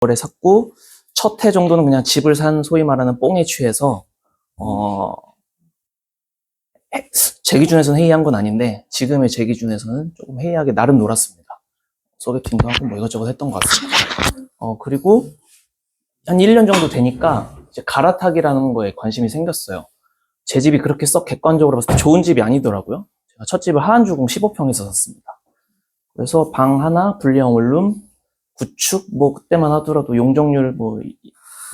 월에 샀고 첫 해 정도는 그냥 집을 산 소위 말하는 뽕에 취해서 제 기준에서는 해이한 건 아닌데 지금의 제 기준에서는 조금 해이하게 나름 놀았습니다. 소개팅도 하고 뭐 이것저것 했던 것 같습니다. 그리고 한 1년 정도 되니까 이제 갈아타기라는 거에 관심이 생겼어요. 제 집이 그렇게 썩 객관적으로 봤을 때 좋은 집이 아니더라고요. 제가 첫 집을 하안주공 15평에서 샀습니다. 그래서 방 하나, 분리형 원룸, 구축, 뭐 그때만 하더라도 용적률, 뭐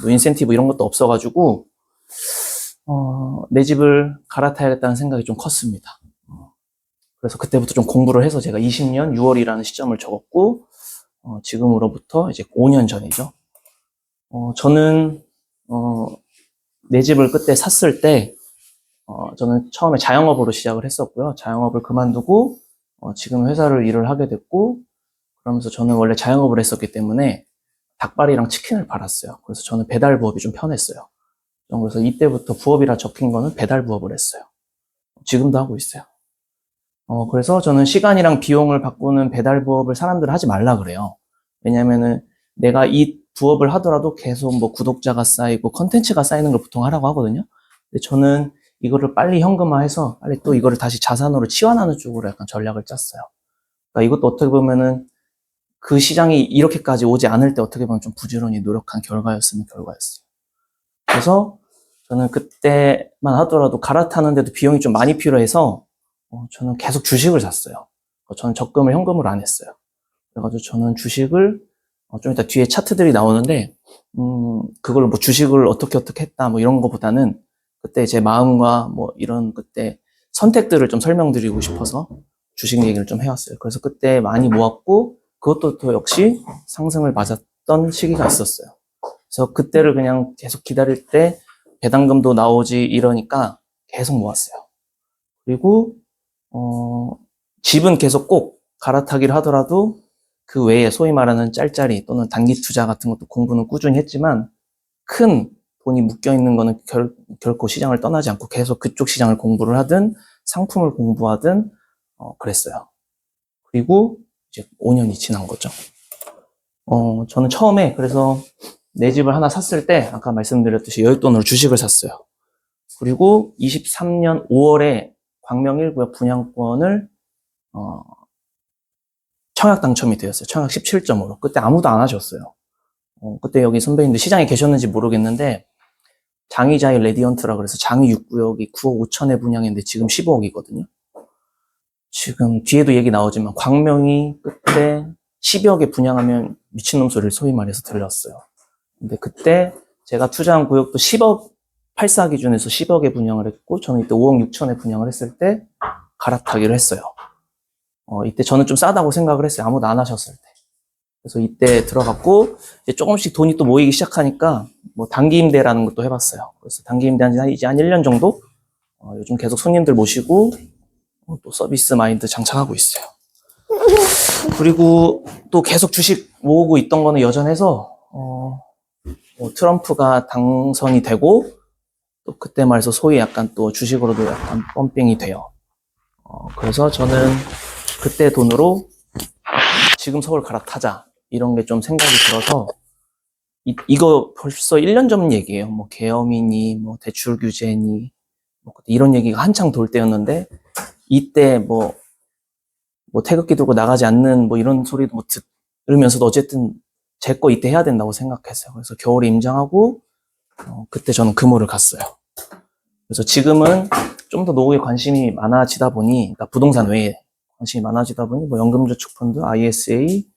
인센티브 이런 것도 없어가지고 내 집을 갈아타야겠다는 생각이 좀 컸습니다. 그래서 그때부터 좀 공부를 해서 제가 20년 6월이라는 시점을 적었고 지금으로부터 이제 5년 전이죠. 저는 내 집을 그때 샀을 때 저는 처음에 자영업으로 시작을 했었고요. 자영업을 그만두고 지금 회사를 일을 하게 됐고 그러면서 저는 원래 자영업을 했었기 때문에 닭발이랑 치킨을 팔았어요. 그래서 저는 배달 부업이 좀 편했어요. 그래서 이때부터 부업이라 적힌 거는 배달 부업을 했어요. 지금도 하고 있어요. 그래서 저는 시간이랑 비용을 바꾸는 배달 부업을 사람들 하지 말라 그래요. 왜냐면은 내가 이 부업을 하더라도 계속 뭐 구독자가 쌓이고 컨텐츠가 쌓이는 걸 보통 하라고 하거든요. 근데 저는 이거를 빨리 현금화해서 빨리 또 이거를 다시 자산으로 치환하는 쪽으로 약간 전략을 짰어요. 그러니까 이것도 어떻게 보면은 그 시장이 이렇게까지 오지 않을 때 어떻게 보면 좀 부지런히 노력한 결과였으면 결과였어요. 그래서 저는 그때만 하더라도 갈아타는데도 비용이 좀 많이 필요해서 저는 계속 주식을 샀어요. 저는 적금을 현금으로 안 했어요. 그래가지고 저는 주식을 좀 이따 뒤에 차트들이 나오는데 그걸 뭐 주식을 어떻게 했다 뭐 이런 거보다는 그때 제 마음과 뭐 이런 그때 선택들을 좀 설명드리고 싶어서 주식 얘기를 좀 해왔어요. 그래서 그때 많이 모았고 그것도 또 역시 상승을 맞았던 시기가 있었어요. 그래서 그때를 그냥 계속 기다릴 때 배당금도 나오지 이러니까 계속 모았어요. 그리고 집은 계속 꼭 갈아타기를 하더라도 그 외에 소위 말하는 짤짤이 또는 단기 투자 같은 것도 공부는 꾸준히 했지만 큰 돈이 묶여있는 거는 결코 시장을 떠나지 않고 계속 그쪽 시장을 공부를 하든 상품을 공부하든 그랬어요. 그리고 이제 5년이 지난 거죠. 저는 처음에 그래서 내 집을 하나 샀을 때 아까 말씀드렸듯이 여윳돈으로 주식을 샀어요. 그리고 23년 5월에 광명 1구역 분양권을 청약 당첨이 되었어요. 청약 17점으로. 그때 아무도 안 하셨어요. 그때 여기 선배님들 시장에 계셨는지 모르겠는데 장의자의 레디언트라 그래서 장의 6구역이 9억 5천에 분양했는데 지금 15억이거든요. 지금 뒤에도 얘기 나오지만 광명이 그때 10억에 분양하면 미친놈 소리를 소위 말해서 들렸어요. 근데 그때 제가 투자한 구역도 10억 84 기준에서 10억에 분양을 했고 저는 이때 5억 6천에 분양을 했을 때 갈아타기를 했어요. 이때 저는 좀 싸다고 생각을 했어요. 아무도 안 하셨을 때. 그래서 이때 들어갔고 이제 조금씩 돈이 또 모이기 시작하니까 뭐 단기 임대라는 것도 해봤어요. 그래서 단기 임대한 지 이제 한 1년 정도 요즘 계속 손님들 모시고 또 서비스 마인드 장착하고 있어요. 그리고 또 계속 주식 모으고 있던 거는 여전해서 뭐 트럼프가 당선이 되고 또 그때 말해서 소위 약간 또 주식으로도 약간 펌핑이 돼요. 그래서 저는 그때 돈으로 지금 서울 갈아타자 이런 게 좀 생각이 들어서 이거 벌써 1년 전 얘기예요. 뭐 계엄이니 뭐 대출 규제니 뭐 이런 얘기가 한창 돌 때였는데 이때 뭐 태극기 들고 나가지 않는 뭐 이런 소리도 뭐 들으면서도 어쨌든 제 거 이때 해야 된다고 생각했어요. 그래서 겨울에 임장하고 그때 저는 금호를 갔어요. 그래서 지금은 좀 더 노후에 관심이 많아지다 보니 그러니까 부동산 외에 관심이 많아지다 보니 뭐 연금저축펀드, ISA,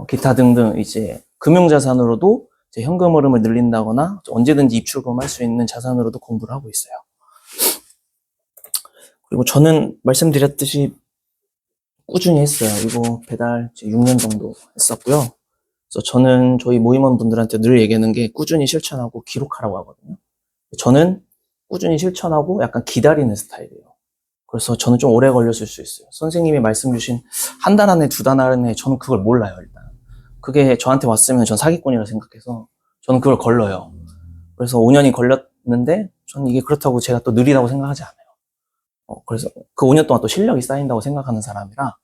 기타 등등 이제 금융자산으로도 이제 현금 흐름을 늘린다거나 언제든지 입출금할 수 있는 자산으로도 공부를 하고 있어요. 그리고 저는 말씀드렸듯이 꾸준히 했어요. 이거 배달 6년 정도 했었고요. 그래서 저는 저희 모임원 분들한테 늘 얘기하는 게 꾸준히 실천하고 기록하라고 하거든요. 저는 꾸준히 실천하고 약간 기다리는 스타일이에요. 그래서 저는 좀 오래 걸렸을 수 있어요. 선생님이 말씀 주신 한 달 안에, 2달 안에 저는 그걸 몰라요, 일단. 그게 저한테 왔으면 전 사기꾼이라고 생각해서 저는 그걸 걸러요. 그래서 5년이 걸렸는데 저는 이게 그렇다고 제가 또 느리다고 생각하지 않아요. 그래서 그 5년 동안 또 실력이 쌓인다고 생각하는 사람이라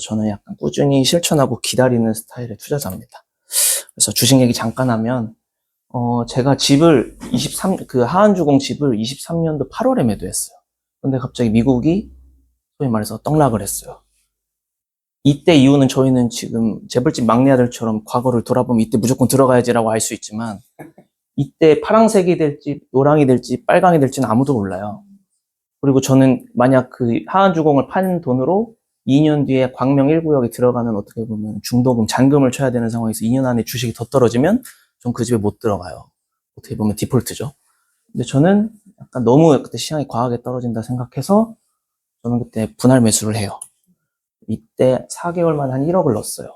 저는 약간 꾸준히 실천하고 기다리는 스타일의 투자자입니다. 그래서 주식 얘기 잠깐 하면, 제가 집을 하한주공 집을 23년도 8월에 매도했어요. 근데 갑자기 미국이 소위 말해서 떡락을 했어요. 이때 이유는 저희는 지금 재벌집 막내 아들처럼 과거를 돌아보면 이때 무조건 들어가야지라고 알 수 있지만, 이때 파랑색이 될지 노랑이 될지 빨강이 될지는 아무도 몰라요. 그리고 저는 만약 그 하한주공을 판 돈으로 2년 뒤에 광명 1구역에 들어가는 어떻게 보면 중도금, 잔금을 쳐야 되는 상황에서 2년 안에 주식이 더 떨어지면 전 그 집에 못 들어가요. 어떻게 보면 디폴트죠. 근데 저는 약간 너무 그때 시장이 과하게 떨어진다 생각해서 저는 그때 분할 매수를 해요. 이때 4개월 만에 한 1억을 넣었어요.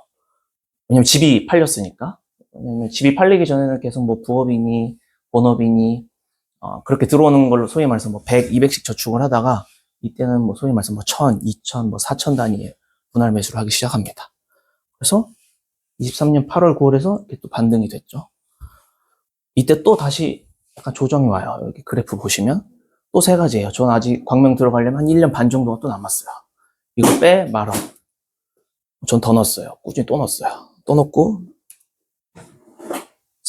왜냐면 집이 팔렸으니까. 왜냐면 집이 팔리기 전에는 계속 뭐 부업이니 본업이니 그렇게 들어오는 걸로 소위 말해서 뭐 100, 200씩 저축을 하다가 이때는 뭐 소위 말해서 뭐 1000, 2000, 뭐 4000 단위의 분할 매수를 하기 시작합니다. 그래서 23년 8월, 9월에서 이렇게 또 반등이 됐죠. 이때 또 다시 약간 조정이 와요. 여기 그래프 보시면 또 세 가지예요. 저는 아직 광명 들어가려면 한 1년 반 정도가 또 남았어요. 이거 빼 말아. 전 더 넣었어요. 꾸준히 또 넣었어요. 또 넣고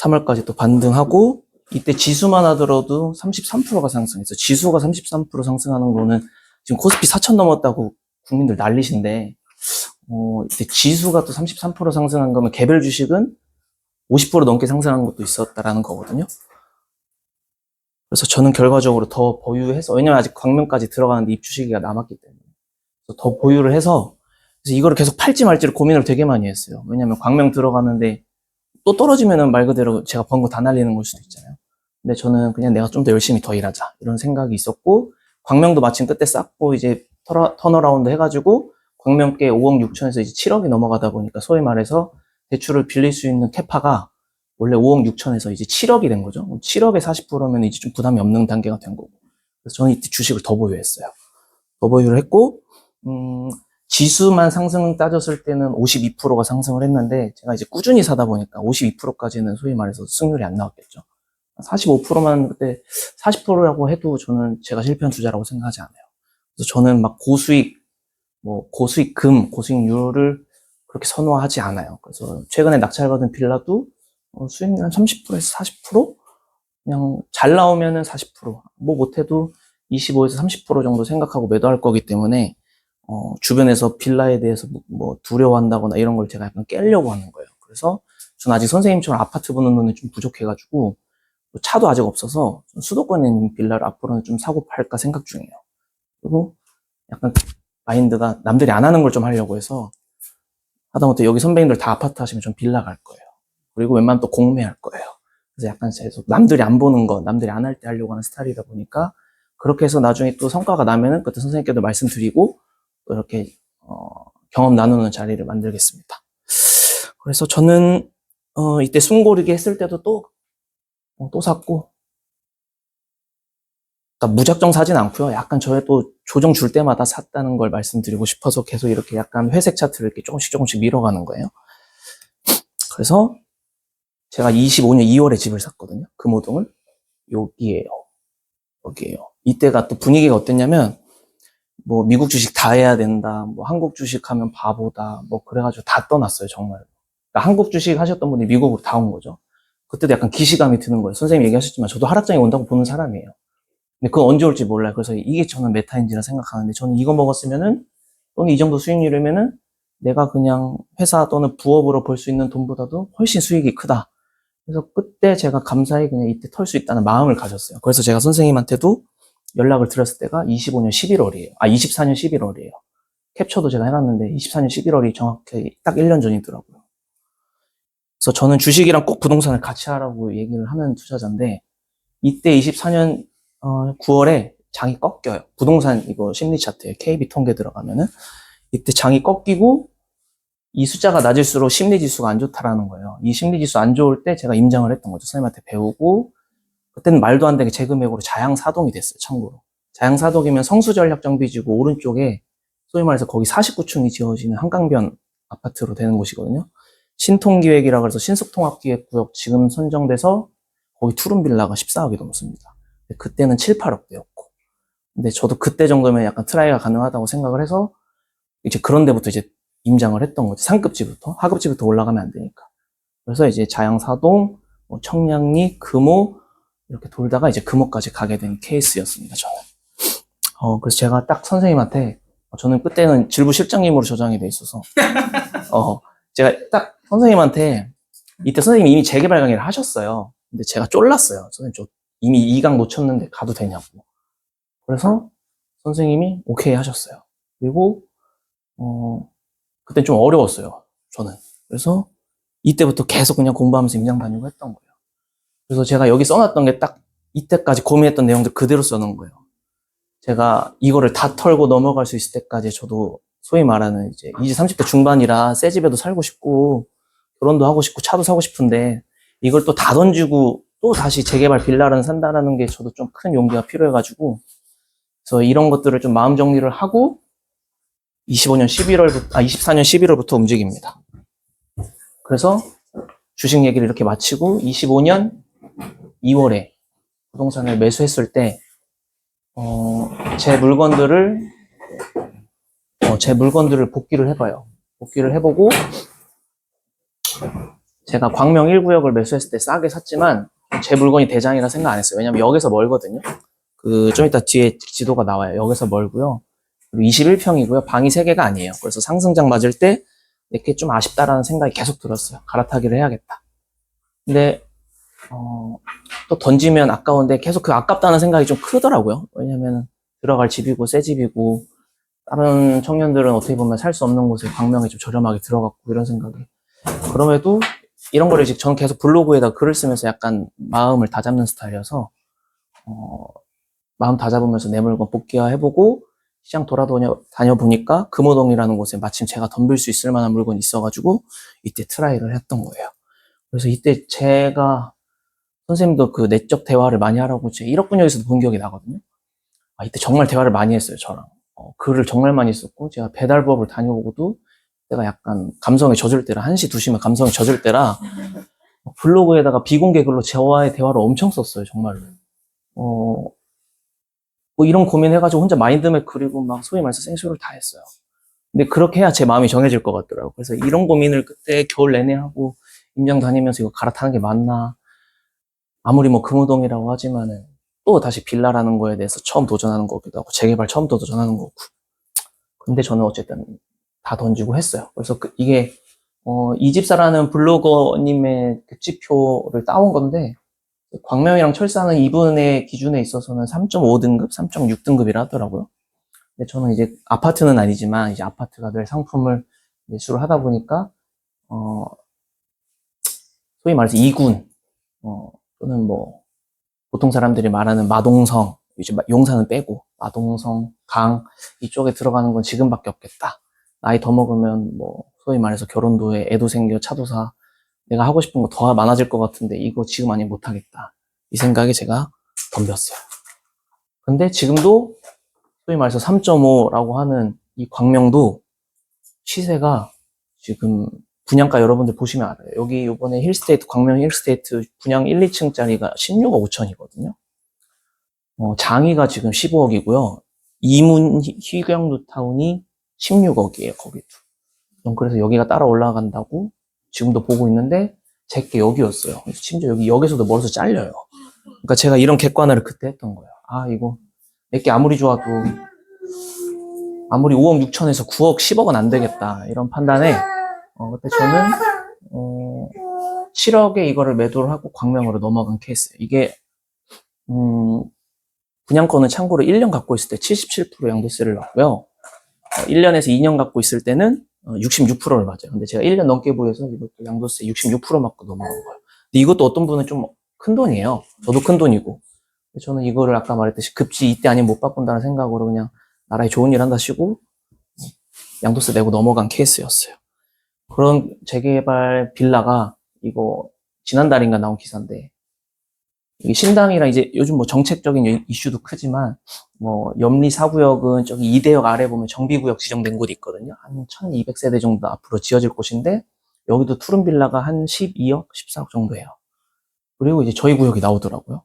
3월까지 또 반등하고 이때 지수만 하더라도 33%가 상승했어요. 지수가 33% 상승하는 거는 지금 코스피 4천 넘었다고 국민들 난리신데 이때 지수가 또 33% 상승한 거면 개별 주식은 50% 넘게 상승한 것도 있었다라는 거거든요. 그래서 저는 결과적으로 더 보유해서, 왜냐면 아직 광명까지 들어가는데 입주시기가 남았기 때문에 더 보유를 해서, 그래서 이거를 계속 팔지 말지를 고민을 되게 많이 했어요. 왜냐면 광명 들어가는데 또 떨어지면은 말 그대로 제가 번 거 다 날리는 걸 수도 있잖아요. 근데 저는 그냥 내가 좀 더 열심히 더 일하자 이런 생각이 있었고, 광명도 마침 그때 쌓고 이제 턴어라운드 해가지고 광명께 5억 6천에서 이제 7억이 넘어가다 보니까 소위 말해서 대출을 빌릴 수 있는 캐파가 원래 5억 6천에서 이제 7억이 된 거죠. 7억에 40%면 이제 좀 부담이 없는 단계가 된 거고. 그래서 저는 이때 주식을 더 보유했어요. 더 보유를 했고, 지수만 상승 따졌을 때는 52%가 상승을 했는데, 제가 이제 꾸준히 사다 보니까 52%까지는 소위 말해서 승률이 안 나왔겠죠. 45%만 그때 40%라고 해도 저는 제가 실패한 투자라고 생각하지 않아요. 그래서 저는 막 고수익금, 고수익률을 그렇게 선호하지 않아요. 그래서 최근에 낙찰받은 빌라도 수익률 한 30%에서 40%? 그냥 잘 나오면은 40%, 뭐 못해도 25에서 30% 정도 생각하고 매도할 거기 때문에 주변에서 빌라에 대해서 뭐 두려워한다거나 이런 걸 제가 약간 깨려고 하는 거예요. 그래서 저는 아직 선생님처럼 아파트 보는 눈이 좀 부족해가지고 차도 아직 없어서 수도권에 있는 빌라를 앞으로는 좀 사고 팔까 생각 중이에요. 그리고 약간 마인드가 남들이 안 하는 걸 좀 하려고 해서 하다못해 여기 선배님들 다 아파트 하시면 좀 빌라 갈 거예요. 그리고 웬만하면 또 공매할 거예요. 그래서 약간 계속 남들이 안 보는 거, 남들이 안 할 때 하려고 하는 스타일이다 보니까 그렇게 해서 나중에 또 성과가 나면은 그때 선생님께도 말씀드리고 또 이렇게 경험 나누는 자리를 만들겠습니다. 그래서 저는 이때 숨고르기 했을 때도 또 샀고, 그러니까 무작정 사진 않고요. 약간 저의 또 조정 줄 때마다 샀다는 걸 말씀드리고 싶어서 계속 이렇게 약간 회색 차트를 이렇게 조금씩 밀어가는 거예요. 그래서 제가 25년 2월에 집을 샀거든요. 금호동을. 여기에요. 이때가 또 분위기가 어땠냐면, 뭐 미국 주식 다 해야 된다, 뭐 한국 주식 하면 바보다, 뭐 그래가지고 다 떠났어요, 정말. 그러니까 한국 주식 하셨던 분이 미국으로 다 온 거죠. 그때도 약간 기시감이 드는 거예요. 선생님이 얘기하셨지만 저도 하락장이 온다고 보는 사람이에요. 근데 그건 언제 올지 몰라요. 그래서 이게 저는 메타인지라 생각하는데, 저는 이거 먹었으면은 또는 이 정도 수익률이면은 내가 그냥 회사 또는 부업으로 벌 수 있는 돈보다도 훨씬 수익이 크다. 그래서 그때 제가 감사히 그냥 이때 털 수 있다는 마음을 가졌어요. 그래서 제가 선생님한테도 연락을 드렸을 때가 25년 11월이에요. 24년 11월이에요. 캡처도 제가 해놨는데 24년 11월이 정확히 딱 1년 전이더라고요. 그래서 저는 주식이랑 꼭 부동산을 같이 하라고 얘기를 하는 투자자인데, 이때 24년 9월에 장이 꺾여요. 부동산 이거 심리 차트에 KB 통계 들어가면은 이때 장이 꺾이고 이 숫자가 낮을수록 심리 지수가 안 좋다라는 거예요. 이 심리 지수 안 좋을 때 제가 임장을 했던 거죠. 선생님한테 배우고, 그때는 말도 안 되게 재금액으로 자양사동이 됐어요. 참고로 자양사동이면 성수전략정비지구 오른쪽에 소위 말해서 거기 49층이 지어지는 한강변 아파트로 되는 곳이거든요. 신통기획이라 그래서 신속통합기획구역 지금 선정돼서 거기 투룸빌라가 14억이 넘습니다. 그때는 7, 8억대였고, 근데 저도 그때 정도면 약간 트라이가 가능하다고 생각을 해서 이제 그런 데부터 이제 임장을 했던 거죠. 상급지부터. 하급지부터 올라가면 안 되니까. 그래서 이제 자양사동, 뭐 청량리, 금호 이렇게 돌다가 이제 금호까지 가게 된 케이스였습니다, 저는. 그래서 제가 딱 선생님한테, 저는 그때는 질부 실장님으로 저장이 돼 있어서, 제가 딱 선생님한테, 이때 선생님이 이미 재개발 강의를 하셨어요. 근데 제가 쫄랐어요. 선생님, 저 이미 2강 놓쳤는데 가도 되냐고. 그래서 선생님이 오케이 하셨어요. 그리고, 그때 좀 어려웠어요, 저는. 그래서 이때부터 계속 그냥 공부하면서 임장 다니고 했던 거예요. 그래서 제가 여기 써놨던 게 딱 이때까지 고민했던 내용들 그대로 써놓은 거예요. 제가 이거를 다 털고 넘어갈 수 있을 때까지 저도 소위 말하는 이제 20, 30대 중반이라 새 집에도 살고 싶고 결혼도 하고 싶고 차도 사고 싶은데 이걸 또 다 던지고 또 다시 재개발 빌라를 산다라는 게 저도 좀 큰 용기가 필요해가지고 그래서 이런 것들을 좀 마음 정리를 하고 24년 11월부터 움직입니다. 그래서 주식 얘기를 이렇게 마치고 25년 2월에 부동산을 매수했을 때 제 물건들을 복귀를 해봐요. 복귀를 해보고 제가 광명 1구역을 매수했을 때 싸게 샀지만 제 물건이 대장이라 생각 안 했어요. 왜냐면 역에서 멀거든요. 좀 이따 뒤에 지도가 나와요. 역에서 멀고요. 그리고 21평이고요. 방이 3개가 아니에요. 그래서 상승장 맞을 때 이렇게 좀 아쉽다라는 생각이 계속 들었어요. 갈아타기를 해야겠다. 근데 또 던지면 아까운데 계속 그 아깝다는 생각이 좀 크더라고요. 왜냐면 들어갈 집이고 새 집이고 다른 청년들은 어떻게 보면 살 수 없는 곳에 광명에 좀 저렴하게 들어갔고 이런 생각이. 그럼에도 이런 거를 저는 계속 블로그에다 글을 쓰면서 약간 마음을 다잡는 스타일이어서 마음 다잡으면서 내 물건 복귀해보고 시장 다녀보니까 금호동이라는 곳에 마침 제가 덤빌 수 있을 만한 물건이 있어가지고 이때 트라이를 했던 거예요. 그래서 이때 제가 선생님도 그 내적 대화를 많이 하라고 제 1억 분역에서도 본 기억이 나거든요. 이때 정말 대화를 많이 했어요, 저랑. 글을 정말 많이 썼고, 제가 배달부업을 다녀보고도 내가 약간 감성에 젖을 때라, 1시, 2시면 감성에 젖을 때라, 블로그에다가 비공개 글로 저와의 대화를 엄청 썼어요, 정말로. 뭐 이런 고민해가지고 혼자 마인드맵 그리고 막 소위 말해서 생쇼를 다 했어요. 근데 그렇게 해야 제 마음이 정해질 것 같더라고요. 그래서 이런 고민을 그때 겨울 내내 하고, 임장 다니면서 이거 갈아타는 게 맞나, 아무리 뭐 금호동이라고 하지만은 또 다시 빌라라는 거에 대해서 처음 도전하는 거기도 하고 재개발 처음 도전하는 거고. 근데 저는 어쨌든 다 던지고 했어요. 그래서 이게 이집사라는 블로거님의 득지표를 따온 건데 광명이랑 철사는 이분의 기준에 있어서는 3.5등급, 3.6등급이라 하더라고요. 근데 저는 이제 아파트는 아니지만 이제 아파트가 될 상품을 매수를 하다 보니까 소위 말해서 2군 또는 뭐 보통 사람들이 말하는 마동성, 이제 용산은 빼고 마동성, 강 이쪽에 들어가는 건 지금밖에 없겠다. 나이 더 먹으면 뭐 소위 말해서 결혼도 해, 애도 생겨, 차도 사. 내가 하고 싶은 거 더 많아질 것 같은데 이거 지금 아니면 못하겠다. 이 생각에 제가 덤볐어요. 근데 지금도 소위 말해서 3.5라고 하는 이 광명도 시세가 지금 분양가 여러분들 보시면 알아요. 여기 이번에 힐스테이트, 광명 힐스테이트 분양 1, 2층짜리가 16억 5천이거든요. 장위가 지금 15억이고요. 이문 희경루 타운이 16억이에요, 거기도. 그래서 여기가 따라 올라간다고 지금도 보고 있는데, 제게 여기였어요. 심지어 여기 역에서도 멀어서 잘려요. 그러니까 제가 이런 객관화를 그때 했던 거예요. 이거 내게 아무리 좋아도, 아무리 5억 6천에서 9억, 10억은 안 되겠다. 이런 판단에, 그때 저는, 7억에 이거를 매도를 하고 광명으로 넘어간 케이스예요. 이게, 분양권은 참고로 1년 갖고 있을 때 77% 양도세를 놨고요. 1년에서 2년 갖고 있을 때는 66%를 맞아요. 근데 제가 1년 넘게 보여서 이것도 양도세 66% 맞고 넘어간 거예요. 근데 이것도 어떤 분은 좀 큰 돈이에요. 저도 큰 돈이고. 저는 이거를 아까 말했듯이 급지 이때 아니면 못 바꾼다는 생각으로 그냥 나라에 좋은 일 한다 치고 양도세 내고 넘어간 케이스였어요. 그런 재개발 빌라가 이거 지난달인가 나온 기사인데 이게 신당이랑 이제 요즘 뭐 정책적인 이슈도 크지만 뭐 염리 4구역은 저기 이대역 아래 보면 정비구역 지정된 곳이 있거든요. 한 1200세대 정도 앞으로 지어질 곳인데 여기도 투룸 빌라가 한 12억, 14억 정도예요. 그리고 이제 저희 구역이 나오더라고요.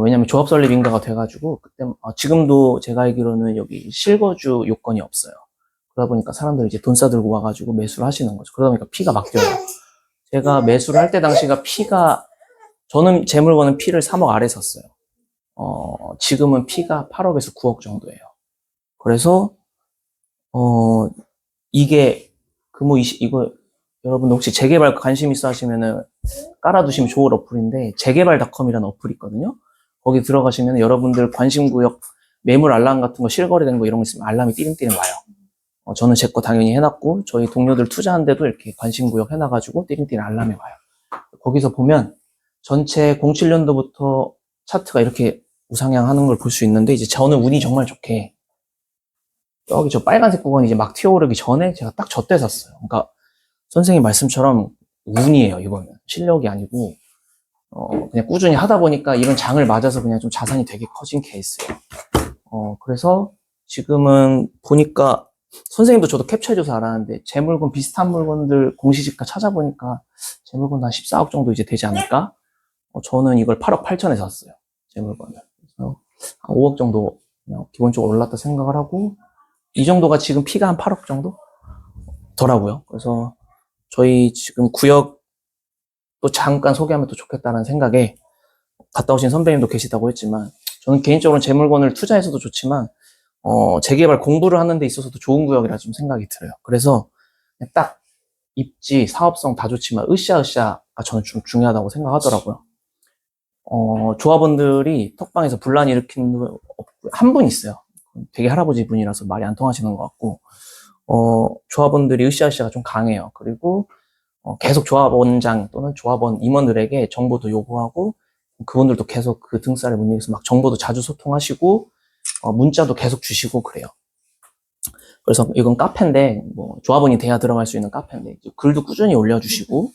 왜냐면 조합 설립 인가가 돼가지고 그때 지금도 제가 알기로는 여기 실거주 요건이 없어요. 그러다 보니까 사람들이 이제 돈 싸들고 와가지고 매수를 하시는 거죠. 그러다 보니까 피가 막 뛰어요. 제가 매수를 할 때 당시가 P가, 저는 제 물건은 P를 3억 아래 샀어요. 지금은 P가 8억에서 9억 정도예요. 그래서, 이게, 이거, 여러분 혹시 재개발 관심 있어 하시면은 깔아두시면 좋을 어플인데, 재개발닷컴이라는 어플이 있거든요. 거기 들어가시면 여러분들 관심구역, 매물 알람 같은 거, 실거래된 거 이런 거 있으면 알람이 띠링띠링 와요. 저는 제 거 당연히 해놨고, 저희 동료들 투자한데도 이렇게 관심구역 해놔가지고 띠링띠링 알람이 와요. 거기서 보면 전체 07년도부터 차트가 이렇게 우상향하는 걸 볼 수 있는데, 이제 저는 운이 정말 좋게, 여기 저 빨간색 구간이 이제 막 튀어오르기 전에 제가 딱 저 때 샀어요. 그러니까 선생님 말씀처럼 운이에요, 이거는. 실력이 아니고, 그냥 꾸준히 하다 보니까 이런 장을 맞아서 그냥 좀 자산이 되게 커진 케이스예요. 그래서 지금은 보니까 선생님도 저도 캡처해줘서 알았는데 제 물건 비슷한 물건들 공시지가 찾아보니까 제 물건 한 14억 정도 이제 되지 않을까? 저는 이걸 8억 8천에 샀어요. 제 물건을. 그래서 한 5억 정도 그냥 기본적으로 올랐다 생각을 하고 이 정도가 지금 P가 한 8억 정도 더라고요. 그래서 저희 지금 구역 또 잠깐 소개하면 또 좋겠다는 생각에 갔다 오신 선배님도 계시다고 했지만 저는 개인적으로 제 물건을 투자해서도 좋지만 재개발 공부를 하는 데 있어서도 좋은 구역이라 좀 생각이 들어요. 그래서 딱 입지, 사업성 다 좋지만 으쌰으쌰가 저는 좀 중요하다고 생각하더라고요. 조합원들이 톡방에서 분란 일으키는 한 분 있어요. 되게 할아버지 분이라서 말이 안 통하시는 것 같고 조합원들이 으쌰으쌰가 좀 강해요. 그리고 계속 조합원장 또는 조합원 임원들에게 정보도 요구하고 그분들도 계속 그 등살을 못 이겨서 막 정보도 자주 소통하시고 문자도 계속 주시고 그래요. 그래서 이건 카페인데 뭐 조합원이 돼야 들어갈 수 있는 카페인데 글도 꾸준히 올려주시고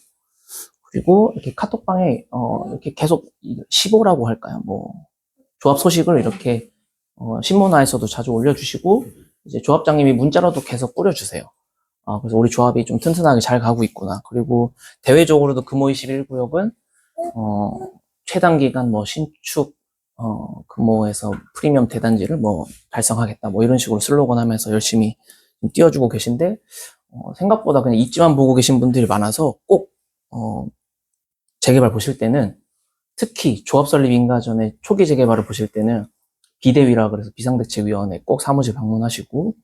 그리고 이렇게 카톡방에 이렇게 계속 15라고 할까요? 뭐 조합 소식을 이렇게 신문화에서도 자주 올려주시고 이제 조합장님이 문자로도 계속 뿌려주세요. 그래서 우리 조합이 좀 튼튼하게 잘 가고 있구나. 그리고 대외적으로도 금호 21구역은 최단 기간 뭐 신축 금호에서 프리미엄 대단지를 뭐 달성하겠다 뭐 이런 식으로 슬로건 하면서 열심히 띄워주고 계신데 생각보다 그냥 입지만 보고 계신 분들이 많아서 꼭 재개발 보실 때는 특히 조합 설립 인가 전에 초기 재개발을 보실 때는 비대위라 그래서 비상대책위원회 꼭 사무실 방문하시고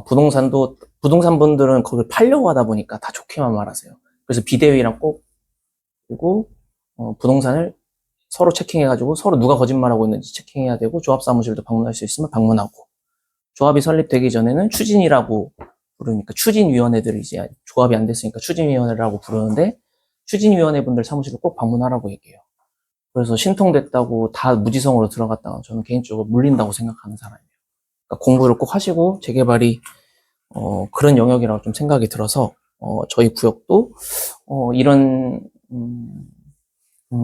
부동산 분들은 거길 팔려고 하다 보니까 다 좋게만 말하세요. 그래서 비대위랑 꼭 그리고 부동산을 서로 체킹해가지고 서로 누가 거짓말하고 있는지 체킹해야 되고 조합 사무실도 방문할 수 있으면 방문하고 조합이 설립되기 전에는 추진이라고 부르니까 추진위원회들이 이제 조합이 안 됐으니까 추진위원회라고 부르는데 추진위원회 분들 사무실을 꼭 방문하라고 얘기해요. 그래서 신통됐다고 다 무지성으로 들어갔다가 저는 개인적으로 물린다고 생각하는 사람이에요. 그러니까 공부를 꼭 하시고 재개발이 그런 영역이라고 좀 생각이 들어서 저희 구역도 이런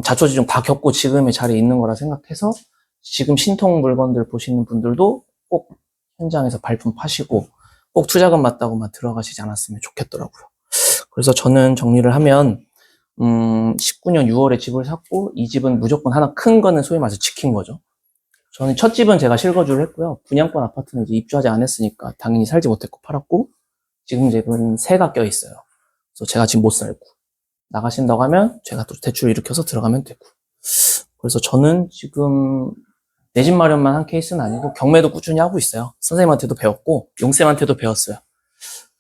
자초지종 다 겪고 지금의 자리에 있는 거라 생각해서 지금 신통 물건들 보시는 분들도 꼭 현장에서 발품 파시고 꼭 투자금 맞다고만 들어가시지 않았으면 좋겠더라고요. 그래서 저는 정리를 하면 19년 6월에 집을 샀고 이 집은 무조건 하나 큰 거는 소위 말해서 지킨 거죠. 저는 첫 집은 제가 실거주를 했고요. 분양권 아파트는 이제 입주하지 않았으니까 당연히 살지 못했고 팔았고 지금 집은 새가 껴 있어요. 그래서 제가 지금 못 살고 나가신다고 하면 제가 또 대출 일으켜서 들어가면 되고 그래서 저는 지금 내 집 마련만 한 케이스는 아니고 경매도 꾸준히 하고 있어요. 선생님한테도 배웠고 용쌤한테도 배웠어요.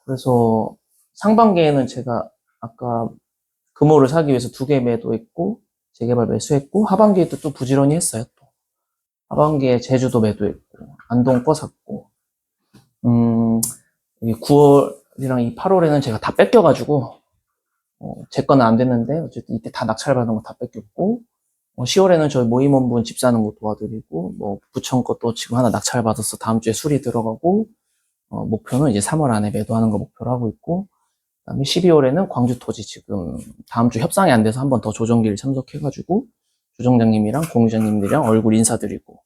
그래서 상반기에는 제가 아까 금호를 사기 위해서 2개 매도했고 재개발 매수했고 하반기에도 또 부지런히 했어요. 또 하반기에 제주도 매도했고 안동 거 샀고 9월이랑 이 8월에는 제가 다 뺏겨가지고 제 거는 안 됐는데 어쨌든 이때 다 낙찰받은 거 다 뺏겼고 10월에는 저희 모임원분 집 사는 거 도와드리고 뭐 부천 것도 지금 하나 낙찰받아서 다음 주에 수리 들어가고 목표는 이제 3월 안에 매도하는 거 목표로 하고 있고 그다음에 12월에는 광주 토지 지금 다음 주 협상이 안 돼서 한 번 더 조정기를 참석해가지고 조정장님이랑 공유자님들이랑 얼굴 인사드리고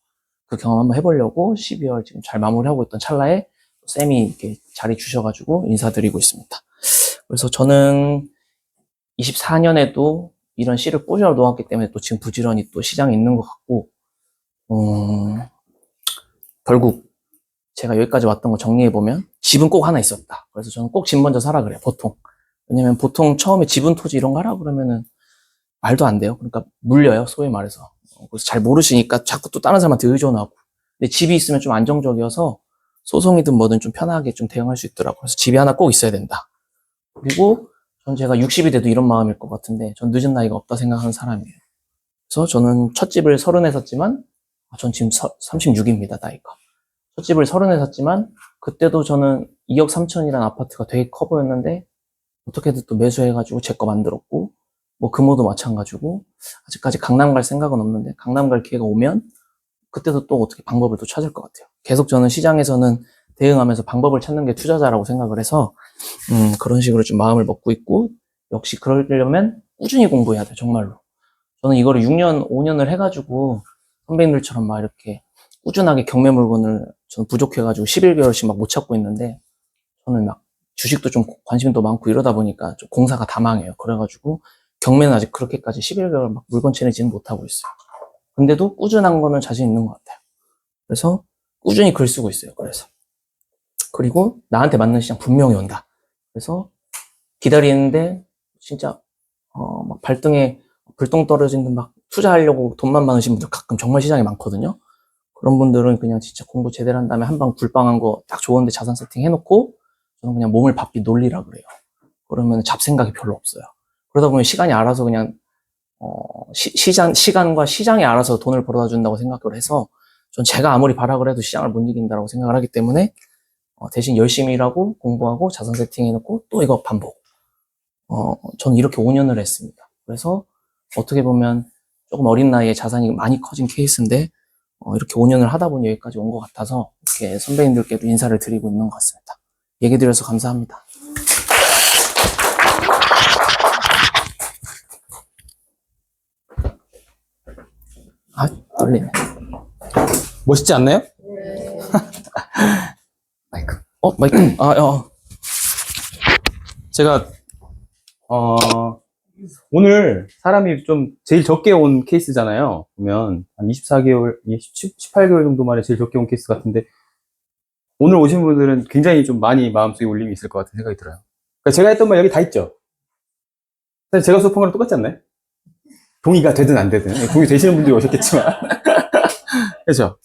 그 경험 한번 해보려고 12월 지금 잘 마무리하고 있던 찰나에 쌤이 이렇게 자리 주셔가지고 인사드리고 있습니다. 그래서 저는 24년에도 이런 씨를 뿌려 놓았기 때문에 또 지금 부지런히 또 시장에 있는 것 같고 결국 제가 여기까지 왔던 거 정리해보면 집은 꼭 하나 있었다. 그래서 저는 꼭 집 먼저 사라 그래요, 보통. 왜냐면 보통 처음에 지분 토지 이런 거 하라 그러면은 말도 안 돼요. 그러니까 물려요, 소위 말해서. 그래서 잘 모르시니까 자꾸 또 다른 사람한테 의존하고. 근데 집이 있으면 좀 안정적이어서 소송이든 뭐든 좀 편하게 좀 대응할 수 있더라고요. 그래서 집이 하나 꼭 있어야 된다. 그리고 전 제가 60이 돼도 이런 마음일 것 같은데 전 늦은 나이가 없다 생각하는 사람이에요. 그래서 저는 첫 집을 30에 샀지만 전 지금 36입니다, 나이가. 첫 집을 30에 샀지만 그때도 저는 2억 3천이라는 아파트가 되게 커 보였는데 어떻게든 또 매수해가지고 제 거 만들었고 뭐 금호도 마찬가지고 아직까지 강남 갈 생각은 없는데 강남 갈 기회가 오면 그때도 또 어떻게 방법을 또 찾을 것 같아요. 계속 저는 시장에서는 대응하면서 방법을 찾는 게 투자자라고 생각을 해서 그런 식으로 좀 마음을 먹고 있고 역시 그러려면 꾸준히 공부해야 돼요. 정말로. 저는 이거를 6년, 5년을 해가지고 선배님들처럼 막 이렇게 꾸준하게 경매 물건을 저는 부족해가지고 11개월씩 막 못 찾고 있는데 저는 막 주식도 좀 관심도 많고 이러다 보니까 좀 공사가 다 망해요. 그래가지고 경매는 아직 그렇게까지 11개월 막 물건 채내지는 못하고 있어요. 근데도 꾸준한 거는 자신 있는 것 같아요. 그래서 꾸준히 글 쓰고 있어요. 그리고 나한테 맞는 시장 분명히 온다. 그래서 기다리는데 진짜 막 발등에 불똥 떨어지는 막 투자하려고 돈만 많으신 분들 가끔 정말 시장에 많거든요. 그런 분들은 그냥 진짜 공부 제대로 한 다음에 한방 굴빵한 거 딱 좋은데 자산 세팅 해놓고 저는 그냥 몸을 바삐 놀리라 그래요. 그러면 잡생각이 별로 없어요. 그러다 보면 시간이 알아서 그냥 시간과 시장이 알아서 돈을 벌어다 준다고 생각을 해서 전 제가 아무리 발악을 해도 시장을 못 이긴다고 생각을 하기 때문에 대신 열심히 일하고 공부하고 자산 세팅해놓고 또 이거 반복. 저는 이렇게 5년을 했습니다. 그래서 어떻게 보면 조금 어린 나이에 자산이 많이 커진 케이스인데 이렇게 5년을 하다 보니 여기까지 온 것 같아서 이렇게 선배님들께도 인사를 드리고 있는 것 같습니다. 얘기 드려서 감사합니다. 아, 떨리네. 멋있지 않나요? 마이크. 마이크. 제가 오늘 사람이 좀 제일 적게 온 케이스잖아요. 보면 한 24개월, 18개월 정도 만에 제일 적게 온 케이스 같은데 오늘 오신 분들은 굉장히 좀 많이 마음속에 울림이 있을 것 같은 생각이 들어요. 그러니까 제가 했던 말 여기 다 있죠. 사실 제가 수업한 거랑 똑같지 않나요? 동의가 되든 안 되든 동의 되시는 분들이 오셨겠지만 그렇죠.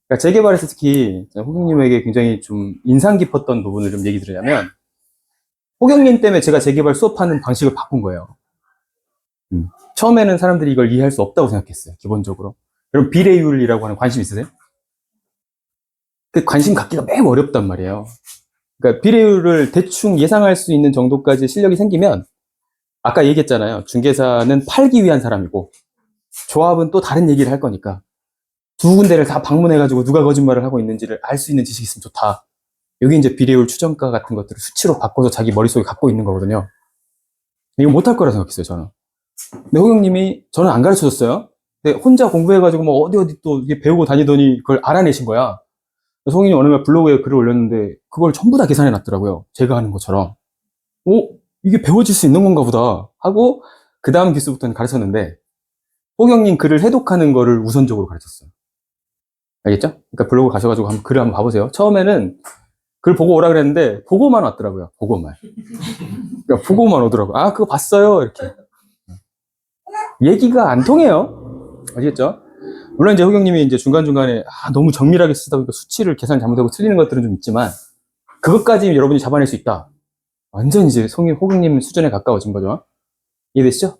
그러니까 재개발에서 특히 호경님에게 굉장히 좀 인상 깊었던 부분을 좀 얘기 드리자면 호경님 때문에 제가 재개발 수업하는 방식을 바꾼 거예요. 처음에는 사람들이 이걸 이해할 수 없다고 생각했어요. 기본적으로. 여러분 비례율이라고 하는 관심 있으세요? 그 관심 갖기가 매우 어렵단 말이에요. 그러니까 비례율을 대충 예상할 수 있는 정도까지 실력이 생기면 아까 얘기했잖아요. 중개사는 팔기 위한 사람이고 조합은 또 다른 얘기를 할 거니까 두 군데를 다 방문해가지고 누가 거짓말을 하고 있는지를 알 수 있는 지식이 있으면 좋다. 여기 이제 비례율 추정가 같은 것들을 수치로 바꿔서 자기 머릿속에 갖고 있는 거거든요. 이거 못할 거라 생각했어요, 저는. 근데 호경님이 저는 안 가르쳐 줬어요. 근데 혼자 공부해가지고 뭐 어디 또 배우고 다니더니 그걸 알아내신 거야. 그래서 호경님 어느 날 블로그에 글을 올렸는데 그걸 전부 다 계산해 놨더라고요. 제가 하는 것처럼. 이게 배워질 수 있는 건가 보다 하고 그 다음 기수부터는 가르쳤는데 호경님 글을 해독하는 거를 우선적으로 가르쳤어요. 알겠죠? 그러니까 블로그 가셔가지고 글을 한번 봐보세요. 처음에는 글 보고 오라 그랬는데 보고만 왔더라고요. 보고만. 그러니까 보고만 오더라고요. 아, 그거 봤어요. 이렇게. 얘기가 안 통해요. 아시겠죠? 물론 이제 호경님이 이제 중간중간에 너무 정밀하게 쓰다 보니까 수치를 계산 잘못하고 틀리는 것들은 좀 있지만 그것까지 여러분이 잡아낼 수 있다. 완전 이제 호경님 수준에 가까워진 거죠. 이해되시죠?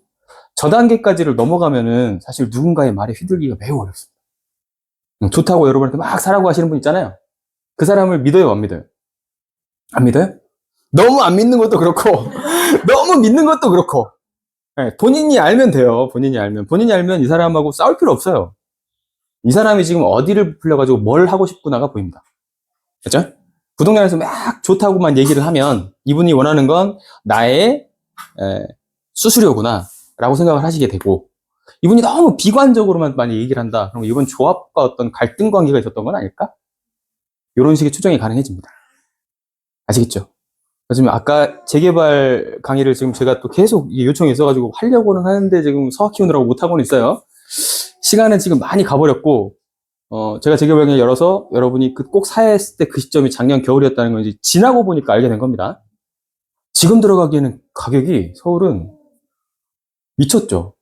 저 단계까지를 넘어가면은 사실 누군가의 말에 휘둘리기가 매우 어렵습니다. 좋다고 여러분한테 막 사라고 하시는 분 있잖아요. 그 사람을 믿어요, 안 믿어요? 안 믿어요? 너무 안 믿는 것도 그렇고 너무 믿는 것도 그렇고 네, 본인이 알면 돼요. 본인이 알면 이 사람하고 싸울 필요 없어요. 이 사람이 지금 어디를 풀려가지고 뭘 하고 싶구나가 보입니다. 그렇죠? 부동산에서 막 좋다고만 얘기를 하면 이분이 원하는 건 나의 수수료구나 라고 생각을 하시게 되고 이분이 너무 비관적으로만 많이 얘기를 한다. 그럼 이번 조합과 어떤 갈등 관계가 있었던 건 아닐까? 이런 식의 추정이 가능해집니다. 아시겠죠? 지금 아까 재개발 강의를 지금 제가 또 계속 요청이 있어가지고 하려고는 하는데 지금 서학 키우느라고 못하고는 있어요. 시간은 지금 많이 가버렸고 제가 재개발 강의 열어서 여러분이 꼭 사야 했을 때 그 시점이 작년 겨울이었다는 건 이제 지나고 보니까 알게 된 겁니다. 지금 들어가기에는 가격이 서울은 미쳤죠.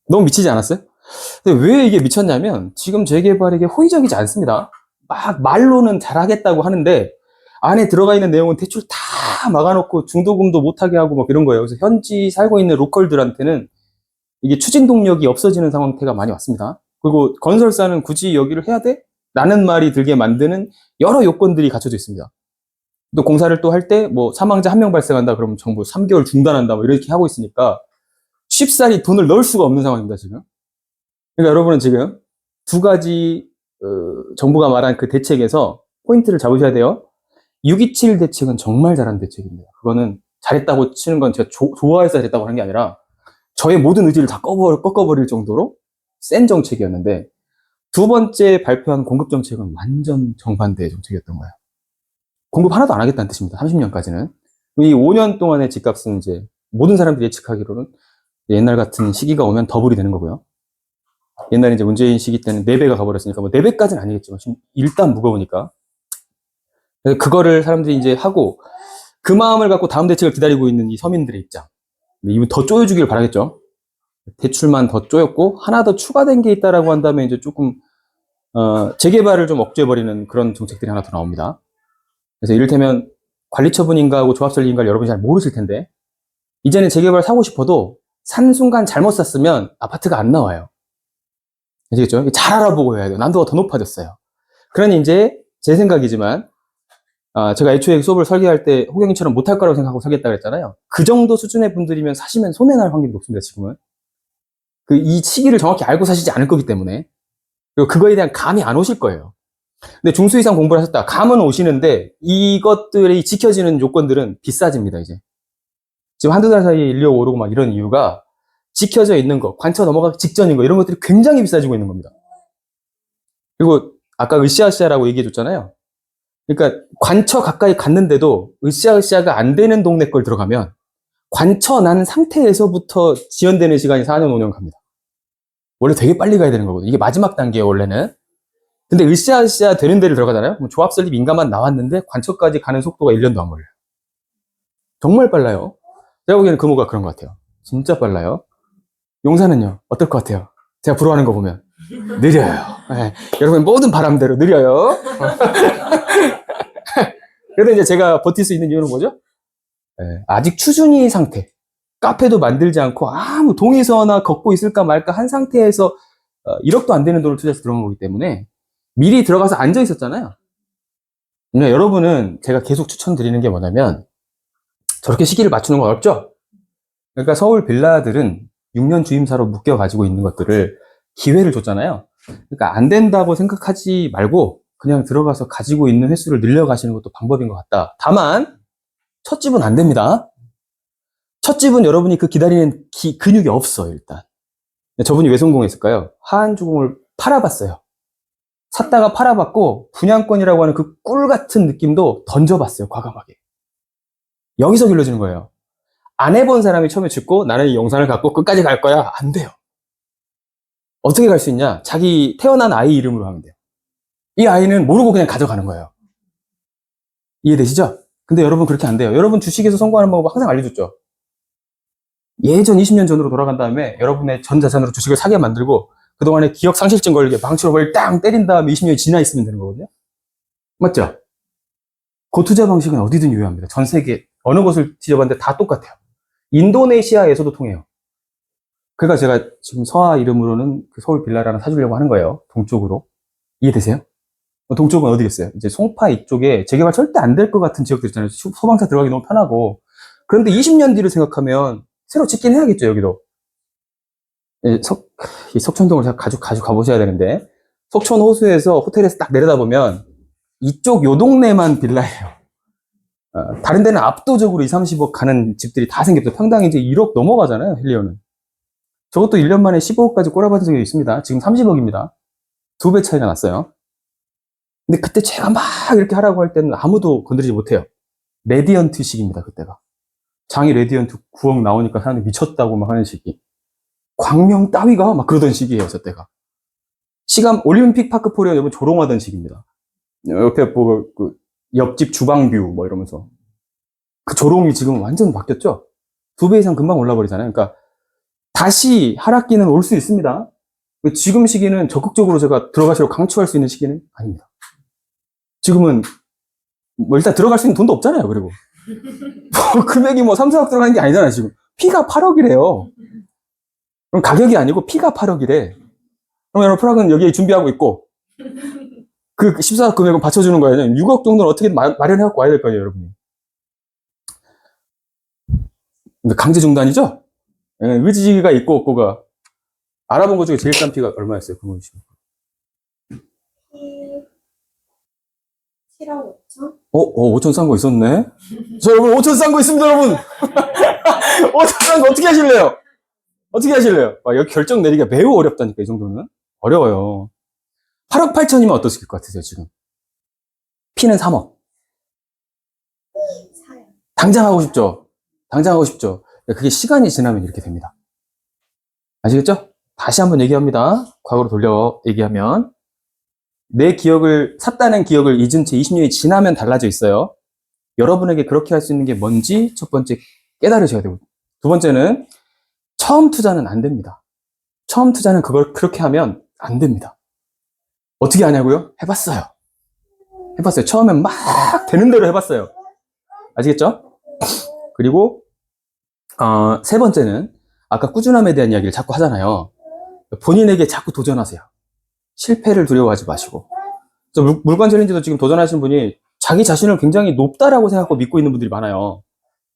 너무 미치지 않았어요? 근데 왜 이게 미쳤냐면 지금 재개발에게 호의적이지 않습니다. 막 말로는 잘하겠다고 하는데 안에 들어가 있는 내용은 대출 다 막아놓고 중도금도 못하게 하고 막 이런 거예요. 그래서 현지 살고 있는 로컬들한테는 이게 추진 동력이 없어지는 상태가 많이 왔습니다. 그리고 건설사는 굳이 여기를 해야 돼? 라는 말이 들게 만드는 여러 요건들이 갖춰져 있습니다. 또 공사를 또 할 때 뭐 사망자 1명 발생한다 그러면 정부 3개월 중단한다 뭐 이렇게 하고 있으니까 쉽사리 돈을 넣을 수가 없는 상황입니다, 지금. 그러니까 여러분은 지금 두 가지 정부가 말한 그 대책에서 포인트를 잡으셔야 돼요. 627 대책은 정말 잘한 대책입니다. 그거는 잘했다고 치는 건 제가 좋아해서 잘했다고 하는 게 아니라 저의 모든 의지를 다 꺾어버릴 정도로 센 정책이었는데 두 번째 발표한 공급 정책은 완전 정반대의 정책이었던 거예요. 공급 하나도 안 하겠다는 뜻입니다. 30년까지는. 이 5년 동안의 집값은 이제 모든 사람들이 예측하기로는 옛날 같은 시기가 오면 더블이 되는 거고요. 옛날에 이제 문재인 시기 때는 4배가 가버렸으니까 뭐 4배까지는 아니겠지만 지금 일단 무거우니까. 그래서 그거를 사람들이 이제 하고 그 마음을 갖고 다음 대책을 기다리고 있는 이 서민들의 입장. 이분 더 쪼여주길 바라겠죠. 대출만 더 쪼였고 하나 더 추가된 게 있다라고 한다면 이제 조금 재개발을 좀 억제해버리는 그런 정책들이 하나 더 나옵니다. 그래서 이를테면 관리처분인가하고 조합설계인가를 여러분이 잘 모르실 텐데 이제는 재개발 사고 싶어도 산 순간 잘못 샀으면 아파트가 안 나와요. 아시겠죠? 잘 알아보고 해야 돼요. 난도가 더 높아졌어요. 그러니 이제 제 생각이지만 제가 애초에 수업을 설계할 때 호경이처럼 못할 거라고 생각하고 설계했다고 그랬잖아요. 그 정도 수준의 분들이면 사시면 손해날 확률이 높습니다, 지금은. 이 시기를 정확히 알고 사시지 않을 거기 때문에. 그리고 그거에 대한 감이 안 오실 거예요. 근데 중수 이상 공부를 하셨다. 감은 오시는데 이것들이 지켜지는 요건들은 비싸집니다, 이제. 지금 한두 달 사이에 인력 오르고 막 이런 이유가 지켜져 있는 거, 관처 넘어가기 직전인 거, 이런 것들이 굉장히 비싸지고 있는 겁니다. 그리고 아까 으쌰으쌰라고 얘기해 줬잖아요. 그러니까 관처 가까이 갔는데도 으쌰으쌰가 안 되는 동네 걸 들어가면 관처 난 상태에서부터 지연되는 시간이 4년, 5년 갑니다. 원래 되게 빨리 가야 되는 거거든요. 이게 마지막 단계예요, 원래는. 근데 으쌰으쌰 되는 데를 들어가잖아요. 그럼 조합 설립 인가만 나왔는데 관처까지 가는 속도가 1년도 안 걸려요. 정말 빨라요. 제가 보기에는 금호가 그런 것 같아요. 진짜 빨라요. 용산은요, 어떨 것 같아요? 제가 부러워하는 거 보면. 느려요. 네. 여러분, 모든 바람대로 느려요. 그래도 이제 제가 버틸 수 있는 이유는 뭐죠? 네. 아직 추준이 상태. 카페도 만들지 않고 아무 동의서나 걷고 있을까 말까 한 상태에서 1억도 안 되는 돈을 투자해서 들어간 거기 때문에 미리 들어가서 앉아 있었잖아요. 그러니까 여러분은 제가 계속 추천드리는 게 뭐냐면 저렇게 시기를 맞추는 건 어렵죠? 그러니까 서울 빌라들은 6년 주임사로 묶여가지고 있는 것들을 기회를 줬잖아요. 그러니까 안 된다고 생각하지 말고 그냥 들어가서 가지고 있는 횟수를 늘려가시는 것도 방법인 것 같다. 다만 첫 집은 안 됩니다. 첫 집은 여러분이 그 기다리는 근육이 없어요, 일단. 저분이 왜 성공했을까요? 하한주공을 팔아봤어요. 샀다가 팔아봤고 분양권이라고 하는 그 꿀 같은 느낌도 던져봤어요, 과감하게. 여기서 길러지는 거예요. 안 해본 사람이 처음에 짓고 나는 이 영상을 갖고 끝까지 갈 거야. 안 돼요. 어떻게 갈 수 있냐? 자기 태어난 아이 이름으로 하면 돼요. 이 아이는 모르고 그냥 가져가는 거예요. 이해되시죠? 근데 여러분 그렇게 안 돼요. 여러분 주식에서 성공하는 방법 항상 알려줬죠. 예전 20년 전으로 돌아간 다음에 여러분의 전 자산으로 주식을 사게 만들고 그동안에 기억 상실증 걸리게 망치로 머리를 땅 때린 다음에 20년이 지나 있으면 되는 거거든요. 맞죠? 그 투자 방식은 어디든 유효합니다. 전 세계 어느 곳을 뒤져봤는데 다 똑같아요. 인도네시아에서도 통해요. 그러니까 제가 지금 서아 이름으로는 그 서울 빌라를 사주려고 하는 거예요. 동쪽으로. 이해되세요? 동쪽은 어디겠어요? 이제 송파 이쪽에 재개발 절대 안 될 것 같은 지역들 있잖아요. 소방차 들어가기 너무 편하고. 그런데 20년 뒤를 생각하면 새로 짓긴 해야겠죠, 여기도. 석촌동을 자주 가보셔야 되는데, 석촌 호수에서 호텔에서 딱 내려다보면 이쪽 요 동네만 빌라예요. 다른 데는 압도적으로 2, 30억 가는 집들이 다 생겼죠. 평당 이제 1억 넘어가잖아요, 헬리오는. 저것도 1년 만에 15억까지 꼬라박은 적이 있습니다. 지금 30억입니다. 2배 차이가 났어요. 근데 그때 제가 막 이렇게 하라고 할 때는 아무도 건드리지 못해요. 레디언트 시기입니다, 그때가. 장이 레디언트 9억 나오니까 사람들이 미쳤다고 막 하는 시기. 광명 따위가 막 그러던 시기예요, 저 때가. 시간, 올림픽 파크 포리어 여러분 조롱하던 시기입니다. 옆에 뭐, 옆집 주방 뷰, 뭐 이러면서. 그 조롱이 지금 완전 바뀌었죠? 2배 이상 금방 올라버리잖아요. 그러니까 다시 하락기는 올 수 있습니다. 지금 시기는 적극적으로 제가 들어가시라고 강추할 수 있는 시기는 아닙니다. 지금은 뭐 일단 들어갈 수 있는 돈도 없잖아요. 그리고 뭐 금액이 뭐 3, 4억 들어가는 게 아니잖아요. 지금 피가 8억이래요. 그럼 가격이 아니고 피가 8억이래. 그럼 여러분 프락은 여기에 준비하고 있고 그 14억 금액은 받쳐주는 거예요. 6억 정도는 어떻게든 마련해갖고 와야 될 거예요, 여러분이. 근데 강제 중단이죠? 의지가 있고 없고가. 알아본 것 중에 제일 싼 피가 얼마였어요? 그거 보시면. 7억 5천? 5천 싼 거 있었네? 저 여러분, 5천 싼 거 있습니다, 여러분! 5천 싼 거 어떻게 하실래요? 어떻게 하실래요? 여기 결정 내리기가 매우 어렵다니까, 이 정도는. 어려워요. 8억 8천이면 어떠실 것 같으세요, 지금? 피는 3억. 사요. 당장 하고 싶죠? 당장 하고 싶죠? 그게 시간이 지나면 이렇게 됩니다. 아시겠죠? 다시 한번 얘기합니다. 과거로 돌려 얘기하면. 내 기억을, 샀다는 기억을 잊은 채 20년이 지나면 달라져 있어요. 여러분에게 그렇게 할 수 있는 게 뭔지 첫 번째 깨달으셔야 되고. 두 번째는 처음 투자는 안 됩니다. 처음 투자는 그걸 그렇게 하면 안 됩니다. 어떻게 하냐고요? 해봤어요. 해봤어요. 처음엔 막 되는 대로 해봤어요. 아시겠죠? 그리고 세 번째는 아까 꾸준함에 대한 이야기를 자꾸 하잖아요. 본인에게 자꾸 도전하세요. 실패를 두려워하지 마시고. 물관 챌린지도 지금 도전하시는 분이 자기 자신을 굉장히 높다라고 생각하고 믿고 있는 분들이 많아요.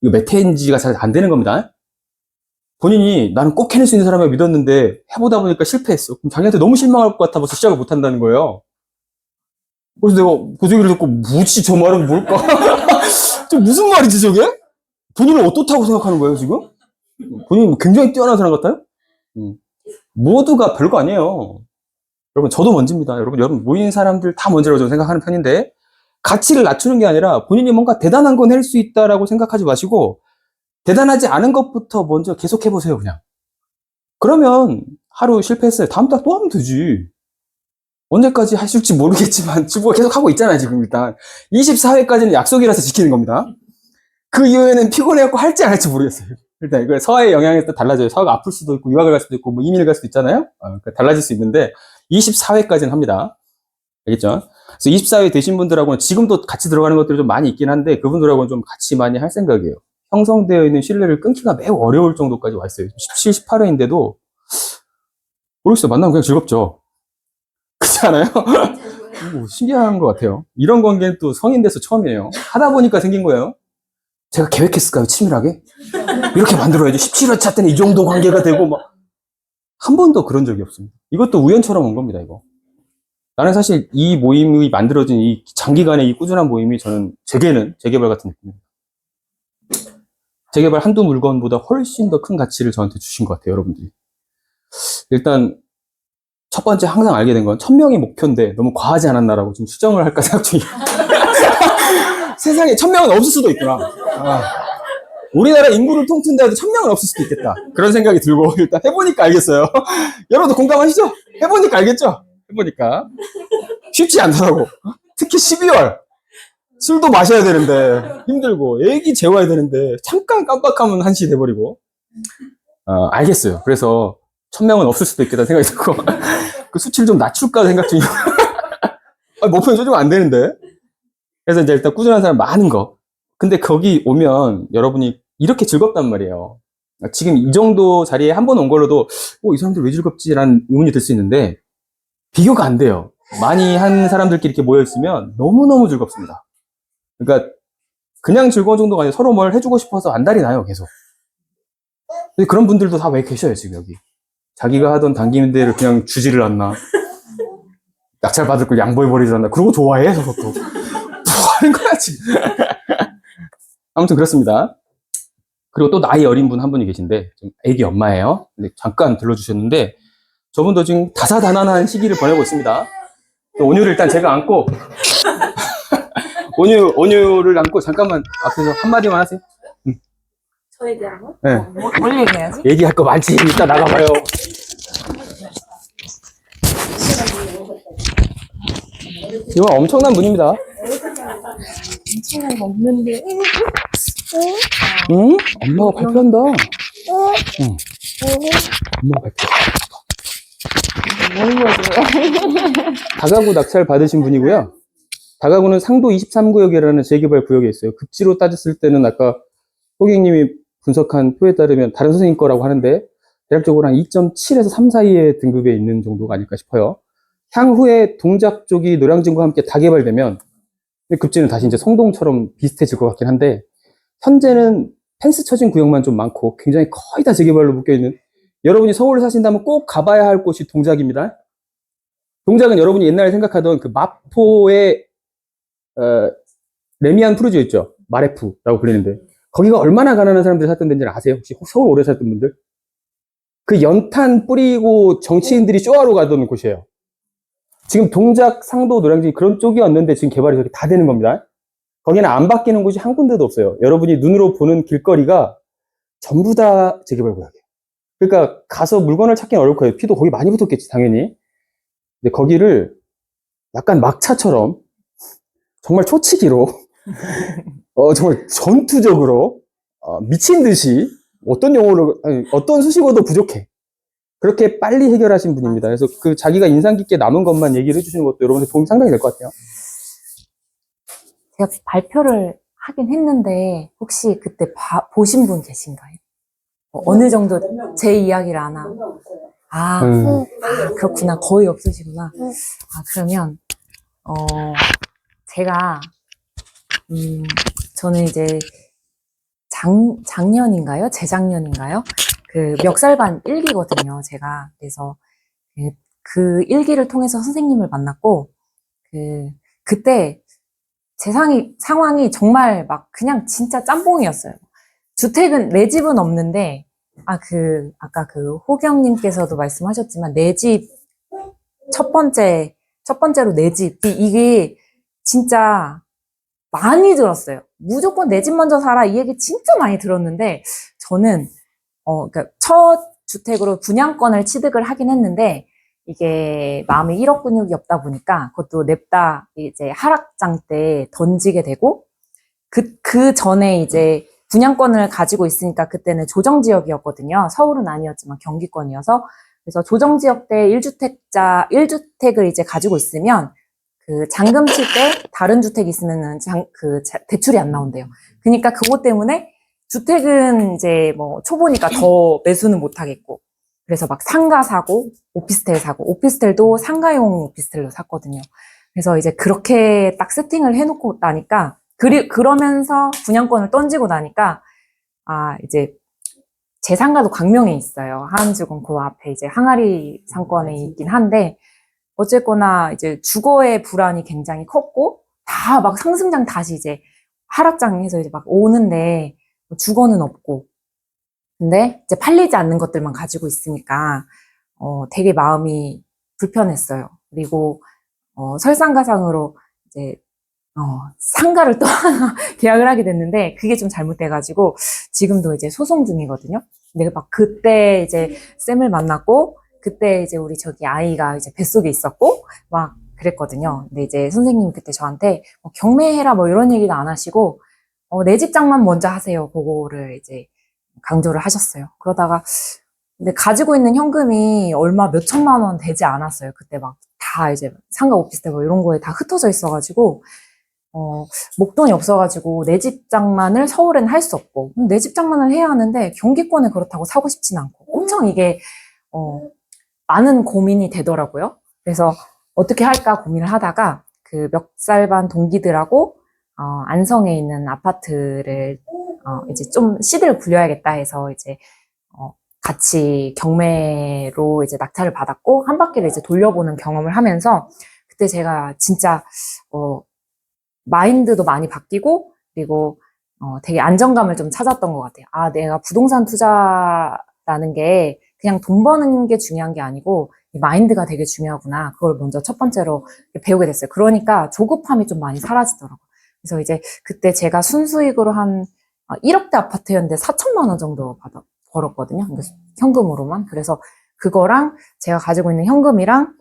이거 메타인지가 잘 안 되는 겁니다. 본인이 나는 꼭 해낼 수 있는 사람을 믿었는데 해보다 보니까 실패했어. 그럼 자기한테 너무 실망할 것 같아서 시작을 못 한다는 거예요. 그래서 내가 그 얘기를 듣고 뭐지 저 말은 뭘까? 저 무슨 말이지 저게? 본인을 어떻다고 생각하는 거예요 지금? 본인이 굉장히 뛰어난 사람 같아요? 모두가 별거 아니에요. 여러분 저도 먼지입니다. 여러분 모인 사람들 다 먼지라고 저는 생각하는 편인데 가치를 낮추는 게 아니라 본인이 뭔가 대단한 건 할 수 있다라고 생각하지 마시고 대단하지 않은 것부터 먼저 계속 해보세요, 그냥. 그러면 하루 실패했어요. 다음 달 또 하면 되지. 언제까지 하실지 모르겠지만 지금 계속 하고 있잖아요, 지금 일단. 24회까지는 약속이라서 지키는 겁니다. 그 이후에는 피곤해갖고 할지 안 할지 모르겠어요. 일단 이거 서화의 영향에 또 달라져요. 서화가 아플 수도 있고 유학을 갈 수도 있고 뭐 이민을 갈 수도 있잖아요. 그러니까 달라질 수 있는데 24회까지는 합니다. 알겠죠? 그래서 24회 되신 분들하고는 지금도 같이 들어가는 것들이 좀 많이 있긴 한데 그분들하고는 좀 같이 많이 할 생각이에요. 형성되어 있는 신뢰를 끊기가 매우 어려울 정도까지 와 있어요. 17, 18회인데도 모르겠어요. 만나면 그냥 즐겁죠. 그렇지 않아요? 신기한 것 같아요. 이런 관계는 또 성인 돼서 처음이에요. 하다 보니까 생긴 거예요. 제가 계획했을까요? 치밀하게? 이렇게 만들어야지. 17회차 때는 이 정도 관계가 되고 막 한 번도 그런 적이 없습니다. 이것도 우연처럼 온 겁니다. 이거. 나는 사실 이 모임이 만들어진 이 장기간의 이 꾸준한 모임이 저는 제게는 재개발 같은 느낌입니다. 재개발 한두 물건보다 훨씬 더 큰 가치를 저한테 주신 것 같아요, 여러분들이. 일단 첫 번째 항상 알게 된 건 1000명이 목표인데 너무 과하지 않았나라고 좀 수정을 할까 생각 중이에요. 세상에 1000명은 없을 수도 있구나. 우리나라 인구를 통틀다 해도 1000명은 없을 수도 있겠다. 그런 생각이 들고 일단 해보니까 알겠어요. 여러분도 공감하시죠? 해보니까 알겠죠? 해보니까 쉽지 않더라고. 특히 12월 술도 마셔야 되는데 힘들고 애기 재워야 되는데 잠깐 깜빡하면 1시 돼버리고 알겠어요. 그래서 1000명은 없을 수도 있겠다 생각이 들고 그 수치를 좀 낮출까 생각 중이에요. 목표는 조금 안 되는데. 그래서 이제 일단 꾸준한 사람 많은 거. 근데 거기 오면 여러분이 이렇게 즐겁단 말이에요. 지금 이 정도 자리에 한 번 온 걸로도 이 사람들 왜 즐겁지라는 의문이 들 수 있는데 비교가 안 돼요. 많이 한 사람들끼리 이렇게 모여있으면 너무너무 즐겁습니다. 그러니까 그냥 즐거운 정도가 아니라 서로 뭘 해주고 싶어서 안달이 나요, 계속. 근데 그런 분들도 다 왜 계셔요, 지금 여기. 자기가 하던 당김대를 그냥 주지를 않나. 낙찰 받을 걸 양보해버리지 않나. 그러고 좋아해, 저것도. 뭐 하는 거야, 지금. 아무튼 그렇습니다. 그리고 또 나이 어린 분 한 분이 계신데, 좀 애기 엄마예요. 근데 잠깐 들러주셨는데, 저분도 지금 다사다난한 시기를 보내고 있습니다. 온유를 일단 제가 안고, 온유를 안고 잠깐만 앞에서 한마디만 하세요. 저에 대한 거? 네. 뭘 얘기해야지? 얘기할 거 많지. 이따 나가봐요. 이건 엄청난 분입니다. 친구가 없는데 응? 엄마가 발표한다. 응. 엄마가 발표. 뭐인 거지? 다가구 낙찰 받으신 분이고요. 다가구는 상도 23구역이라는 재개발 구역에 있어요. 급지로 따졌을 때는 아까 호객님이 분석한 표에 따르면 다른 선생님 거라고 하는데 대략적으로 한 2.7에서 3 사이의 등급에 있는 정도가 아닐까 싶어요. 향후에 동작 쪽이 노량진과 함께 다 개발되면 급지는 다시 이제 성동처럼 비슷해질 것 같긴 한데 현재는 펜스 쳐진 구역만 좀 많고 굉장히 거의 다 재개발로 묶여있는, 여러분이 서울에 사신다면 꼭 가봐야 할 곳이 동작입니다. 동작은 여러분이 옛날에 생각하던 그 마포의 레미안 푸르지오 있죠? 마레프라고 불리는데 거기가 얼마나 가난한 사람들이 살던 데인지 아세요? 혹시 서울 오래 살던 분들? 그 연탄 뿌리고 정치인들이 쇼하러 가던 곳이에요. 지금 동작, 상도, 노량진 그런 쪽이었는데 지금 개발이 저렇게 다 되는 겁니다. 거기는 안 바뀌는 곳이 한 군데도 없어요. 여러분이 눈으로 보는 길거리가 전부 다 재개발 구역이에요. 그러니까 가서 물건을 찾기는 어려울 거예요. 피도 거기 많이 붙었겠지, 당연히. 근데 거기를 약간 막차처럼 정말 초치기로 정말 전투적으로 미친 듯이 어떤 용어로 아니, 어떤 수식어도 부족해. 그렇게 빨리 해결하신 분입니다. 그래서 그 자기가 인상 깊게 남은 것만 얘기를 해주시는 것도 여러분의 도움이 상당히 될 것 같아요. 제가 발표를 하긴 했는데 혹시 그때 보신 분 계신가요? 어느 정도 제 이야기를 안 하고. 아, 그렇구나. 거의 없으시구나. 그러면 제가 저는 이제 작년인가요? 재작년인가요? 그 멱살반 1기거든요, 제가. 그래서 그 1기를 통해서 선생님을 만났고, 그때 제 상황이 정말 막 그냥 진짜 짬뽕이었어요. 주택은, 내 집은 없는데, 아까 그 호경님께서도 말씀하셨지만, 내 집, 첫 번째로 내 집, 이게 진짜 많이 들었어요. 무조건 내 집 먼저 살아. 이 얘기 진짜 많이 들었는데, 저는, 그러니까 첫 주택으로 분양권을 취득을 하긴 했는데, 이게 마음에 1억 근육이 없다 보니까, 그것도 냅다 이제 하락장 때 던지게 되고, 그 전에 이제 분양권을 가지고 있으니까 그때는 조정지역이었거든요. 서울은 아니었지만 경기권이어서. 그래서 조정지역 때 1주택을 이제 가지고 있으면, 그 잔금 칠 때 다른 주택이 있으면은 대출이 안 나온대요. 그러니까 그것 때문에 주택은 이제 뭐 초보니까 더 매수는 못 하겠고. 그래서 막 상가 사고, 오피스텔 사고, 오피스텔도 상가용 오피스텔로 샀거든요. 그래서 이제 그렇게 딱 세팅을 해놓고 나니까, 그러면서 분양권을 던지고 나니까, 이제 제 상가도 광명에 있어요. 하안주공 그 앞에 이제 항아리 상권에 있긴 한데, 어쨌거나 이제 주거의 불안이 굉장히 컸고, 다 막 상승장 다시 이제 하락장에서 이제 막 오는데, 주거는 없고. 근데 이제 팔리지 않는 것들만 가지고 있으니까, 되게 마음이 불편했어요. 그리고, 설상가상으로 이제, 상가를 또 하나 계약을 하게 됐는데, 그게 좀 잘못돼가지고, 지금도 이제 소송 중이거든요. 근데 막 그때 이제 쌤을 만났고, 그때 이제 우리 저기 아이가 이제 뱃속에 있었고, 막 그랬거든요. 근데 이제 선생님이 그때 저한테 경매해라 뭐 이런 얘기도 안 하시고, 내 집장만 먼저 하세요. 그거를 이제 강조를 하셨어요. 그러다가, 근데 가지고 있는 현금이 얼마 몇 천만 원 되지 않았어요. 그때 막 다 이제 상가 오피스텔 뭐 이런 거에 다 흩어져 있어가지고, 목돈이 없어가지고 내 집장만을 서울에는 할 수 없고, 내 집장만을 해야 하는데 경기권에 그렇다고 사고 싶진 않고, 엄청 이게, 많은 고민이 되더라고요. 그래서 어떻게 할까 고민을 하다가 그 멱살반 동기들하고 안성에 있는 아파트를 이제 좀 씨드를 굴려야겠다 해서 이제 같이 경매로 이제 낙찰을 받았고 한 바퀴를 이제 돌려보는 경험을 하면서 그때 제가 진짜 마인드도 많이 바뀌고 그리고 되게 안정감을 좀 찾았던 것 같아요. 내가 부동산 투자라는 게 그냥 돈 버는 게 중요한 게 아니고 마인드가 되게 중요하구나. 그걸 먼저 첫 번째로 배우게 됐어요. 그러니까 조급함이 좀 많이 사라지더라고요. 그래서 이제 그때 제가 순수익으로 한 1억대 아파트였는데 4천만 원 정도 벌었거든요. 현금으로만. 그래서 그거랑 제가 가지고 있는 현금이랑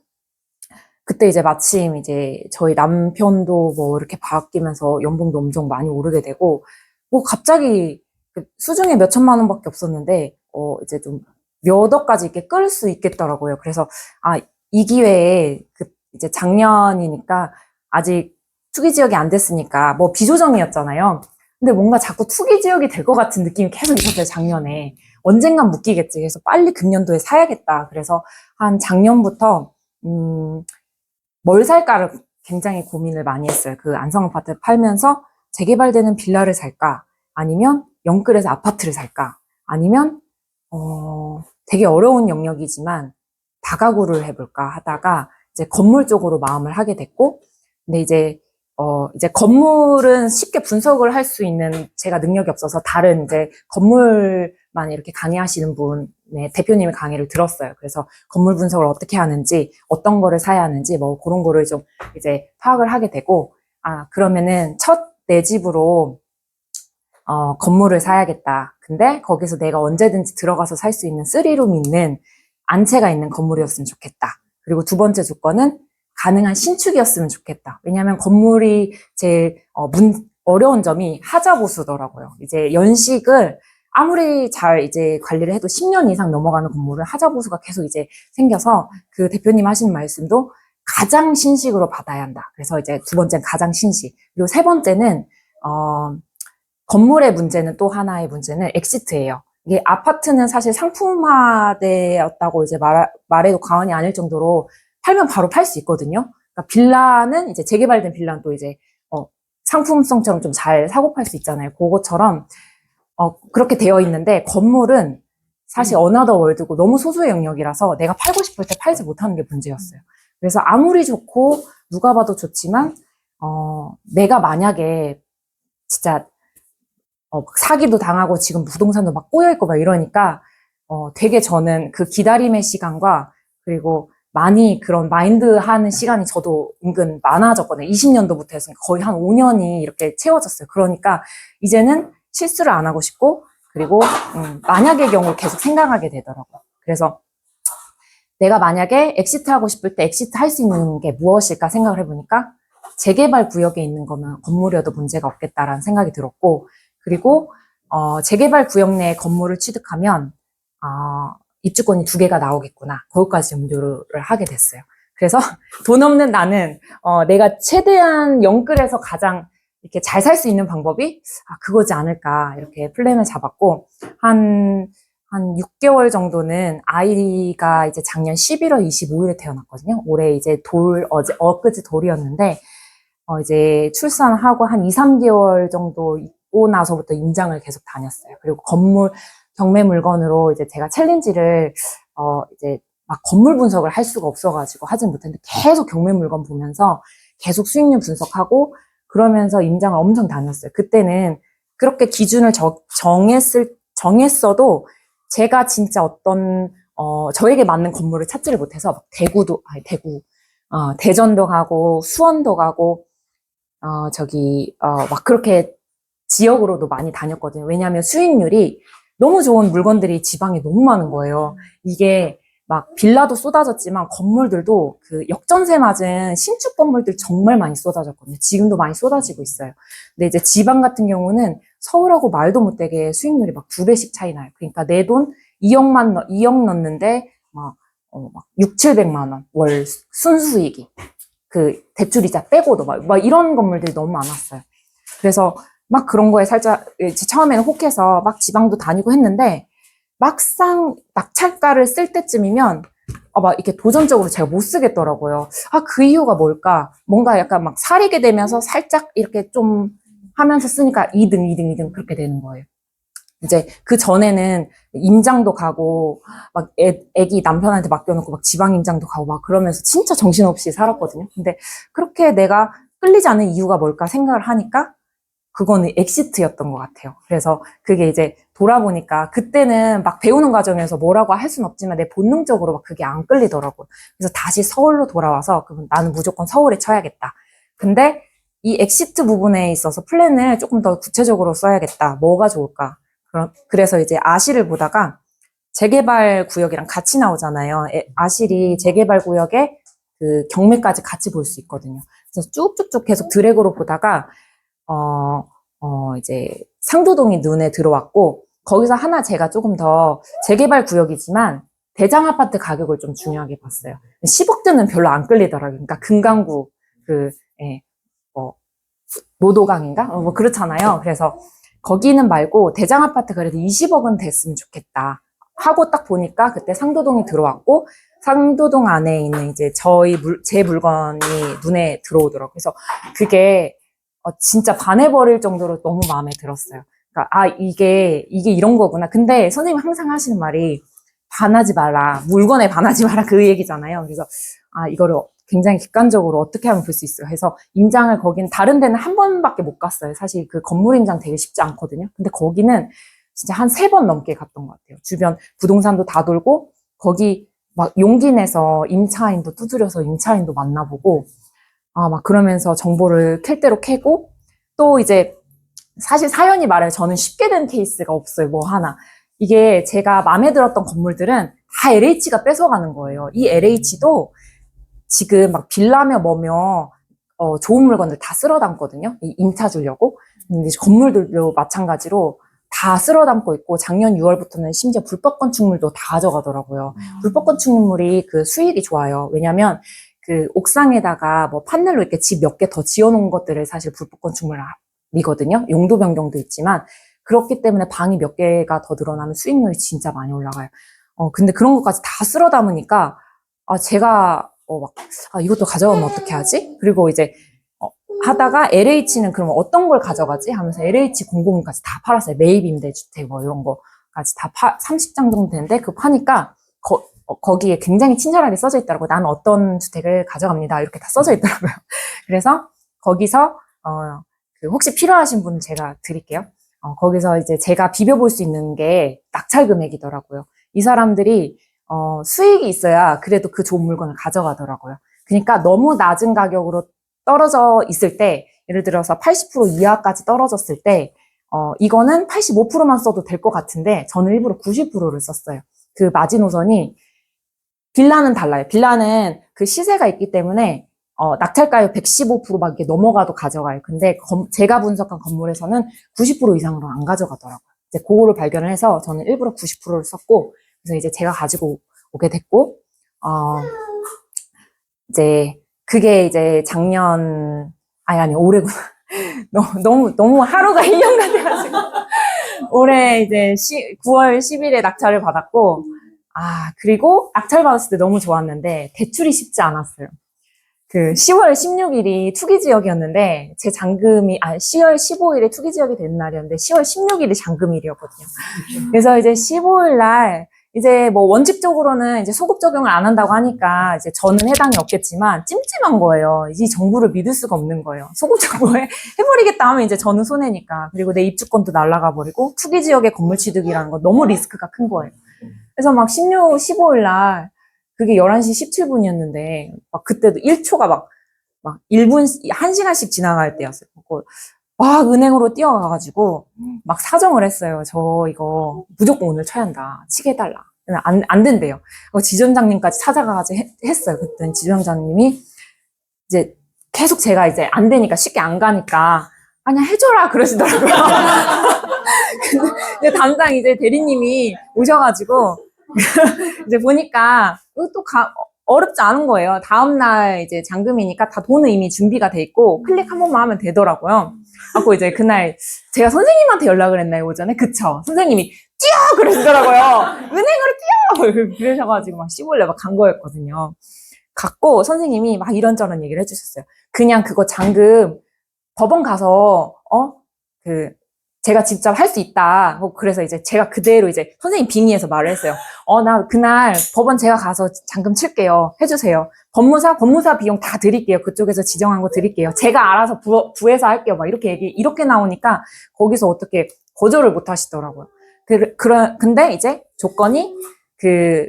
그때 이제 마침 이제 저희 남편도 뭐 이렇게 바뀌면서 연봉도 엄청 많이 오르게 되고 뭐 갑자기 그 수중에 몇 천만 원밖에 없었는데, 이제 좀 몇 억까지 이렇게 끌 수 있겠더라고요. 그래서, 이 기회에 이제 작년이니까 아직 투기 지역이 안 됐으니까 뭐 비조정이었잖아요. 근데 뭔가 자꾸 투기 지역이 될 것 같은 느낌이 계속 있었어요, 작년에. 언젠간 묶이겠지. 그래서 빨리 금년도에 사야겠다. 그래서 한 작년부터, 뭘 살까를 굉장히 고민을 많이 했어요. 그 안성 아파트 팔면서 재개발되는 빌라를 살까? 아니면 영끌에서 아파트를 살까? 아니면, 되게 어려운 영역이지만 다가구를 해볼까 하다가 이제 건물 쪽으로 마음을 하게 됐고, 근데 이제 건물은 쉽게 분석을 할 수 있는 제가 능력이 없어서 다른 이제 건물만 이렇게 강의하시는 분의 대표님의 강의를 들었어요. 그래서 건물 분석을 어떻게 하는지, 어떤 거를 사야 하는지, 뭐 그런 거를 좀 이제 파악을 하게 되고, 그러면은 첫 내 집으로 건물을 사야겠다. 근데 거기서 내가 언제든지 들어가서 살 수 있는 3룸 있는 안채가 있는 건물이었으면 좋겠다. 그리고 두 번째 조건은 가능한 신축이었으면 좋겠다. 왜냐하면 건물이 제일 어려운 점이 하자 보수더라고요. 이제 연식을 아무리 잘 이제 관리를 해도 10년 이상 넘어가는 건물은 하자 보수가 계속 이제 생겨서 그 대표님 하시는 말씀도 가장 신식으로 받아야 한다. 그래서 이제 두 번째는 가장 신식. 그리고 세 번째는 건물의 문제는 또 하나의 문제는 엑시트예요. 이게 아파트는 사실 상품화되었다고 이제 말해도 과언이 아닐 정도로 팔면 바로 팔 수 있거든요. 그러니까 빌라는 이제 재개발된 빌라는 또 이제 상품성처럼 좀 잘 사고 팔 수 있잖아요. 그것처럼 그렇게 되어 있는데 건물은 사실 어나더 월드고 너무 소수의 영역이라서 내가 팔고 싶을 때 팔지 못하는 게 문제였어요. 그래서 아무리 좋고 누가 봐도 좋지만 내가 만약에 진짜 사기도 당하고 지금 부동산도 막 꼬여있고 막 이러니까 되게 저는 그 기다림의 시간과 그리고 많이 그런 마인드 하는 시간이 저도 은근 많아졌거든요. 20년도부터 했으니까 거의 한 5년이 이렇게 채워졌어요. 그러니까 이제는 실수를 안 하고 싶고 그리고 만약의 경우 계속 생각하게 되더라고요. 그래서 내가 만약에 엑시트 하고 싶을 때 엑시트 할 수 있는 게 무엇일까 생각을 해보니까 재개발 구역에 있는 거면 건물이어도 문제가 없겠다라는 생각이 들었고 그리고 재개발 구역 내 건물을 취득하면 입주권이 2개가 나오겠구나. 거기까지 염두를 하게 됐어요. 그래서 돈 없는 나는 내가 최대한 영끌에서 가장 이렇게 잘 살 수 있는 방법이 그거지 않을까 이렇게 플랜을 잡았고 한 6개월 정도는 아이가 이제 작년 11월 25일에 태어났거든요. 올해 이제 엊그제 돌이었는데 이제 출산하고 한 2, 3개월 정도 있고 나서부터 임장을 계속 다녔어요. 그리고 경매 물건으로 이제 제가 챌린지를 이제 막 건물 분석을 할 수가 없어가지고 하진 못했는데 계속 경매 물건 보면서 계속 수익률 분석하고 그러면서 임장을 엄청 다녔어요. 그때는 그렇게 기준을 정했어도 제가 진짜 저에게 맞는 건물을 찾지를 못해서 대전도 가고 수원도 가고 막 그렇게 지역으로도 많이 다녔거든요. 왜냐하면 수익률이 너무 좋은 물건들이 지방에 너무 많은 거예요. 이게 막 빌라도 쏟아졌지만 건물들도 그 역전세 맞은 신축 건물들 정말 많이 쏟아졌거든요. 지금도 많이 쏟아지고 있어요. 근데 이제 지방 같은 경우는 서울하고 말도 못되게 수익률이 막 2배씩 차이 나요. 그러니까 내 돈 2억 넣는데 막 6, 700만 원 월 순수익이. 그 대출이자 빼고도 막 이런 건물들이 너무 많았어요. 그래서 막 그런 거에 살짝 처음에는 혹해서 막 지방도 다니고 했는데 막상 낙찰가를 쓸 때쯤이면 막 이렇게 도전적으로 제가 못 쓰겠더라고요. 그 이유가 뭘까? 뭔가 약간 막 사리게 되면서 살짝 이렇게 좀 하면서 쓰니까 2등 그렇게 되는 거예요. 이제 그 전에는 임장도 가고 막 애기 남편한테 맡겨놓고 막 지방 임장도 가고 막 그러면서 진짜 정신없이 살았거든요. 근데 그렇게 내가 끌리지 않는 이유가 뭘까 생각을 하니까 그거는 엑시트였던 것 같아요. 그래서 그게 이제 돌아보니까 그때는 막 배우는 과정에서 뭐라고 할 수는 없지만 내 본능적으로 막 그게 안 끌리더라고요. 그래서 다시 서울로 돌아와서 그럼 나는 무조건 서울에 쳐야겠다. 근데 이 엑시트 부분에 있어서 플랜을 조금 더 구체적으로 써야겠다. 뭐가 좋을까? 그래서 이제 아실을 보다가 재개발 구역이랑 같이 나오잖아요. 아실이 재개발 구역에 그 경매까지 같이 볼 수 있거든요. 그래서 쭉쭉쭉 계속 드래그로 보다가 이제 상도동이 눈에 들어왔고, 거기서 하나 제가 조금 더 재개발 구역이지만 대장 아파트 가격을 좀 중요하게 봤어요. 10억대는 별로 안 끌리더라고요. 그러니까 금강구 노도강인가? 뭐 그렇잖아요. 그래서 거기는 말고 대장 아파트 그래도 20억은 됐으면 좋겠다 하고 딱 보니까 그때 상도동이 들어왔고, 상도동 안에 있는 이제 제 물건이 눈에 들어오더라고요. 그래서 그게 진짜 반해버릴 정도로 너무 마음에 들었어요. 그러니까 이게 이런 거구나. 근데 선생님이 항상 하시는 말이 반하지 마라, 물건에 반하지 마라, 그 얘기잖아요. 그래서 이거를 굉장히 객관적으로 어떻게 하면 볼 수 있어요. 그래서 임장을 거기는 다른 데는 한 번밖에 못 갔어요. 사실 그 건물 임장 되게 쉽지 않거든요. 근데 거기는 진짜 한 3번 넘게 갔던 것 같아요. 주변 부동산도 다 돌고, 거기 막 용기 내서 임차인도 두드려서 임차인도 만나보고, 막 그러면서 정보를 캘 대로 캐고, 또 이제 사실 사연이 말해요. 저는 쉽게 된 케이스가 없어요. 뭐 하나. 이게 제가 마음에 들었던 건물들은 다 LH가 뺏어가는 거예요. 이 LH도 지금 막 빌라며 뭐며 좋은 물건들 다 쓸어 담거든요. 임차 주려고. 근데 건물들도 마찬가지로 다 쓸어 담고 있고, 작년 6월부터는 심지어 불법 건축물도 다 가져가더라고요. 불법 건축물이 그 수익이 좋아요. 왜냐면 그 옥상에다가 뭐 판넬로 이렇게 집 몇 개 더 지어놓은 것들을 사실 불법 건축물이거든요. 용도 변경도 있지만, 그렇기 때문에 방이 몇 개가 더 늘어나면 수익률이 진짜 많이 올라가요. 근데 그런 것까지 다 쓸어 담으니까, 제가, 이것도 가져가면 어떻게 하지? 그리고 이제, 하다가 LH는 그럼 어떤 걸 가져가지? 하면서 LH 공공까지 다 팔았어요. 매입 임대주택 뭐 이런 거까지 다 30장 정도 되는데, 그거 파니까, 거기에 굉장히 친절하게 써져 있더라고요. 나는 어떤 주택을 가져갑니다. 이렇게 다 써져 있더라고요. 그래서, 거기서, 혹시 필요하신 분 제가 드릴게요. 거기서 이제 제가 비벼볼 수 있는 게 낙찰 금액이더라고요. 이 사람들이 수익이 있어야 그래도 그 좋은 물건을 가져가더라고요. 그러니까 너무 낮은 가격으로 떨어져 있을 때, 예를 들어서 80% 이하까지 떨어졌을 때 이거는 85%만 써도 될 것 같은데 저는 일부러 90%를 썼어요. 그 마지노선이, 빌라는 달라요. 빌라는 그 시세가 있기 때문에 낙찰가율 115%밖에 넘어가도 가져가요. 근데 제가 분석한 건물에서는 90% 이상으로 안 가져가더라고요. 이제 그거를 발견을 해서 저는 일부러 90%를 썼고, 그래서 이제 제가 가지고 오게 됐고, 이제 그게 이제 작년, 아니 올해구나. 너무 하루가 1년 같아가지고. 올해 이제 9월 10일에 낙찰을 받았고, 그리고 낙찰 받았을 때 너무 좋았는데 대출이 쉽지 않았어요. 그 10월 16일이 투기지역이었는데 제 잔금이 10월 15일에 투기지역이 되는 날이었는데 10월 16일이 잔금일이었거든요. 그래서 이제 15일 날 이제 뭐 원칙적으로는 이제 소급 적용을 안 한다고 하니까 이제 저는 해당이 없겠지만 찜찜한 거예요. 이 정부를 믿을 수가 없는 거예요. 소급 적용을 해버리겠다 하면 이제 저는 손해니까. 그리고 내 입주권도 날아가 버리고 투기지역의 건물 취득이라는 거 너무 리스크가 큰 거예요. 그래서 막 15일 날 그게 11시 17분이었는데, 막 그때도 1초가 막 1분, 1시간씩 지나갈 때였어요. 막 은행으로 뛰어가가지고, 막 사정을 했어요. 저 이거 무조건 오늘 쳐야 한다. 치게 해달라. 안 된대요. 지점장님까지 찾아가가지고 했어요. 그때 지점장님이 이제 계속 제가 이제 안 되니까 쉽게 안 가니까, 그냥 해줘라 그러시더라고요. 근데 담당 이제 대리님이 오셔가지고, 이제 보니까 또 어렵지 않은 거예요. 다음날 이제 잔금이니까 다 돈은 이미 준비가 돼 있고 클릭 한 번만 하면 되더라고요. 그래서 이제 그날 제가 선생님한테 연락을 했나요, 오전에? 그쵸? 선생님이 뛰어! 그러시더라고요. 은행으로 뛰어! 그러셔가지고 막 15일에 막 간 거였거든요. 갔고 선생님이 막 이런저런 얘기를 해주셨어요. 그냥 그거 잔금 법원 가서 제가 직접 할 수 있다. 그래서 이제 제가 그대로 이제 선생님 빙의해서 말을 했어요. 나 그날 법원 제가 가서 잔금 칠게요. 해주세요. 법무사 비용 다 드릴게요. 그쪽에서 지정한 거 드릴게요. 제가 알아서 부해서 할게요. 막 이렇게 나오니까 거기서 어떻게 거절을 못 하시더라고요. 근데 이제 조건이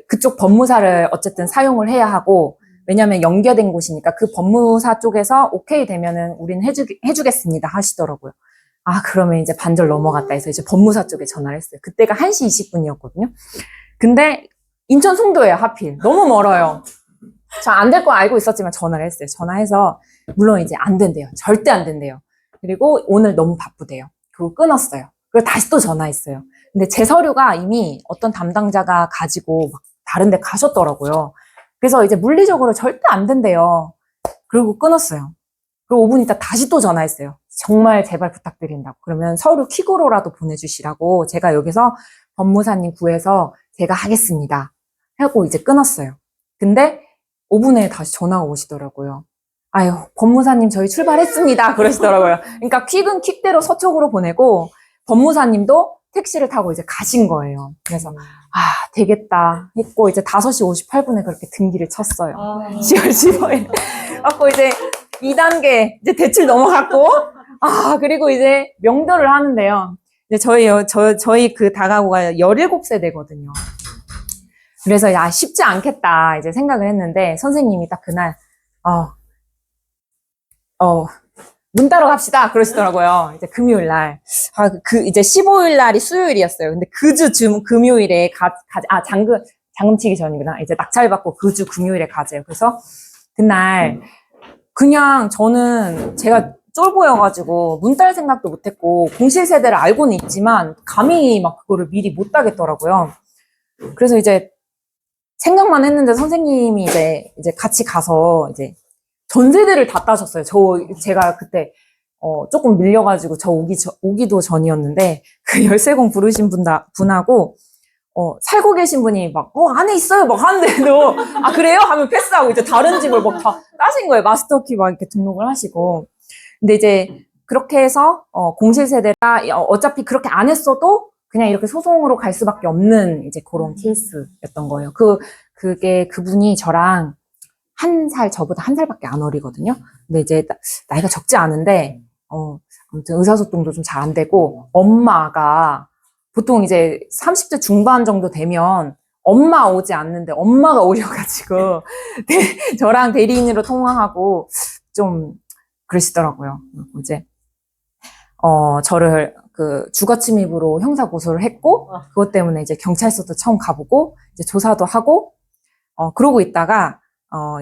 그쪽 법무사를 어쨌든 사용을 해야 하고, 왜냐면 연계된 곳이니까 그 법무사 쪽에서 오케이 되면은 우리는 해주겠습니다 하시더라고요. 그러면 이제 반절 넘어갔다 해서 이제 법무사 쪽에 전화를 했어요. 그때가 1시 20분이었거든요. 근데 인천 송도예요, 하필. 너무 멀어요. 저 안 될 거 알고 있었지만 전화를 했어요. 전화해서 물론 이제 안 된대요. 절대 안 된대요. 그리고 오늘 너무 바쁘대요. 그리고 끊었어요. 그리고 다시 또 전화했어요. 근데 제 서류가 이미 어떤 담당자가 가지고 막 다른 데 가셨더라고요. 그래서 이제 물리적으로 절대 안 된대요. 그리고 끊었어요. 그리고 5분 있다 다시 또 전화했어요. 정말 제발 부탁드린다고. 그러면 서류 퀵으로라도 보내주시라고 제가 여기서 법무사님 구해서 제가 하겠습니다. 하고 이제 끊었어요. 근데 5분에 다시 전화가 오시더라고요. 아유, 법무사님 저희 출발했습니다. 그러시더라고요. 그러니까 퀵은 퀵대로 서촉으로 보내고 법무사님도 택시를 타고 이제 가신 거예요. 그래서 되겠다 했고 이제 5시 58분에 그렇게 등기를 쳤어요. 10월 15일. 갖고 이제 2단계 이제 대출 넘어갔고 그리고 이제 명도를 하는데요. 이제 저희 그 다가구가 17세대거든요. 그래서 쉽지 않겠다 이제 생각을 했는데 선생님이 딱 그날 문 따러 갑시다 그러시더라고요. 이제 금요일 날. 이제 15일 날이 수요일이었어요. 근데 그 주 금요일에 장금 치기 전이구나. 이제 낙찰 받고 그 주 금요일에 가재요. 그래서 그날 그냥 저는 제가 쫄보여가지고 문 딸 생각도 못했고 공실 세대를 알고는 있지만 감히 막 그거를 미리 못 따겠더라고요. 그래서 이제 생각만 했는데 선생님이 이제 같이 가서 이제 전세대를 다 따셨어요. 제가 그때 조금 밀려가지고 오기도 전이었는데 그 열쇠공 부르신 분하고 살고 계신 분이 막 안에 있어요 막 하는데도 그래요? 하면 패스하고 이제 다른 집을 막 다 따신 거예요. 마스터키 막 이렇게 등록을 하시고. 근데 이제 그렇게 해서 공실 세대라 어차피 그렇게 안 했어도 그냥 이렇게 소송으로 갈 수밖에 없는 이제 그런 케이스였던 거예요. 그게 그분이 저랑 저보다 1살밖에 안 어리거든요. 근데 이제 나이가 적지 않은데 아무튼 의사소통도 좀 잘 안 되고 엄마가 보통 이제 30대 중반 정도 되면 엄마 오지 않는데 엄마가 오셔가지고 저랑 대리인으로 통화하고 좀 그러시더라고요. 그리고 이제 저를 그 주거 침입으로 형사 고소를 했고 그것 때문에 이제 경찰서도 처음 가보고 이제 조사도 하고 그러고 있다가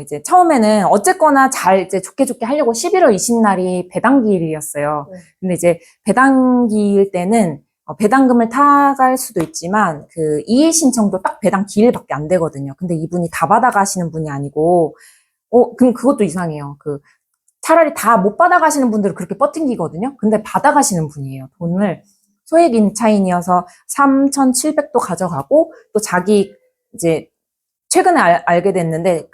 이제 처음에는 어쨌거나 잘 이제 좋게 하려고 11월 20날이 배당기일이었어요. 근데 이제 배당기일 때는 배당금을 타갈 수도 있지만 그 이의 신청도 딱 배당 기일밖에 안 되거든요. 근데 이분이 다 받아가시는 분이 아니고 그럼 그것도 이상해요. 차라리 다 못 받아가시는 분들은 그렇게 뻗팅기거든요. 근데 받아가시는 분이에요. 돈을 소액 임차인이어서 3,700도 가져가고 또 자기 이제 최근에 알게 됐는데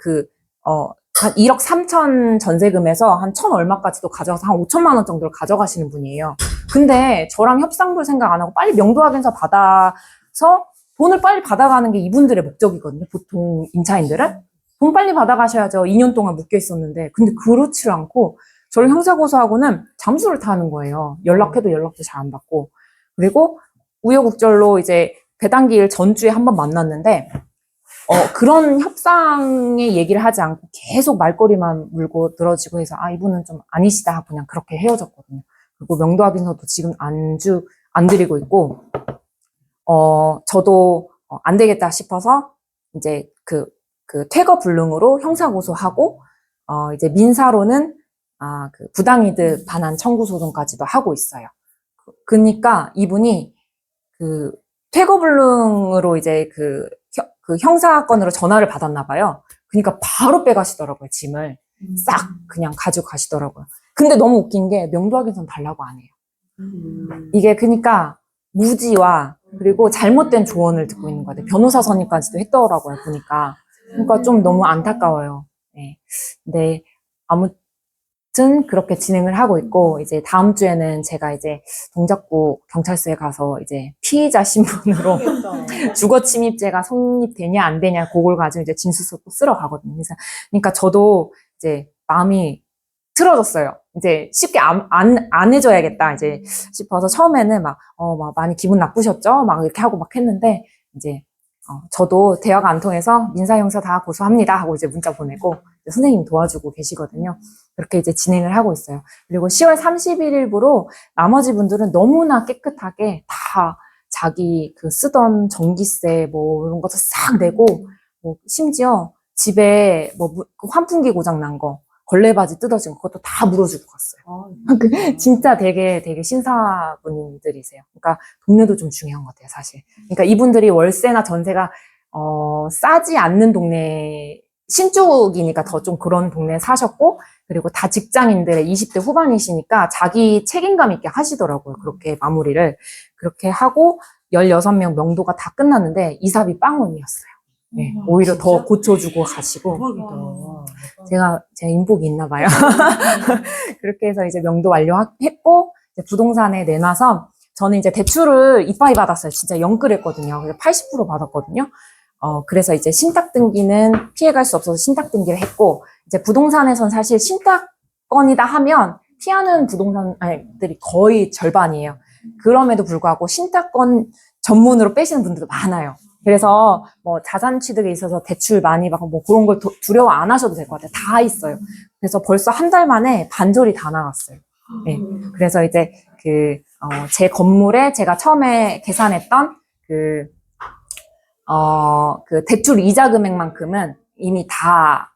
한 1억 3천 전세금에서 한 1,000 얼마까지도 가져가서 한 5천만 원 정도를 가져가시는 분이에요. 근데 저랑 협상도 생각 안 하고 빨리 명도확인서 받아서 돈을 빨리 받아가는 게 이분들의 목적이거든요. 보통 임차인들은. 돈 빨리 받아가셔야죠. 2년 동안 묶여 있었는데. 근데 그렇지 않고 저를 형사고소하고는 잠수를 타는 거예요. 연락해도 연락도 잘 안 받고. 그리고 우여곡절로 이제 배당기일 전주에 한번 만났는데 그런 협상의 얘기를 하지 않고 계속 말꼬리만 물고 늘어지고 해서 이분은 좀 아니시다 하고 그냥 그렇게 헤어졌거든요. 그리고 명도확인서도 지금 안 드리고 있고 저도 안 되겠다 싶어서 이제 그 퇴거 불능으로 형사고소하고 이제 민사로는 그 부당이득 반환 청구 소송까지도 하고 있어요. 그러니까 이분이 그 퇴거 불능으로 이제 그 형사건으로 전화를 받았나 봐요. 그러니까 바로 빼가시더라고요. 짐을 싹 그냥 가지고 가시더라고요. 근데 너무 웃긴 게 명도확인서는 달라고 안 해요. 이게 그러니까 무지와 그리고 잘못된 조언을 듣고 있는 것 같아요. 변호사 선임까지도 했더라고요. 보니까. 그러니까 좀 너무 안타까워요. 네. 근데 아무튼 그렇게 진행을 하고 있고 이제 다음 주에는 제가 이제 동작구 경찰서에 가서 이제 피의자 신분으로 주거 침입죄가 성립되냐 안 되냐 그걸 가지고 이제 진술서 또 쓰러 가거든요. 그러니까 저도 이제 마음이 틀어졌어요. 이제 쉽게 안 해줘야겠다 이제 싶어서 처음에는 막 많이 기분 나쁘셨죠? 막 이렇게 하고 막 했는데 이제 저도 대화가 안 통해서 민사 형사 다 고소합니다 하고 이제 문자 보내고 선생님이 도와주고 계시거든요. 그렇게 이제 진행을 하고 있어요. 그리고 10월 31일부로 나머지 분들은 너무나 깨끗하게 다 자기 쓰던 전기세 뭐 이런 것도 싹 내고 뭐 심지어 집에 뭐 환풍기 고장 난 거 걸레바지 뜯어진 거 그것도 다 물어주고 갔어요. 진짜 되게 신사분들이세요. 그러니까 동네도 좀 중요한 것 같아요, 사실. 그러니까 이분들이 월세나 전세가 싸지 않는 동네, 신축이니까 더 좀 그런 동네에 사셨고, 그리고 다 직장인들의 20대 후반이시니까 자기 책임감 있게 하시더라고요. 그렇게 마무리를. 그렇게 하고 16명 명도가 다 끝났는데 이삽이 빵원이었어요. 네, 오히려 더 고쳐주고 가시고. 제가 인복이 있나 봐요. 그렇게 해서 이제 명도 완료했고, 이제 부동산에 내놔서 저는 이제 대출을 이빠이 받았어요. 진짜 영끌했거든요. 그래서 80% 받았거든요. 그래서 이제 신탁 등기는 피해갈 수 없어서 신탁 등기를 했고, 이제 부동산에선 사실 신탁건이다 하면 피하는 부동산들이 거의 절반이에요. 그럼에도 불구하고 신탁건 전문으로 빼시는 분들도 많아요. 그래서 뭐 자산 취득에 있어서 대출 많이 받고 뭐 그런 걸 두려워 안 하셔도 될 것 같아요. 다 있어요. 그래서 벌써 한 달 만에 반절이 다 나갔어요. 네. 그래서 이제 제 건물에 제가 처음에 계산했던 그 대출 이자 금액만큼은 이미 다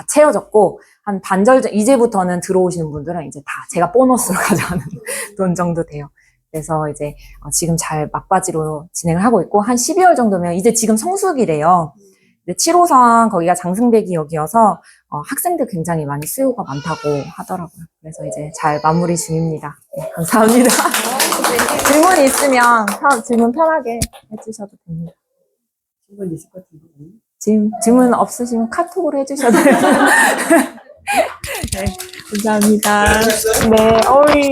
채워졌고, 한 반절, 이제부터는 들어오시는 분들은 이제 다 제가 보너스로 가져가는 돈 정도 돼요. 그래서 이제, 지금 잘 막바지로 진행을 하고 있고, 한 12월 정도면 이제 지금 성수기래요. 7호선 거기가 장승배기역이어서, 학생들 굉장히 많이 수요가 많다고 하더라고요. 그래서 이제 잘 마무리 중입니다. 네, 감사합니다. 질문 있으면 질문 편하게 해주셔도 됩니다. 질문 있을 것 같은데. 질문 없으시면 카톡으로 해주셔도 돼요. 네, 감사합니다. 네, 어이.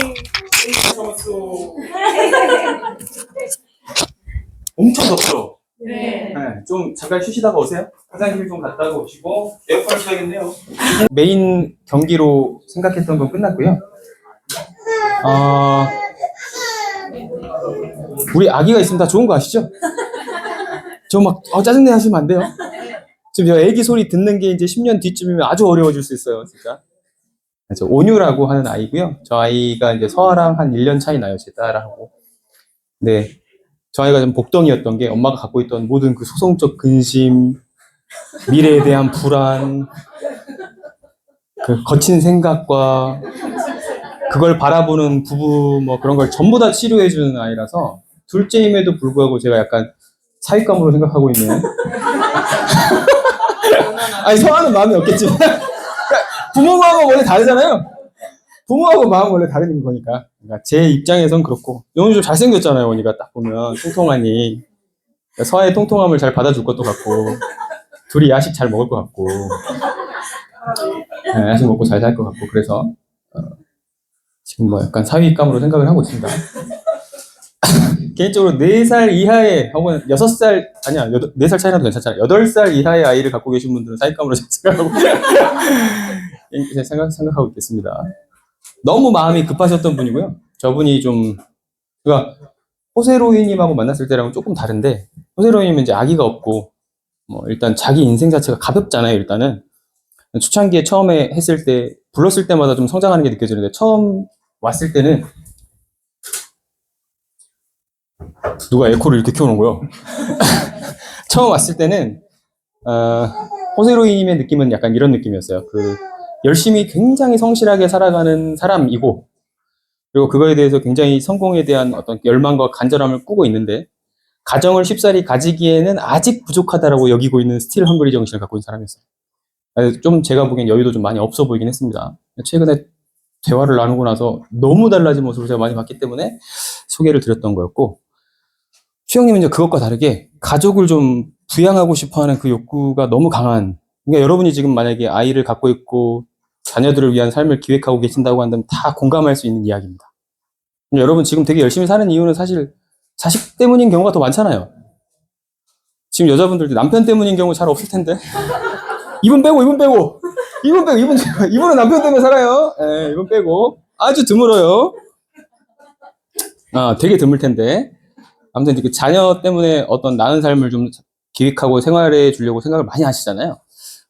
엄청 덥죠? 네. 네, 좀 잠깐 쉬시다가 오세요. 화장실 좀 갔다가 오시고 에어컨 켜야겠네요. 메인 경기로 생각했던 건 끝났고요. 우리 아기가 있으면 다 좋은 거 아시죠? 저 막 짜증내 하시면 안 돼요. 지금 저 애기 소리 듣는 게 이제 10년 뒤쯤이면 아주 어려워질 수 있어요, 진짜. 그래서 온유라고 하는 아이고요. 저 아이가 이제 서아랑 한 1년 차이 나요, 제 딸하고. 네. 저 아이가 좀 복덩이였던 게 엄마가 갖고 있던 모든 그 소송적 근심, 미래에 대한 불안, 그 거친 생각과 그걸 바라보는 부부 뭐 그런 걸 전부 다 치료해주는 아이라서 둘째임에도 불구하고 제가 약간 사윗감으로 생각하고 있는. 아니, 서아는 마음이 없겠지만. 부모하고 원래 다르잖아요. 부모하고 마음은 원래 다른 거니까. 그러니까 제 입장에선 그렇고. 영훈이 좀 잘생겼잖아요, 원이가 딱 보면. 통통하니. 그러니까 서아의 통통함을 잘 받아줄 것도 같고. 둘이 야식 잘 먹을 것 같고. 네, 야식 먹고 잘 살 것 같고. 그래서, 지금 뭐 약간 사윗감으로 생각을 하고 있습니다. 개인적으로 4살 이하의, 혹은 6살, 아니야, 4살 차이라도 괜찮잖아요. 8살 이하의 아이를 갖고 계신 분들은 사윗감으로 생각하고, 생각하고 있겠습니다. 너무 마음이 급하셨던 분이고요. 저분이 좀, 그러니까, 호세로이님하고 만났을 때랑은 조금 다른데, 호세로이님은 이제 아기가 없고, 뭐, 일단 자기 인생 자체가 가볍잖아요, 일단은. 초창기에 처음에 했을 때, 불렀을 때마다 좀 성장하는 게 느껴지는데, 처음 왔을 때는, 누가 에코를 이렇게 켜놓은 거요? 처음 왔을 때는, 호세로이님의 느낌은 약간 이런 느낌이었어요. 열심히 굉장히 성실하게 살아가는 사람이고, 그리고 그거에 대해서 굉장히 성공에 대한 어떤 열망과 간절함을 꾸고 있는데, 가정을 쉽사리 가지기에는 아직 부족하다라고 여기고 있는 스틸 헝그리 정신을 갖고 있는 사람이었어요. 좀 제가 보기엔 여유도 좀 많이 없어 보이긴 했습니다. 최근에 대화를 나누고 나서 너무 달라진 모습을 제가 많이 봤기 때문에 소개를 드렸던 거였고, 수영님은 이제 그것과 다르게 가족을 좀 부양하고 싶어 하는 그 욕구가 너무 강한, 그러니까 여러분이 지금 만약에 아이를 갖고 있고 자녀들을 위한 삶을 기획하고 계신다고 한다면 다 공감할 수 있는 이야기입니다. 여러분 지금 되게 열심히 사는 이유는 사실 자식 때문인 경우가 더 많잖아요. 지금 여자분들도 남편 때문인 경우 잘 없을 텐데. 이분 빼고. 이분은 남편 때문에 살아요. 네, 이분 빼고. 아주 드물어요. 되게 드물 텐데. 아무튼 그 자녀 때문에 어떤 나은 삶을 좀 기획하고 생활해 주려고 생각을 많이 하시잖아요.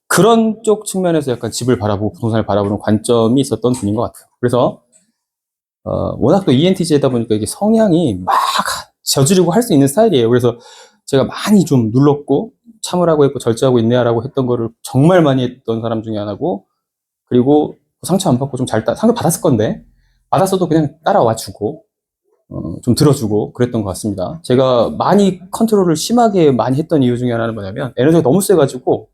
그런 쪽 측면에서 약간 집을 바라보고 부동산을 바라보는 관점이 있었던 분인 것 같아요. 그래서 워낙 또 ENTJ다 보니까 이게 성향이 막 저지르고 할 수 있는 스타일이에요. 그래서 제가 많이 좀 눌렀고 참으라고 했고 절제하고 인내하라고 했던 거를 정말 많이 했던 사람 중에 하나고, 그리고 상처 안 받고 좀 상처 받았을 건데, 받았어도 그냥 따라와 주고, 좀 들어주고 그랬던 것 같습니다. 제가 많이 컨트롤을 심하게 많이 했던 이유 중에 하나는 뭐냐면, 에너지가 너무 세가지고,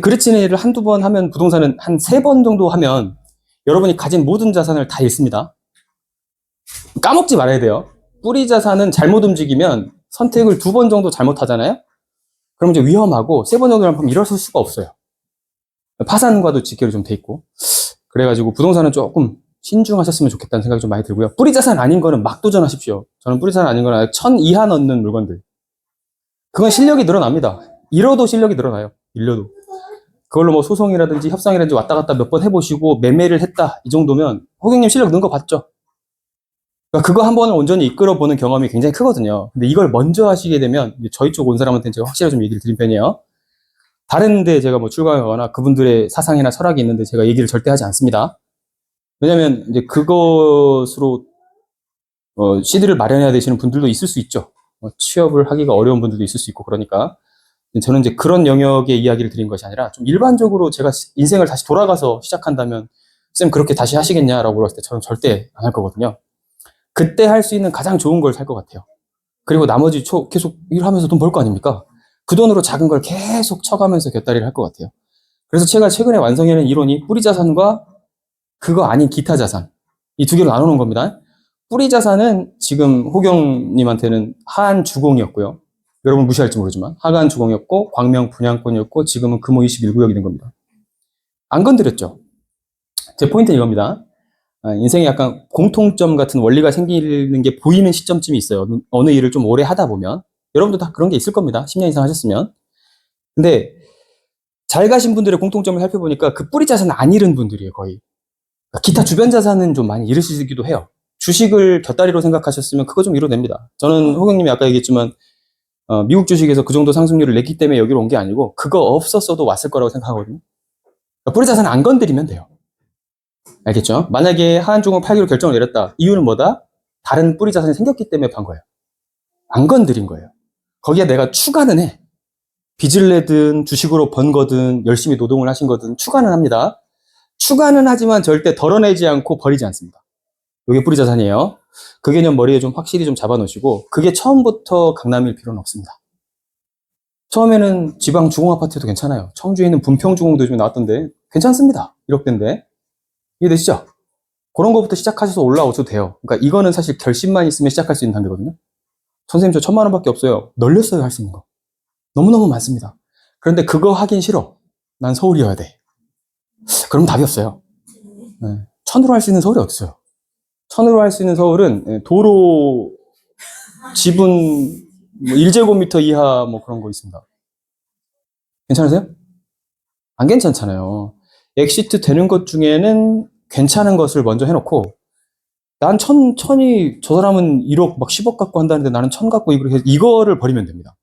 그레치네를 한두 번 하면 부동산은 한 3번 정도 하면 여러분이 가진 모든 자산을 다 잃습니다. 까먹지 말아야 돼요. 뿌리 자산은 잘못 움직이면 선택을 2번 정도 잘못하잖아요? 그럼 이제 위험하고 3번 정도 하면 일어설 수가 없어요. 파산과도 직결이 좀 돼 있고. 그래가지고 부동산은 조금 신중하셨으면 좋겠다는 생각이 좀 많이 들고요. 뿌리 자산 아닌 거는 막 도전하십시오. 저는 뿌리 자산 아닌 거는 1000 이하 넣는 물건들. 그건 실력이 늘어납니다. 잃어도 실력이 늘어나요. 잃려도. 그걸로 뭐 소송이라든지 협상이라든지 왔다 갔다 몇 번 해보시고 매매를 했다. 이 정도면 호경님 실력 는 거 봤죠? 그러니까 그거 한 번을 온전히 이끌어보는 경험이 굉장히 크거든요. 근데 이걸 먼저 하시게 되면 저희 쪽 온 사람한테는 제가 확실하게 좀 얘기를 드린 편이에요. 다른데 제가 뭐 출강하거나 그분들의 사상이나 철학이 있는데 제가 얘기를 절대 하지 않습니다. 왜냐면 이제 그것으로 CD를 마련해야 되시는 분들도 있을 수 있죠. 취업을 하기가 어려운 분들도 있을 수 있고 그러니까 저는 이제 그런 영역의 이야기를 드린 것이 아니라 좀 일반적으로 제가 인생을 다시 돌아가서 시작한다면 쌤 그렇게 다시 하시겠냐라고 물었을 때 저는 절대 안 할 거거든요. 그때 할 수 있는 가장 좋은 걸 살 것 같아요. 그리고 나머지 계속 일하면서 돈 벌 거 아닙니까? 그 돈으로 작은 걸 계속 쳐가면서 곁다리를 할 것 같아요. 그래서 제가 최근에 완성해낸 이론이 뿌리 자산과 그거 아닌 기타 자산, 이 두 개로 나누는 겁니다. 뿌리 자산은 지금 호경님한테는 하한 주공이었고요. 여러분 무시할지 모르지만 하한 주공이었고 광명 분양권이었고 지금은 금호 21구역이 된 겁니다. 안 건드렸죠. 제 포인트는 이겁니다. 인생에 약간 공통점 같은 원리가 생기는 게 보이는 시점쯤이 있어요. 어느 일을 좀 오래 하다 보면. 여러분도 다 그런 게 있을 겁니다. 10년 이상 하셨으면. 근데 잘 가신 분들의 공통점을 살펴보니까 그 뿌리 자산은 안 잃은 분들이에요, 거의. 기타 주변 자산은 좀 많이 잃으시기도 해요. 주식을 곁다리로 생각하셨으면 그거 좀 이뤄냅니다. 저는 호경님이 아까 얘기했지만 미국 주식에서 그 정도 상승률을 냈기 때문에 여기로 온 게 아니고 그거 없었어도 왔을 거라고 생각하거든요. 그러니까 뿌리 자산은 안 건드리면 돼요. 알겠죠? 만약에 하한중공 팔기로 결정을 내렸다. 이유는 뭐다? 다른 뿌리 자산이 생겼기 때문에 판 거예요. 안 건드린 거예요. 거기에 내가 추가는 해. 빚을 내든 주식으로 번 거든 열심히 노동을 하신 거든 추가는 합니다. 추가는 하지만 절대 덜어내지 않고 버리지 않습니다. 이게 뿌리 자산이에요. 그 개념 머리에 좀 확실히 좀 잡아놓으시고 그게 처음부터 강남일 필요는 없습니다. 처음에는 지방 주공 아파트도 괜찮아요. 청주에 있는 분평 주공도 요즘에 나왔던데 괜찮습니다. 1억대인데 이해되시죠? 그런 거부터 시작하셔서 올라오셔도 돼요. 그러니까 이거는 사실 결심만 있으면 시작할 수 있는 단계거든요. 선생님 저 1000만 원밖에 없어요. 널렸어요 할 수 있는 거. 너무너무 많습니다. 그런데 그거 하긴 싫어. 난 서울이어야 돼. 그럼 답이 없어요. 1000으로 할 수 있는 서울이 어딨어요? 1000으로 할 수 있는 서울은 도로 지분 1제곱미터 이하 뭐 그런 거 있습니다. 괜찮으세요? 안 괜찮잖아요. 엑시트 되는 것 중에는 괜찮은 것을 먼저 해놓고 난 천이 저 사람은 1억 막 10억 갖고 한다는데 나는 1000 갖고 이거를 버리면 됩니다.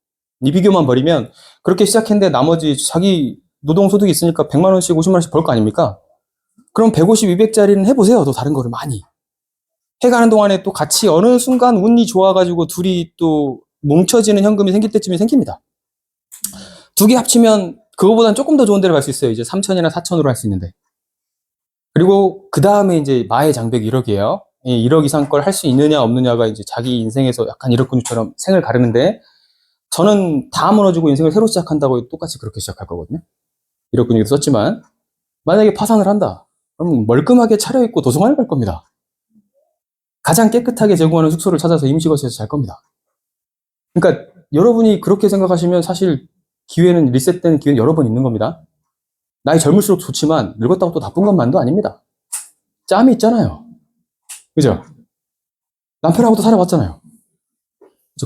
이 비교만 버리면 그렇게 시작했는데 나머지 자기 노동소득이 있으니까 100만 원씩 50만 원씩 벌 거 아닙니까? 그럼 150, 200짜리는 해보세요. 또 다른 거를 많이. 해가는 동안에 또 같이 어느 순간 운이 좋아가지고 둘이 또 뭉쳐지는 현금이 생길 때쯤에 생깁니다. 두 개 합치면 그거보다는 조금 더 좋은 데를 갈 수 있어요. 이제 3천이나 4천으로 할 수 있는데. 그리고 그 다음에 이제 마의 장벽이 1억이에요. 1억 이상 걸 할 수 있느냐 없느냐가 이제 자기 인생에서 약간 이렇군처럼 생을 가르는데 저는 다 무너지고 인생을 새로 시작한다고 똑같이 그렇게 시작할 거거든요. 1억 근육도 썼지만 만약에 파산을 한다. 그럼 멀끔하게 차려입고 도서관을 갈 겁니다. 가장 깨끗하게 제공하는 숙소를 찾아서 임시거주에서 잘 겁니다. 그러니까 여러분이 그렇게 생각하시면 사실 기회는 리셋된 기회는 여러 번 있는 겁니다. 나이 젊을수록 좋지만 늙었다고 또 나쁜 것만도 아닙니다. 짬이 있잖아요. 그죠? 남편하고도 살아봤잖아요.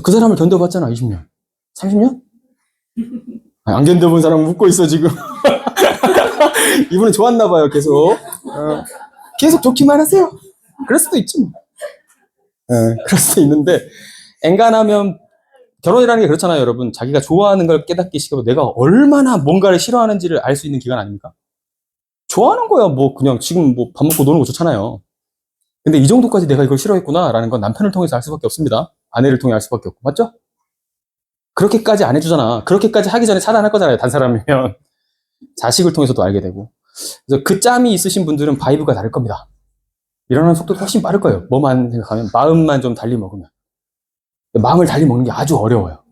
그 사람을 견뎌봤잖아. 20년. 30년? 안 견뎌본 사람 웃고 있어 지금. 이분은 좋았나 봐요. 계속. 계속 좋기만 하세요. 그럴 수도 있지 뭐. 그럴 수도 있는데 엔간하면 결혼이라는 게 그렇잖아요, 여러분. 자기가 좋아하는 걸 깨닫기 시작하고 내가 얼마나 뭔가를 싫어하는지를 알 수 있는 기간 아닙니까? 좋아하는 거야, 뭐 그냥 지금 뭐 밥 먹고 노는 거 좋잖아요. 근데 이 정도까지 내가 이걸 싫어했구나라는 건 남편을 통해서 알 수밖에 없습니다. 아내를 통해 알 수밖에 없고, 맞죠? 그렇게까지 안 해주잖아. 그렇게까지 하기 전에 차단할 거잖아요, 단 사람이면. 자식을 통해서도 알게 되고. 그래서 그 짬이 있으신 분들은 바이브가 다를 겁니다. 일어나는 속도도 훨씬 빠를 거예요. 뭐만 생각하면, 마음만 좀 달리 먹으면. 마음을 달리 먹는 게 아주 어려워요.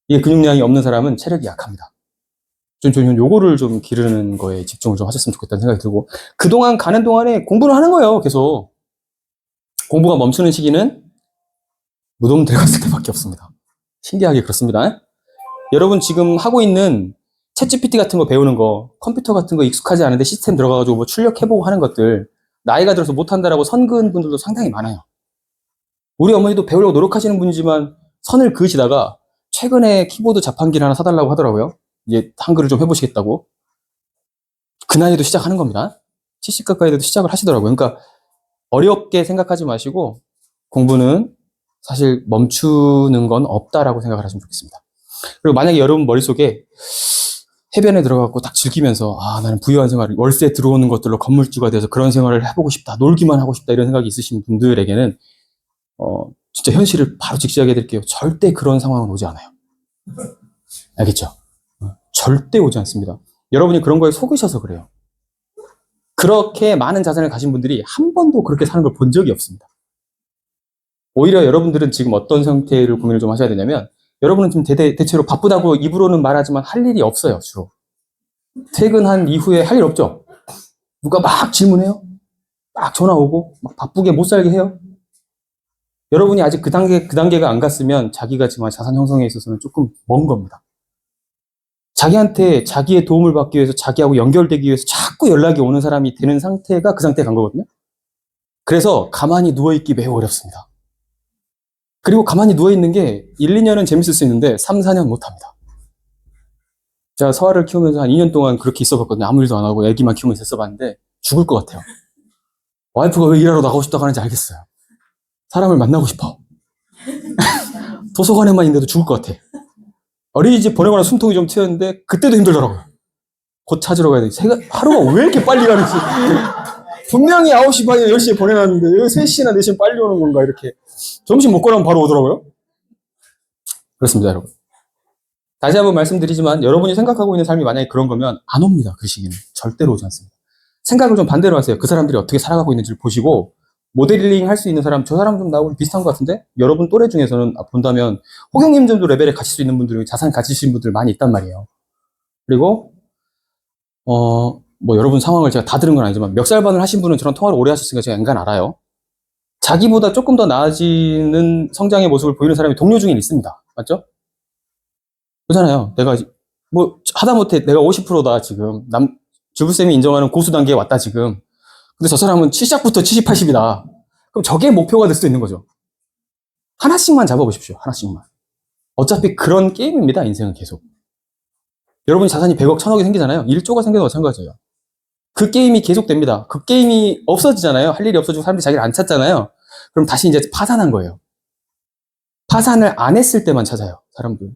이게 근육량이 없는 사람은 체력이 약합니다. 좀 요거를 좀 기르는 거에 집중을 좀 하셨으면 좋겠다는 생각이 들고, 그동안 가는 동안에 공부를 하는 거예요, 계속. 공부가 멈추는 시기는 무덤 들어갔을 때밖에 없습니다. 신기하게 그렇습니다. 여러분 지금 하고 있는 챗GPT 같은 거 배우는 거, 컴퓨터 같은 거 익숙하지 않은데 시스템 들어가가지고 뭐 출력해보고 하는 것들, 나이가 들어서 못한다라고 선 그은 분들도 상당히 많아요. 우리 어머니도 배우려고 노력하시는 분이지만 선을 그으시다가 최근에 키보드 자판기를 하나 사달라고 하더라고요. 이제 한글을 좀 해보시겠다고. 그 나이에도 시작하는 겁니다. 70 가까이 돼도 시작을 하시더라고요. 그러니까 어렵게 생각하지 마시고 공부는 사실 멈추는 건 없다라고 생각을 하시면 좋겠습니다. 그리고 만약에 여러분 머릿속에 해변에 들어가고 딱 즐기면서 나는 부유한 생활을 월세 들어오는 것들로 건물주가 돼서 그런 생활을 해보고 싶다, 놀기만 하고 싶다 이런 생각이 있으신 분들에게는 진짜 현실을 바로 직시하게 해드릴게요. 절대 그런 상황은 오지 않아요. 알겠죠? 절대 오지 않습니다. 여러분이 그런 거에 속으셔서 그래요. 그렇게 많은 자산을 가진 분들이 한 번도 그렇게 사는 걸 본 적이 없습니다. 오히려 여러분들은 지금 어떤 상태를 고민을 좀 하셔야 되냐면, 여러분은 지금 대체로 바쁘다고 입으로는 말하지만 할 일이 없어요, 주로. 퇴근한 이후에 할 일 없죠? 누가 막 질문해요? 막 전화 오고, 막 바쁘게 못 살게 해요? 여러분이 아직 그 단계가 안 갔으면 자기가 지금 자산 형성에 있어서는 조금 먼 겁니다. 자기한테 자기의 도움을 받기 위해서 자기하고 연결되기 위해서 자꾸 연락이 오는 사람이 되는 상태가 그 상태에 간 거거든요. 그래서 가만히 누워있기 매우 어렵습니다. 그리고 가만히 누워있는 게 1, 2년은 재밌을 수 있는데 3, 4년 못합니다. 제가 서아를 키우면서 한 2년 동안 그렇게 있어봤거든요. 아무 일도 안 하고 애기만 키우면서 있어봤는데 죽을 것 같아요. 와이프가 왜 일하러 나가고 싶다고 하는지 알겠어요. 사람을 만나고 싶어. 도서관에만 있는데도 죽을 것 같아. 어린이집 보내거나 숨통이 좀 트였는데 그때도 힘들더라고요. 곧 찾으러 가야 돼. 하루가 왜 이렇게 빨리 가는지. 분명히 9시 반이나 10시에 보내놨는데 왜 3시나 4시에 빨리 오는 건가 이렇게. 점심 먹고 나면 바로 오더라고요. 그렇습니다, 여러분. 다시 한번 말씀드리지만 여러분이 생각하고 있는 삶이 만약에 그런 거면 안 옵니다. 그 시기는. 절대로 오지 않습니다. 생각을 좀 반대로 하세요. 그 사람들이 어떻게 살아가고 있는지를 보시고 모델링 할 수 있는 사람, 저 사람 좀 나하고 비슷한 것 같은데? 여러분 또래 중에서는 본다면 호경님 정도 레벨에 가실 수 있는 분들이 자산 가지신 분들 많이 있단 말이에요. 그리고 뭐 여러분 상황을 제가 다 들은 건 아니지만 멱살반을 하신 분은 저랑 통화를 오래 하셨으니까 제가 연간 알아요. 자기보다 조금 더 나아지는 성장의 모습을 보이는 사람이 동료 중에 있습니다. 맞죠? 그렇잖아요. 내가 뭐 하다못해 내가 50%다 지금 주부쌤이 인정하는 고수 단계에 왔다 지금. 근데 저 사람은 시작부터 70, 80이다. 그럼 저게 목표가 될 수도 있는 거죠. 하나씩만 잡아보십시오. 하나씩만. 어차피 그런 게임입니다. 인생은 계속. 여러분이 자산이 100억, 1000억이 생기잖아요. 1조가 생겨도 마찬가지예요. 그 게임이 계속됩니다. 그 게임이 없어지잖아요. 할 일이 없어지고 사람들이 자기를 안 찾잖아요. 그럼 다시 이제 파산한 거예요. 파산을 안 했을 때만 찾아요. 사람들.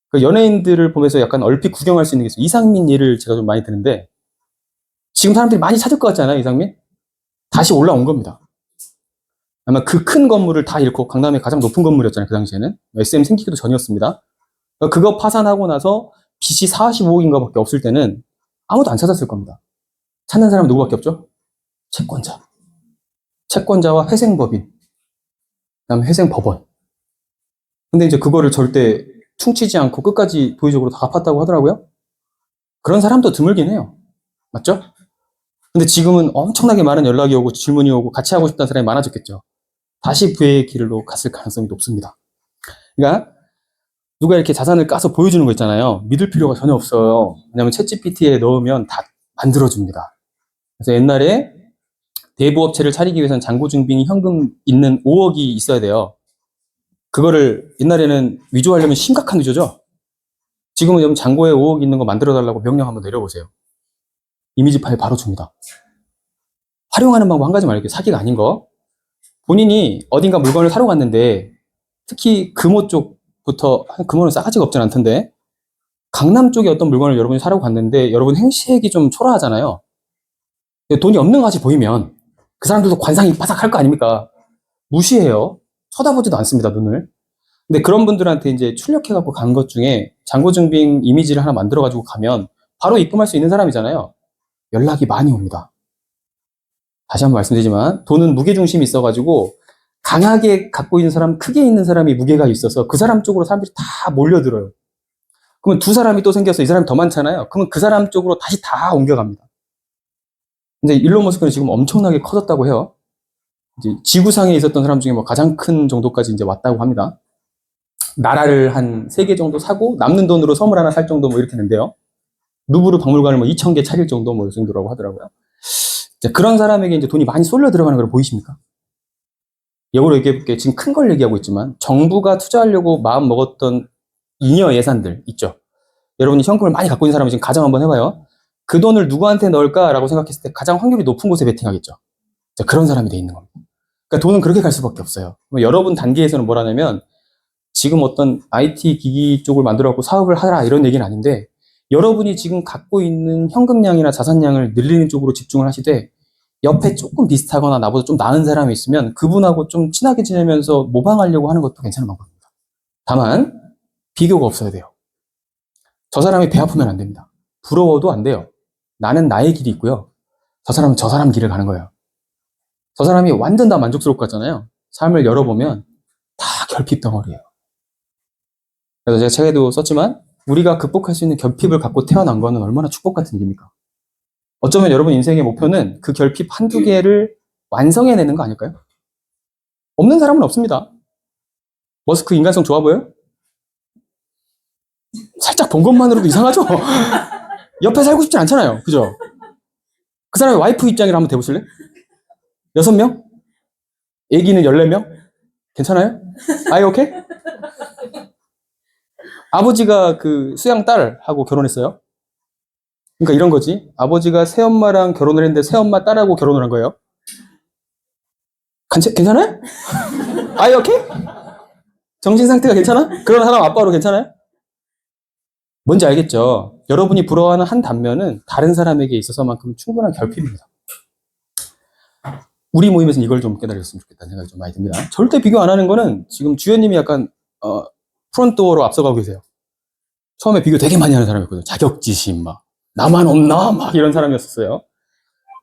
그 연예인들을 보면서 약간 얼핏 구경할 수 있는 게 있어요. 이상민 예를 제가 좀 많이 드는데 지금 사람들이 많이 찾을 것 같잖아요. 이상민? 다시 올라온 겁니다. 아마 그 큰 건물을 다 잃고 강남의 가장 높은 건물이었잖아요. 그 당시에는. SM 생기기도 전이었습니다. 그거 파산하고 나서 빚이 45억인가 밖에 없을 때는 아무도 안 찾았을 겁니다. 찾는 사람은 누구밖에 없죠? 채권자. 채권자와 회생법인. 그다음에 회생법원. 근데 이제 그거를 절대 퉁치지 않고 끝까지 도의적으로 다 갚았다고 하더라고요. 그런 사람도 드물긴 해요. 맞죠? 근데 지금은 엄청나게 많은 연락이 오고 질문이 오고 같이 하고 싶다는 사람이 많아졌겠죠. 다시 부의 길로 갔을 가능성이 높습니다. 그러니까 누가 이렇게 자산을 까서 보여주는 거 있잖아요. 믿을 필요가 전혀 없어요. 왜냐하면 챗GPT에 넣으면 다 만들어줍니다. 그래서 옛날에 대부업체를 차리기 위해서는 잔고증빙이 현금 있는 5억이 있어야 돼요. 그거를 옛날에는 위조하려면 심각한 위조죠. 지금은 여러분 잔고에 5억 있는 거 만들어달라고 명령 한번 내려보세요. 이미지 파일 바로 줍니다. 활용하는 방법 한 가지만 알게요. 사기가 아닌 거. 본인이 어딘가 물건을 사러 갔는데 특히 금호 쪽부터 금호는 싸가지가 없진 않던데 강남 쪽에 어떤 물건을 여러분이 사러 갔는데 여러분 행색이 좀 초라하잖아요. 돈이 없는 것 같이 보이면 그 사람들도 관상이 바삭할 거 아닙니까? 무시해요. 쳐다보지도 않습니다, 눈을. 근데 그런 분들한테 이제 출력해갖고 간 것 중에 잔고증빙 이미지를 하나 만들어가지고 가면 바로 입금할 수 있는 사람이잖아요. 연락이 많이 옵니다. 다시 한번 말씀드리지만 돈은 무게중심이 있어가지고 강하게 갖고 있는 사람, 크게 있는 사람이 무게가 있어서 그 사람 쪽으로 사람들이 다 몰려들어요. 그러면 두 사람이 또 생겨서 이 사람이 더 많잖아요. 그러면 그 사람 쪽으로 다시 다 옮겨갑니다. 근데 일론 머스크는 지금 엄청나게 커졌다고 해요. 이제 지구상에 있었던 사람 중에 뭐 가장 큰 정도까지 이제 왔다고 합니다. 나라를 한 3개 정도 사고 남는 돈으로 섬을 하나 살 정도 뭐 이렇게 된대요. 루브르 박물관을 뭐 2,000개 차릴 정도 뭐 이 정도라고 하더라고요. 그런 사람에게 이제 돈이 많이 쏠려 들어가는 걸 보이십니까? 역으로 얘기해볼게. 지금 큰 걸 얘기하고 있지만 정부가 투자하려고 마음 먹었던 잉여 예산들 있죠. 여러분이 현금을 많이 갖고 있는 사람은 지금 가정 한번 해봐요. 그 돈을 누구한테 넣을까라고 생각했을 때 가장 확률이 높은 곳에 베팅하겠죠. 그런 사람이 돼 있는 겁니다. 그러니까 돈은 그렇게 갈 수밖에 없어요. 여러분 단계에서는 뭐라냐면 지금 어떤 IT 기기 쪽을 만들어갖고 사업을 하라 이런 얘기는 아닌데 여러분이 지금 갖고 있는 현금량이나 자산량을 늘리는 쪽으로 집중을 하시되 옆에 조금 비슷하거나 나보다 좀 나은 사람이 있으면 그분하고 좀 친하게 지내면서 모방하려고 하는 것도 괜찮은 방법입니다. 다만 비교가 없어야 돼요. 저 사람이 배 아프면 안 됩니다. 부러워도 안 돼요. 나는 나의 길이 있고요. 저 사람은 저 사람 길을 가는 거예요. 저 사람이 완전 다 만족스럽고 같잖아요. 삶을 열어보면 다 결핍 덩어리예요. 그래서 제가 책에도 썼지만 우리가 극복할 수 있는 결핍을 갖고 태어난 거는 얼마나 축복 같은 일입니까? 어쩌면 여러분 인생의 목표는 그 결핍 한두 개를 완성해내는 거 아닐까요? 없는 사람은 없습니다. 머스크 인간성 좋아 보여요? 살짝 본 것만으로도 이상하죠? 옆에 살고 싶진 않잖아요. 그죠? 그 사람의 와이프 입장이라 한번 대보실래? 6명? 애기는 14명? 괜찮아요? 아이 오케이? 아버지가 그 수양 딸하고 결혼했어요. 그러니까 이런 거지. 아버지가 새엄마랑 결혼을 했는데 새엄마 딸하고 결혼을 한 거예요. 괜찮아요? 아이 오케이? 정신 상태가 괜찮아? 그런 사람 아빠로 괜찮아요? 뭔지 알겠죠? 여러분이 부러워하는 한 단면은 다른 사람에게 있어서만큼 충분한 결핍입니다. 우리 모임에서는 이걸 좀 깨달았으면 좋겠다는 생각이 좀 많이 듭니다. 절대 비교 안 하는 거는 지금 주연님이 약간 프론트도어로 앞서가고 계세요. 처음에 비교 되게 많이 하는 사람이었거든요. 자격지심 막 나만 없나 막 이런 사람이었어요.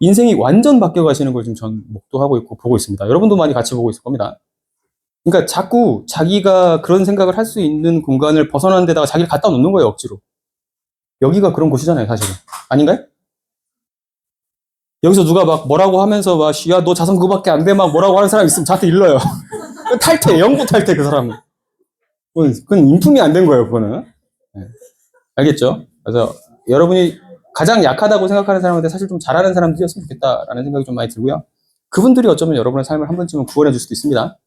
인생이 완전 바뀌어 가시는 걸 지금 전 목도하고 있고 보고 있습니다. 여러분도 많이 같이 보고 있을 겁니다. 그러니까 자꾸 자기가 그런 생각을 할 수 있는 공간을 벗어나는 데다가 자기를 갖다 놓는 거예요, 억지로. 여기가 그런 곳이잖아요, 사실은. 아닌가요? 여기서 누가 막 뭐라고 하면서 막, 야, 너 자선 그거밖에 안 돼, 막 뭐라고 하는 사람 있으면 저한테 일러요. 탈퇴, 영구 탈퇴, 그 사람은. 그건 인품이 안 된 거예요, 그거는. 네. 알겠죠? 그래서 여러분이 가장 약하다고 생각하는 사람한테 사실 좀 잘하는 사람들이었으면 좋겠다라는 생각이 좀 많이 들고요. 그분들이 어쩌면 여러분의 삶을 한 번쯤은 구원해 줄 수도 있습니다.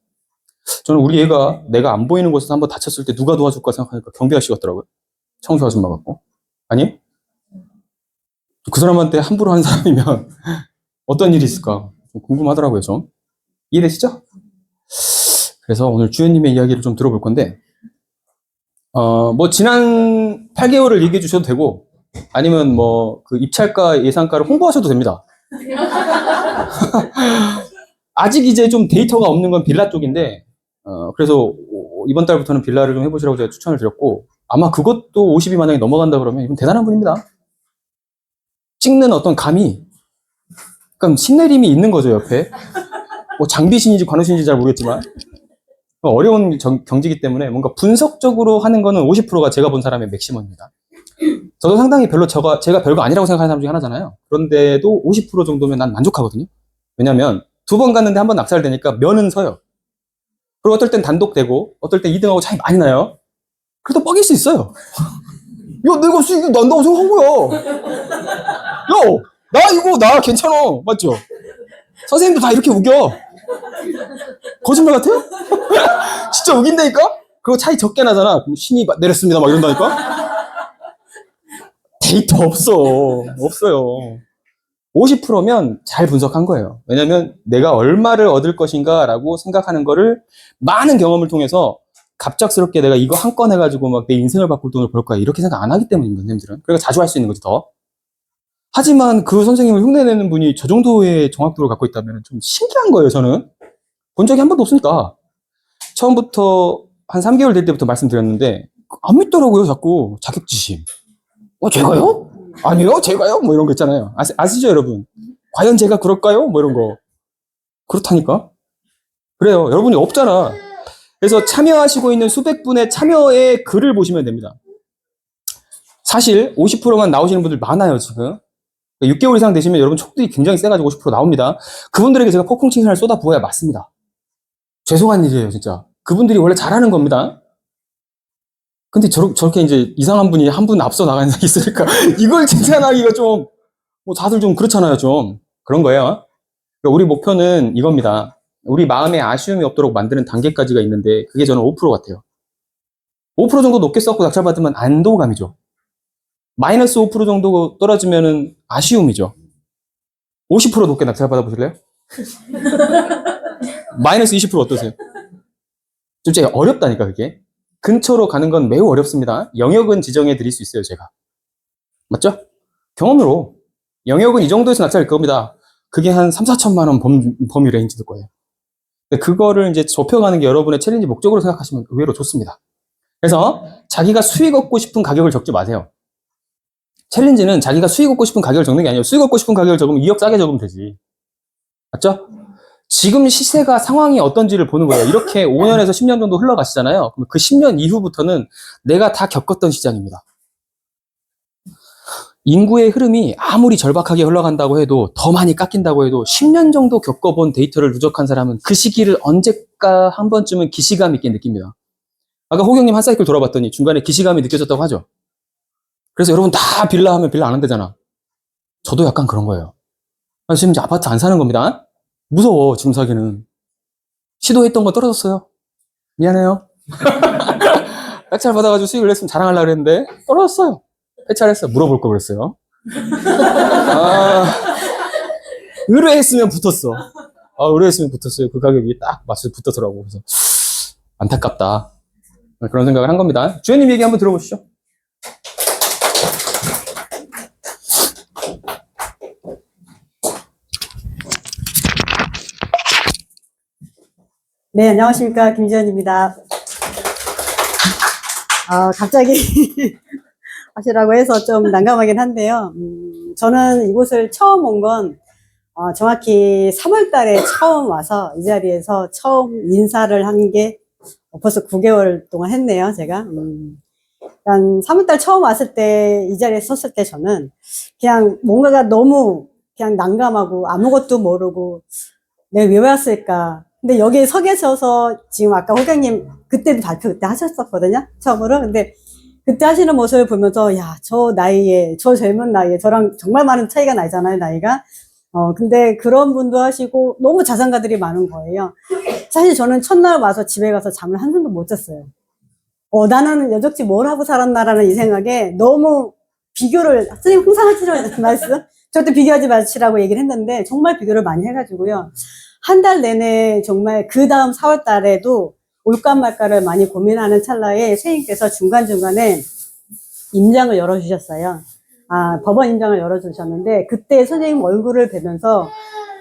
저는 우리 애가 내가 안 보이는 곳에서 한번 다쳤을 때 누가 도와줄까 생각하니까 경비 아저씨 같더라고요. 청소 아줌마 같고. 아니? 그 사람한테 함부로 한 사람이면 어떤 일이 있을까? 좀 궁금하더라고요, 좀. 이해되시죠? 그래서 오늘 주연님의 이야기를 좀 들어볼 건데, 뭐, 지난 8개월을 얘기해 주셔도 되고, 아니면 뭐, 그 입찰가 예상가를 홍보하셔도 됩니다. 아직 이제 좀 데이터가 없는 건 빌라 쪽인데, 그래서 이번 달부터는 빌라를 좀 해보시라고 제가 추천을 드렸고, 아마 그것도 50이 만약에 넘어간다 그러면 이건 대단한 분입니다. 찍는 어떤 감이, 그러니까 신내림이 있는 거죠, 옆에. 뭐 장비신인지 관우신인지 잘 모르겠지만. 어려운 경지이기 때문에 뭔가 분석적으로 하는 거는 50%가 제가 본 사람의 맥시멈입니다. 저도 상당히 별로 제가 별거 아니라고 생각하는 사람 중에 하나잖아요. 그런데도 50% 정도면 난 만족하거든요. 왜냐면 2번 갔는데 한 번 낙찰되니까 면은 서요. 그리고 어떨 땐 단독되고 어떨 땐 2등하고 차이 많이 나요. 그래도 뻑일 수 있어요. 야, 내가 수익이 난다고 생각한 거야. 야, 나 괜찮아. 맞죠? 선생님도 다 이렇게 우겨. 거짓말 같아요? 진짜 우긴다니까? 그거 차이 적게 나잖아. 그럼 신이 내렸습니다. 막 이런다니까? 데이터 없어요. 50%면 잘 분석한 거예요. 왜냐면 내가 얼마를 얻을 것인가 라고 생각하는 거를 많은 경험을 통해서 갑작스럽게 내가 이거 한 건 해가지고 막 내 인생을 바꿀 돈을 벌 거야. 이렇게 생각 안 하기 때문입니다, 선생님들은. 그러니까 자주 할 수 있는 거지, 더. 하지만 그 선생님을 흉내내는 분이 저 정도의 정확도를 갖고 있다면 좀 신기한 거예요, 저는. 본 적이 한 번도 없으니까. 처음부터 한 3개월 될 때부터 말씀드렸는데 안 믿더라고요, 자꾸. 자격지심. 제가요? 아니요, 제가요? 뭐 이런 거 있잖아요. 아시죠, 여러분? 과연 제가 그럴까요? 뭐 이런 거. 그렇다니까? 그래요. 여러분이 없잖아. 그래서 참여하시고 있는 수백 분의 참여의 글을 보시면 됩니다. 사실 50%만 나오시는 분들 많아요, 지금. 6개월 이상 되시면 여러분 촉들이 굉장히 세가지고 50% 나옵니다. 그분들에게 제가 폭풍 칭찬을 쏟아부어야 맞습니다. 죄송한 일이에요, 진짜. 그분들이 원래 잘하는 겁니다. 근데 저렇게 이제 이상한 분이 한 분 앞서 나가는 사람이 있으니까 이걸 칭찬하기가 좀, 뭐 다들 좀 그렇잖아요, 좀. 그런 거예요. 그러니까 우리 목표는 이겁니다. 우리 마음에 아쉬움이 없도록 만드는 단계까지가 있는데 그게 저는 5% 같아요. 5% 정도 높게 쌓고 낙찰받으면 안도감이죠. 마이너스 5% 정도 떨어지면은 아쉬움이죠. 50% 높게 낙찰받아 보실래요? 마이너스 20% 어떠세요? 좀 제가 어렵다니까 그게. 근처로 가는 건 매우 어렵습니다. 영역은 지정해 드릴 수 있어요, 제가. 맞죠? 경험으로. 영역은 이 정도에서 낙찰일 겁니다. 그게 한 3, 4천만 원 범위 레인지일 거예요. 그거를 이제 좁혀가는 게 여러분의 챌린지 목적으로 생각하시면 의외로 좋습니다. 그래서 자기가 수익 얻고 싶은 가격을 적지 마세요. 챌린지는 자기가 수익 얻고 싶은 가격을 적는 게 아니에요. 수익 얻고 싶은 가격을 적으면 2억 싸게 적으면 되지. 맞죠? 지금 시세가 상황이 어떤지를 보는 거예요. 이렇게 5년에서 10년 정도 흘러가시잖아요. 그럼 그 10년 이후부터는 내가 다 겪었던 시장입니다. 인구의 흐름이 아무리 절박하게 흘러간다고 해도 더 많이 깎인다고 해도 10년 정도 겪어본 데이터를 누적한 사람은 그 시기를 언제까 한 번쯤은 기시감 있게 느낍니다. 아까 호경님 한 사이클 돌아봤더니 중간에 기시감이 느껴졌다고 하죠. 그래서 여러분 다 빌라 하면 빌라 안 한대잖아. 저도 약간 그런 거예요. 지금 이제 아파트 안 사는 겁니다. 무서워, 지금 사기는. 시도했던 거 떨어졌어요. 미안해요. 낙찰 받아가지고 수익을 냈으면 자랑하려고 그랬는데 떨어졌어요. 폐차했어요. 물어볼 걸 그랬어요. 의뢰했으면 붙었어. 의뢰했으면 붙었어요. 그 가격이 딱 맞춰서 붙었더라고. 그래서 안타깝다. 그런 생각을 한 겁니다. 주연님 얘기 한번 들어보시죠. 네, 안녕하십니까. 김지연입니다. 갑자기 하시라고 해서 좀 난감하긴 한데요. 저는 이곳을 처음 온 건 정확히 3월 달에 처음 와서 이 자리에서 처음 인사를 한 게 벌써 9개월 동안 했네요, 제가. 한 3월 달 처음 왔을 때, 이 자리에 섰을 때 저는 그냥 뭔가가 너무 그냥 난감하고 아무것도 모르고 내가 왜 왔을까. 근데 여기에 서 계셔서 지금 아까 호경님 그때도 발표 그때 하셨었거든요, 처음으로. 근데 그때 하시는 모습을 보면서 야, 저 나이에, 저 젊은 나이에 저랑 정말 많은 차이가 나잖아요, 나이가. 근데 그런 분도 하시고 너무 자산가들이 많은 거예요. 사실 저는 첫날 와서 집에 가서 잠을 한숨도 못 잤어요. 나는 여적지 뭘 하고 살았나라는 이 생각에 너무 비교를, 선생님 항상 하시는 말씀? 절대 비교하지 마시라고 얘기를 했는데 정말 비교를 많이 해가지고요. 한 달 내내 정말 그 다음 4월 달에도 올까 말까를 많이 고민하는 찰나에 선생님께서 중간중간에 임장을 열어주셨어요. 법원 임장을 열어주셨는데 그때 선생님 얼굴을 뵈면서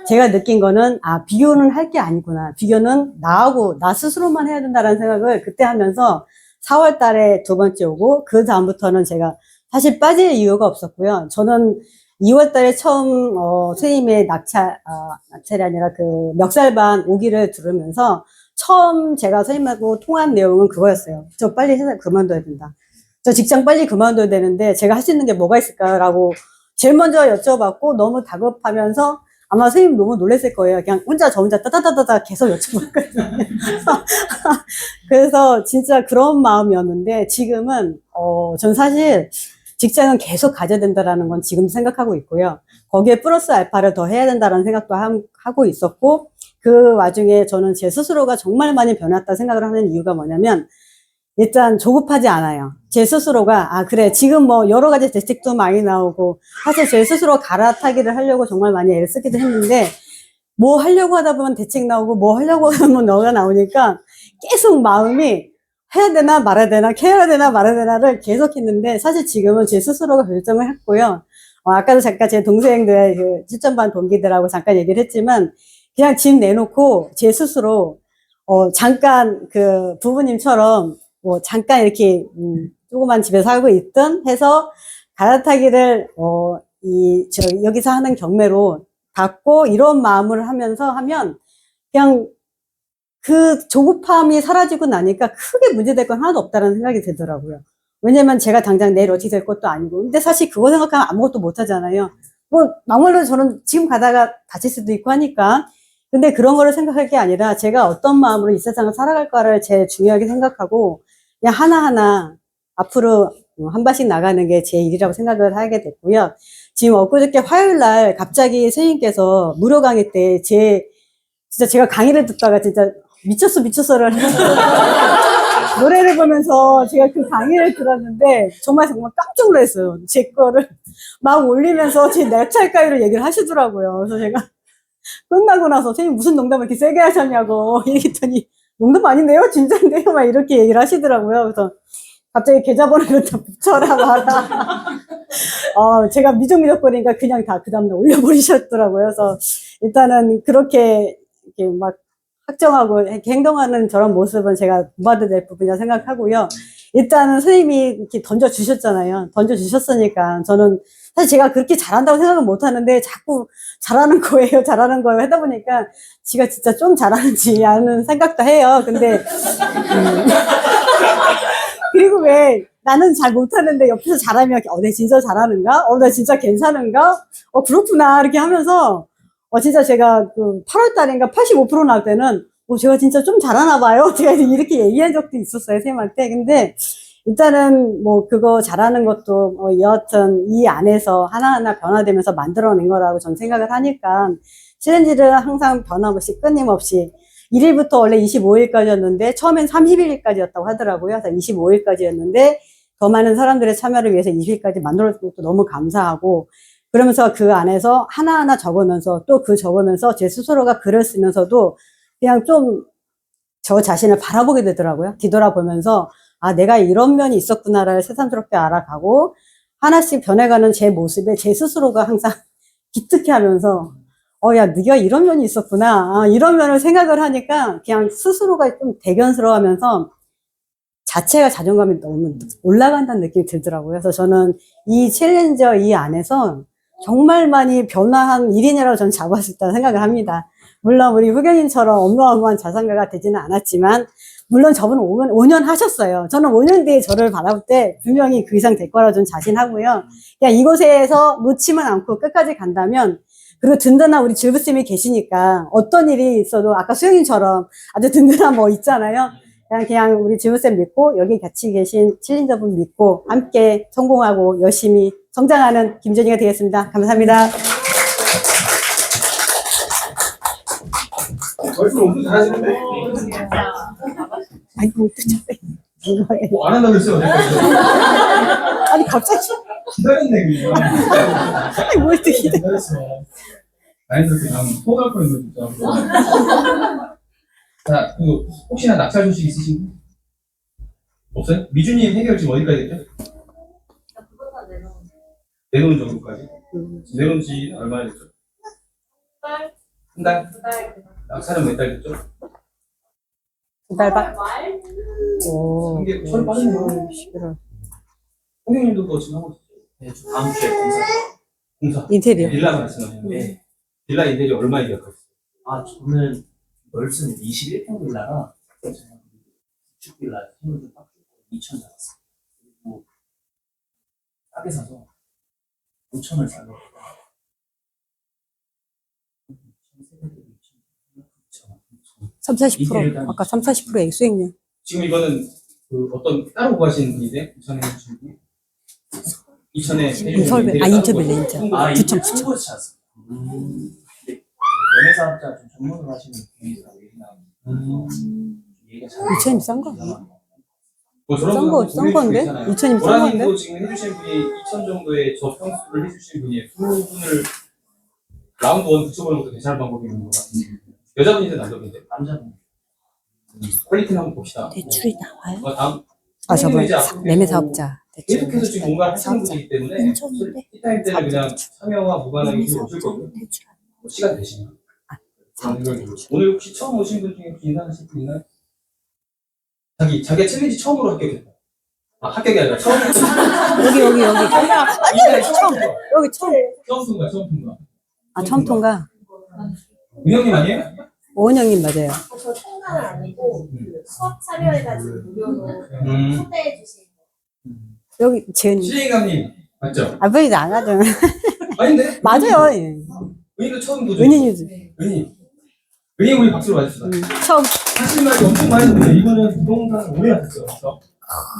제가 느낀 거는 비교는 할 게 아니구나. 비교는 나하고 나 스스로만 해야 된다는 생각을 그때 하면서 4월 달에 두 번째 오고 그 다음부터는 제가 사실 빠질 이유가 없었고요. 저는 2월 달에 처음 선생님의 낙찰이 아니라 그 멱살반 오기를 들으면서 처음 제가 선생님하고 통한 내용은 그거였어요. 저 빨리 회사 그만둬야 된다. 저 직장 빨리 그만둬야 되는데 제가 할 수 있는 게 뭐가 있을까라고 제일 먼저 여쭤봤고 너무 다급하면서 아마 선생님 너무 놀랐을 거예요. 그냥 저 혼자 따다다다다 계속 여쭤봤거든요. 그래서 진짜 그런 마음이었는데 지금은 전 사실 직장은 계속 가져야 된다라는 건 지금 생각하고 있고요. 거기에 플러스 알파를 더 해야 된다는 생각도 하고 있었고 그 와중에 저는 제 스스로가 정말 많이 변했다 생각을 하는 이유가 뭐냐면 일단 조급하지 않아요. 제 스스로가 그래 지금 뭐 여러 가지 대책도 많이 나오고 사실 제 스스로 갈아타기를 하려고 정말 많이 애를 쓰기도 했는데 뭐 하려고 하다 보면 대책 나오고 뭐 하려고 하면 너가 나오니까 계속 마음이 해야 되나 말아야 되나 해야 되나 말아야 되나를 계속 했는데 사실 지금은 제 스스로가 결정을 했고요. 아까도 잠깐 제 동생들 그 실전반 동기들하고 잠깐 얘기를 했지만 그냥 집 내놓고 제 스스로 잠깐 그 부부님처럼 뭐 잠깐 이렇게 조그만 집에 살고 있든 해서 갈아타기를 여기서 하는 경매로 받고 이런 마음을 하면서 하면 그냥 그 조급함이 사라지고 나니까 크게 문제될 건 하나도 없다는 생각이 들더라고요. 왜냐면 제가 당장 내일 어떻게 될 것도 아니고. 근데 사실 그거 생각하면 아무것도 못 하잖아요. 뭐, 막말로 저는 지금 가다가 다칠 수도 있고 하니까. 근데 그런 거를 생각할 게 아니라 제가 어떤 마음으로 이 세상을 살아갈까를 제일 중요하게 생각하고 그냥 하나하나 앞으로 한 발씩 나가는 게 제 일이라고 생각을 하게 됐고요. 지금 엊그저께 화요일 날 갑자기 선생님께서 무료 강의 때 진짜 제가 강의를 듣다가 진짜 미쳤어를 노래를 보면서 제가 그 강의를 들었는데 정말 깜짝 놀랐어요. 제 거를 막 올리면서 제 낙찰가율을 얘기를 하시더라고요. 그래서 제가 끝나고 나서 선생님 무슨 농담을 이렇게 세게 하셨냐고 얘기했더니 농담 아닌데요? 진짜인데요? 막 이렇게 얘기를 하시더라고요. 그래서 갑자기 계좌번호를 다 붙여라 마라. 제가 미적거리니까 그냥 다 그 다음날 올려버리셨더라고요. 그래서 일단은 그렇게 이렇게 막 확정하고 이렇게 행동하는 저런 모습은 제가 본받아야 될 부분이라 생각하고요. 일단은 선생님이 이렇게 던져주셨잖아요. 던져주셨으니까 저는 사실 제가 그렇게 잘한다고 생각은 못 하는데 자꾸 잘하는 거예요 하다 보니까 지가 진짜 좀 잘하는지 하는 생각도 해요. 근데 그리고 왜 나는 잘 못하는데 옆에서 잘하면 내 진짜 잘하는가? 나 진짜 괜찮은가? 그렇구나 이렇게 하면서 진짜 제가 그 8월 달인가 85% 나올 때는 제가 진짜 좀 잘하나 봐요. 제가 이렇게 얘기한 적도 있었어요, 선생님한테. 근데 일단은 뭐 그거 잘하는 것도 여하튼 이 안에서 하나하나 변화되면서 만들어낸 거라고 저는 생각을 하니까 챌린지를 항상 변함없이 끊임없이 1일부터 원래 25일까지였는데 처음엔 31일까지였다고 하더라고요. 그래서 25일까지였는데 더 많은 사람들의 참여를 위해서 20일까지 만들어준 것도 너무 감사하고 그러면서 그 안에서 하나하나 적으면서 또 그 적으면서 제 스스로가 글을 쓰면서도 그냥 좀 저 자신을 바라보게 되더라고요. 뒤돌아보면서 내가 이런 면이 있었구나를 새삼스럽게 알아가고 하나씩 변해가는 제 모습에 제 스스로가 항상 기특해 하면서 야, 네가 이런 면이 있었구나. 이런 면을 생각을 하니까 그냥 스스로가 좀 대견스러워하면서 자체가 자존감이 너무 올라간다는 느낌이 들더라고요. 그래서 저는 이 챌린저 이 안에서 정말 많이 변화한 일인이라고 저는 잡을 수 있다고 생각을 합니다. 물론 우리 후견인처럼 어마어마한 자산가가 되지는 않았지만 물론 저분은 5년 하셨어요. 저는 5년 뒤에 저를 바라볼 때 분명히 그 이상 될 거라고 저는 자신하고요. 그냥 이곳에서 놓치면 않고 끝까지 간다면 그리고 든든한 우리 질부쌤이 계시니까 어떤 일이 있어도 아까 수영님처럼 아주 든든한 뭐 있잖아요. 그냥 우리 질부쌤 믿고 여기 같이 계신 챌린저분 믿고 함께 성공하고 열심히 성장하는 김전희가 되겠습니다. 감사합니다. 벌써 엄청 잘하시는데? 아이고, 안 한다고 했어요. 아니, 갑자기. 기다렸네, 그냥. 아니, 뭐 이렇게 기다렸어. 자연스럽게 다음 포갈 뻔했네, 진짜. 자, 혹시나 낙찰 소식 있으신 분? 없어요? 미주님 해결 지금 어디까지 됐죠? 내놓은 정도까지? 내놓은 지 얼마나 됐죠? 한 달? 낙찰은 몇 달 됐죠? 2달 반. 오. 이게 철 빠졌네요. 11월. 홍영님도 그거 지금 하고 있어요. 네, 저 다음 주에 공사. 인테리어. 빌라 말씀하시는데, 네. 빌라 인테리어 얼마에 계약하셨어요? 저는 넓은 21평 빌라라 주축 빌라 힘을 좀 빡 주고 2천 잡았어요. 그리고 싸게 사서 5천을 살려고 3, 40%. 아까 3, 40% 액수익률. 지금 이거는 어떤 따로 구하신 분인데 이천에 해주신 분이 이천에 인설배. 인천빌라, 인천. 이천 친구 찾았어요. 연예사업자 좀 전문으로 하시는 분이라고 얘기 나오는데 얘기가 잘 2천이 싼 거. 뭐 저런 싼 분은 거, 싼 건데? 있잖아요. 2천이면 싼 건데? 보라님도 지금 해주신 분이 2천 정도의 저평수를 해주신 분이 두 분을 라운드 1 붙여보는 것도 괜찮은 방법이 있는 것 같은데 여자분인데 남자분인데? 남자분 퀄리티는 한번 봅시다. 대출이 나와요? 다음 저번 이제 앞으로 매매 사업자. 대출. 계속해서 지금 뭔가 하시는 분이기 때문에 티타임 때는 그냥 참여와 무관하게 필요 없을 거고요. 뭐 시간 되시면 오늘 혹시 처음 오신 분 중에 인사하실 분 있나요? 자기가 챌린지 처음으로 합격했다. 아, 합격이 아니라 처음 여기. 아니, 처음. 여기 처음. 처음 통과. 아, 처음 통과. 은영님 아니에요? 오은영님 맞아요. 저 통과는 아니고 그 수업 참여해가지고 무료로 초대해 주신 거. 여기 재은이. 신혜감님 맞죠? 아버지도 안 하죠. 아닌데? 맞아요. 예. 은희도 처음 도전. 은인이도. 은희 우리 박수로 맞읍시다. 처음. 사실 말이 엄청 많이 했는데 이거는 부동산 오래 하셨어요. 그래서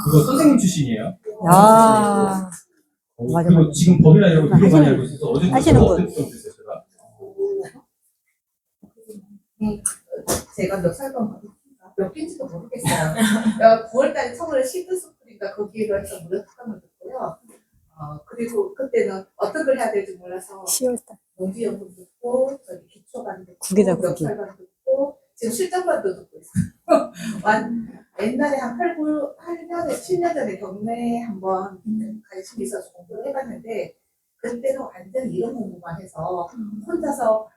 이거 선생님 출신이에요. 야. 맞아, 그리고 맞아. 지금 법이나 이런 거 되게 많이 하시는 알고 있어서 어제부터 하시는 분. 어떤 수업 됐어요, 제가? 제가 몇 살 건가 몇 개인지도 모르겠어요. 9월달에 처음으로 시드스쿨인가 거기로 해서 무료 특강을 듣고요. 그리고 그때는 어떤 걸 해야 될지 몰라서 10월달. 농지연구 듣고 저기 기초반 듣고 국기자, 국기. 역살반 듣고 지금 실전반도 듣고 있어요. 옛날에 한 8년에 7년 전에 경매에 한번 관심이 있어서 공부를 해봤는데 그때는 완전 이런 공부만 해서 혼자서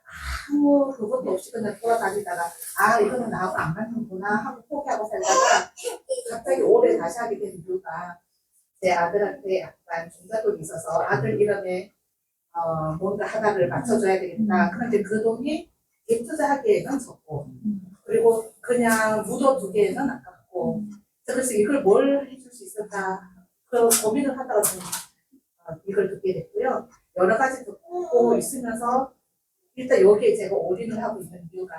아무 그것도 없이 그냥 돌아다니다가 이거는 나하고 안 맞는구나 하고 포기하고 살다가 갑자기 올해 다시 하게 된 이유가 제 아들한테 약간 종잣돈이 있어서 아들 이름에 뭔가 하나를 맞춰줘야 되겠다. 그런데 그 돈이 갭 투자하기에는 적고 그리고 그냥 무도 두기에는 아깝고 그래서 이걸 뭘 해줄 수 있을까 그 고민을 하다가 좀 이걸 듣게 됐고요. 여러 가지 듣고 있으면서 일단 여기에 제가 올인을 하고 있는 이유가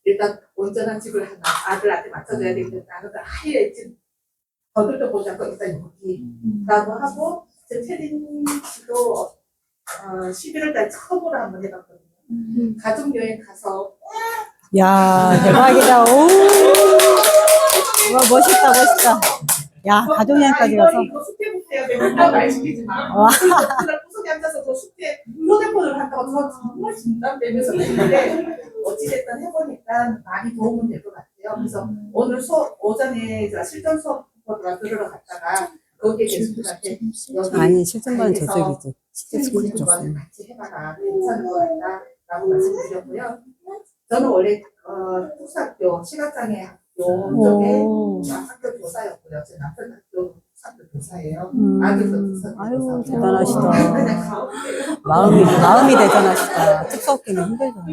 일단 온전한 집을 하나 아들한테 맞춰줘야 되겠다. 그러니까 아예 지금 거들떠 보지 않고 일단 여기라고 하고 제 태린 씨도 11월달 처음으로 한번 해봤거든요. 가족여행 가서 야, 대박이다. 오. 와, 멋있다. 야, 가족여행까지 가서. 이거 숙제부터 해야 되는데 말 시키지 마. 와. 그날 구석에 앉아서 그 숙제 휴대폰을 한다고 저 정말 진땀 빼면서 했는데 어찌됐든 해보니까 많이 도움은 될 것 같아요. 그래서 오늘 오전에 제가 실전 수업을 들으러 갔다가 거기에 게스트한테 여기 아니, 실전반 가입해서 저쪽이지. 시대스쿨이 좀 줬어요. 같이 해봐라. 괜찮은 것 같다라고 말씀드렸고요. 저는 원래 특수학교 시각장애 학교 쪽에 오. 학교 교사였고요. 제 남편 학교 교사예요. 음. 아들도 특수학교 아유, 교사고요. 대단하시다. 그냥 가운데 마음이 대단하시다. 특수학기는 힘들잖아.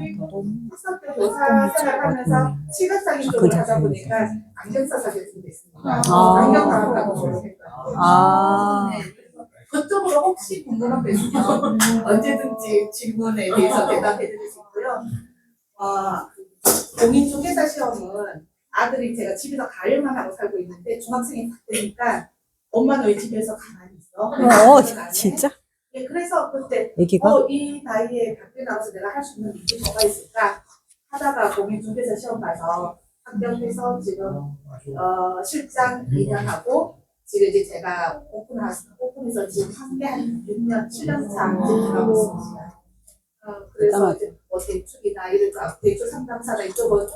특수학교 교사 생활하면서 시각장애 쪽을 하다 보니까 안경사 자격증이 됐습니다. 안경 나왔다고 모르겠어요. 그쪽으로 혹시 궁금한 거 있으면 언제든지 질문에 대해서 대답해 드릴 수 있고요. 공인중개사 시험은 아들이 제가 집에서 가을만 하고 살고 있는데 중학생이 딱 되니까 엄마는 왜 집에서 가만히 있어? 진짜? 네, 그래서 그때 애기가? 이 나이에 밖에 나가서 내가 할 수 있는 일이 뭐가 있을까 하다가 공인중개사 시험 봐서 합격해서 지금 실장 2년 하고 지금 이제 제가 오픈해서 지금 함께 한 6년, 7년 차 진행하고 있습니다. 그래서 이제 뭐 대출이나 이런 대출 상담사나 이쪽은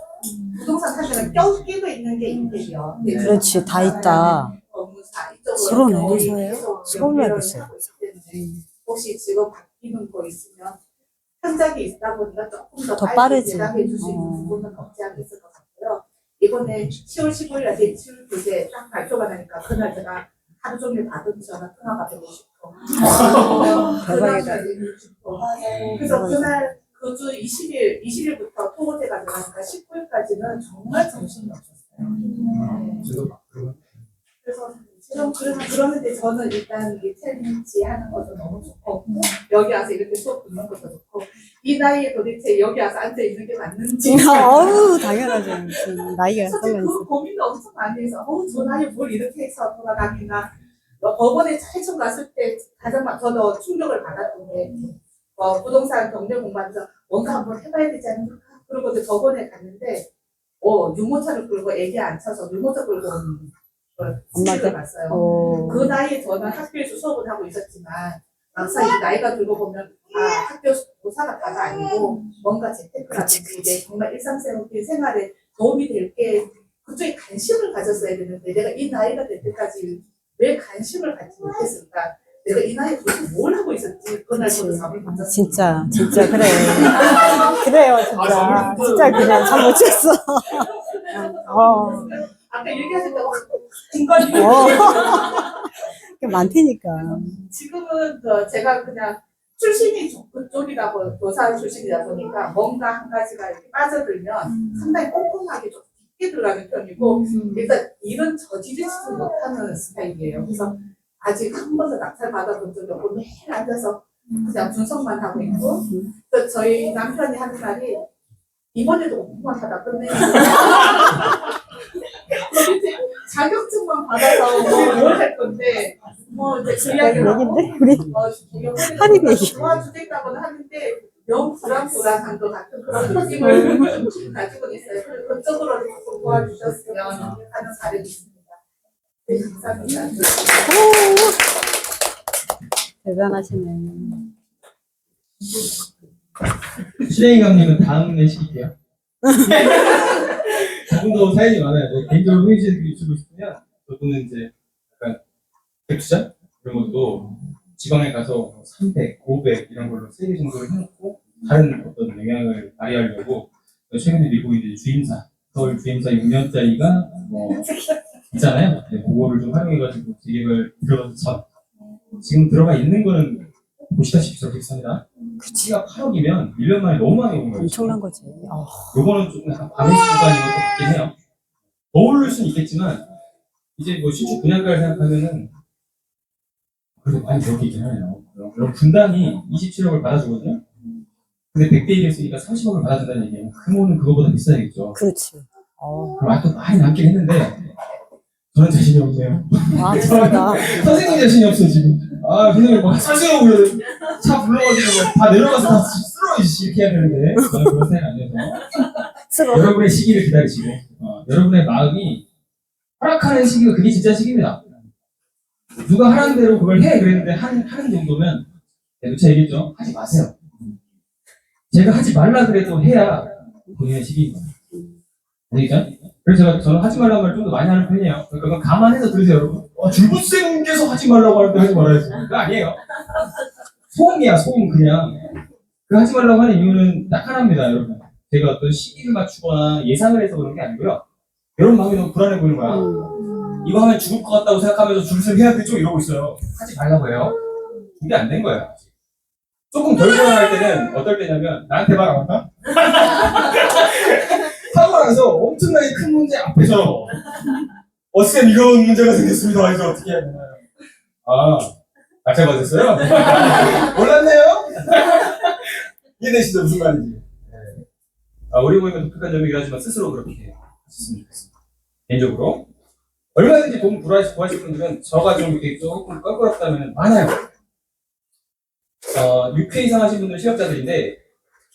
부동산 사실은 끼고 있는 게 인테리어. 그렇지, 다 있다. 법무사 이쪽으로 서울은 어디서예요? 서울로 알고 있어요. 혹시 지금 바뀌는 거 있으면 현장에 있다 보니까 조금 더 더 빨리 빠르지. 대답해 줄 수 있는 부분은 없지 않아 있을 것 같고요. 이번에 10월 15일에 대출 규제 딱 발표가 나니까 그날 제가 하루 종일 받은 전화 통화가 되고 싶어. 대박이다. 그래서 그날 그 주 20일부터 토호대가 들어가니까 19일까지는 정말 정신이 없었어요. 그래서 지금 그러는데 저는 일단 이 챌린지 하는 것도 너무 좋고 여기 와서 이렇게 수업 듣는 것도 좋고 이 나이에 도대체 여기 와서 앉아 있는 게 맞는지 어우, 당연하죠. 지금 나이가 사실 상관있어. 그 고민도 엄청 많이 해서 저 나이에 뭘 이렇게 해서 돌아다니나 법원에 처음 갔을 때 가장 저도 충격을 받았던 게 부동산 경매 공부하면서 뭔가 한번 해봐야 되지 않을까 그리고 이제 법원에 갔는데 유모차를 끌고 애기 앉혀서 유모차 끌고 온 시집을 갔어요. 그 나이에 저는 학교에서 수업을 하고 있었지만 막상 이 나이가 들고 보면 학교 교사가 다가 아니고 뭔가 재테크라든지 이게 정말 일상생활에 도움이 될 게 그쪽에 관심을 가졌어야 되는데 내가 이 나이가 될 때까지 왜 관심을 갖지 못했을까? 내가 이 나이에 도대체 뭘 하고 있었지? 그날 저도 잠을 못 잤어요. 진짜 그래. 그래요, 진짜. 진짜 그래. 잠 못 잤어. 아까 얘기하실 때 중간에 많다니까. 지금은 제가 그냥 출신이 그쪽이라고 교사 출신이다 보니까 뭔가 한 가지가 이렇게 빠져들면 상당히 꼼꼼하게 좀 깊게 들어가는 편이고 일단 일은 저지르지도 못하는 스타일이에요. 그래서 아직 한 번도 낙찰 받아본 적이 없고 매일 앉아서 그냥 분석만 하고 있고 또 저희 남편이 하는 말이 이번에도 오픈만 하다 끝내는 자격증만 받아서 뭘 할 건데 뭐 이제 그 이야기를 하고 얘긴데 우리 할인 얘기. 도와주겠다고는 하는데 영 불안한 것 같은 그런 느낌을 좀 가지고 있어요. 그래서 그쪽으로 조금 도와주셨으면 하는 사례도 있습니다. 네, 감사합니다. 대단하시네. 실행감님은 다음 내시킬게요. 조금 더 사연이 많아요. 뭐 개인적으로 후기를 주고 싶으면 저분은 이제 약간 갭투자 이런 것도 지방에 가서 300, 500 이런 걸로 3개 정도를 해놓고 다른 어떤 영향을 발휘하려고 최근에 미국 이제 주임사, 서울 주임사 6년짜리가 뭐 있잖아요. 네, 그거를 좀 활용해가지고 재개발 들어가서 지금 들어가 있는 거는 보시다시피 저렇게 쌉니다. 시가 8억이면 1년 만에 너무 많이 오는 거예요. 엄청난 거지. 요거는 조금 약간 방수 구간인 것도 같긴 해요. 더 오를 수는 있겠지만 이제 뭐 신축 분양가를 생각하면은 그래도 많이 적게 있긴 하네요. 그럼 분당이 27억을 받아주거든요. 근데 100대 1을 쓰니까 30억을 받아준다는 얘기예요. 규모는 그거보다 비싸야겠죠. 그렇지. 그럼 아직도 많이 남긴 했는데 저는 자신이 없네요. 대단하다. 선생님 자신이 없어 지금. 아 선생님 뭐 사세요 그러면 차 불러가지고 다 내려가서 다 쓸어야지 이렇게 해야 되는데 저는 그런 생각 안 해서 여러분의 시기를 기다리시고 여러분의 마음이 허락하는 시기가 그게 진짜 시기입니다. 누가 하라는 대로 그걸 해 그랬는데 하는 정도면 누차 얘기했죠. 하지 마세요. 제가 하지 말라 그래도 해야 본인의 시기인 거예요. 아시겠죠? 그래서 저는 하지 말라는 말 좀 더 많이 하는 편이에요. 그러니까 그건 감안해서 들으세요, 여러분. 줄부쌤께서 하지 말라고 하는데 하지 말아야지. 그거 아니에요. 소음이야, 소음 그냥. 그 하지 말라고 하는 이유는 딱 하나입니다, 여러분. 제가 어떤 시기를 맞추거나 예상을 해서 그런 게 아니고요. 여러분 마음이 너무 불안해 보이는 거야. 이거 하면 죽을 것 같다고 생각하면서 줄을 해야 되죠? 이러고 있어요. 하지 말라고 해요. 이게 안 된 거예요. 조금 덜 불안할 때는 어떨 때냐면 나한테 말 안 한다? 하고 나서 엄청나게 큰 문제 앞에서 쌤 이런 문제가 생겼습니다. 이제 어떻게 해야 되나요? 낙찰 받았어요? 몰랐네요? 이해되시죠? 무슨 말인지. 네. 우리 모임은 독특한 점이긴 하지만 스스로 그렇게 하셨으면 좋겠습니다. 개인적으로. 얼마든지 돈 구하실 분들은 저가 좀 이렇게 조금 껄끄럽다면 많아요. 6회 이상 하신 분들은 실업자들인데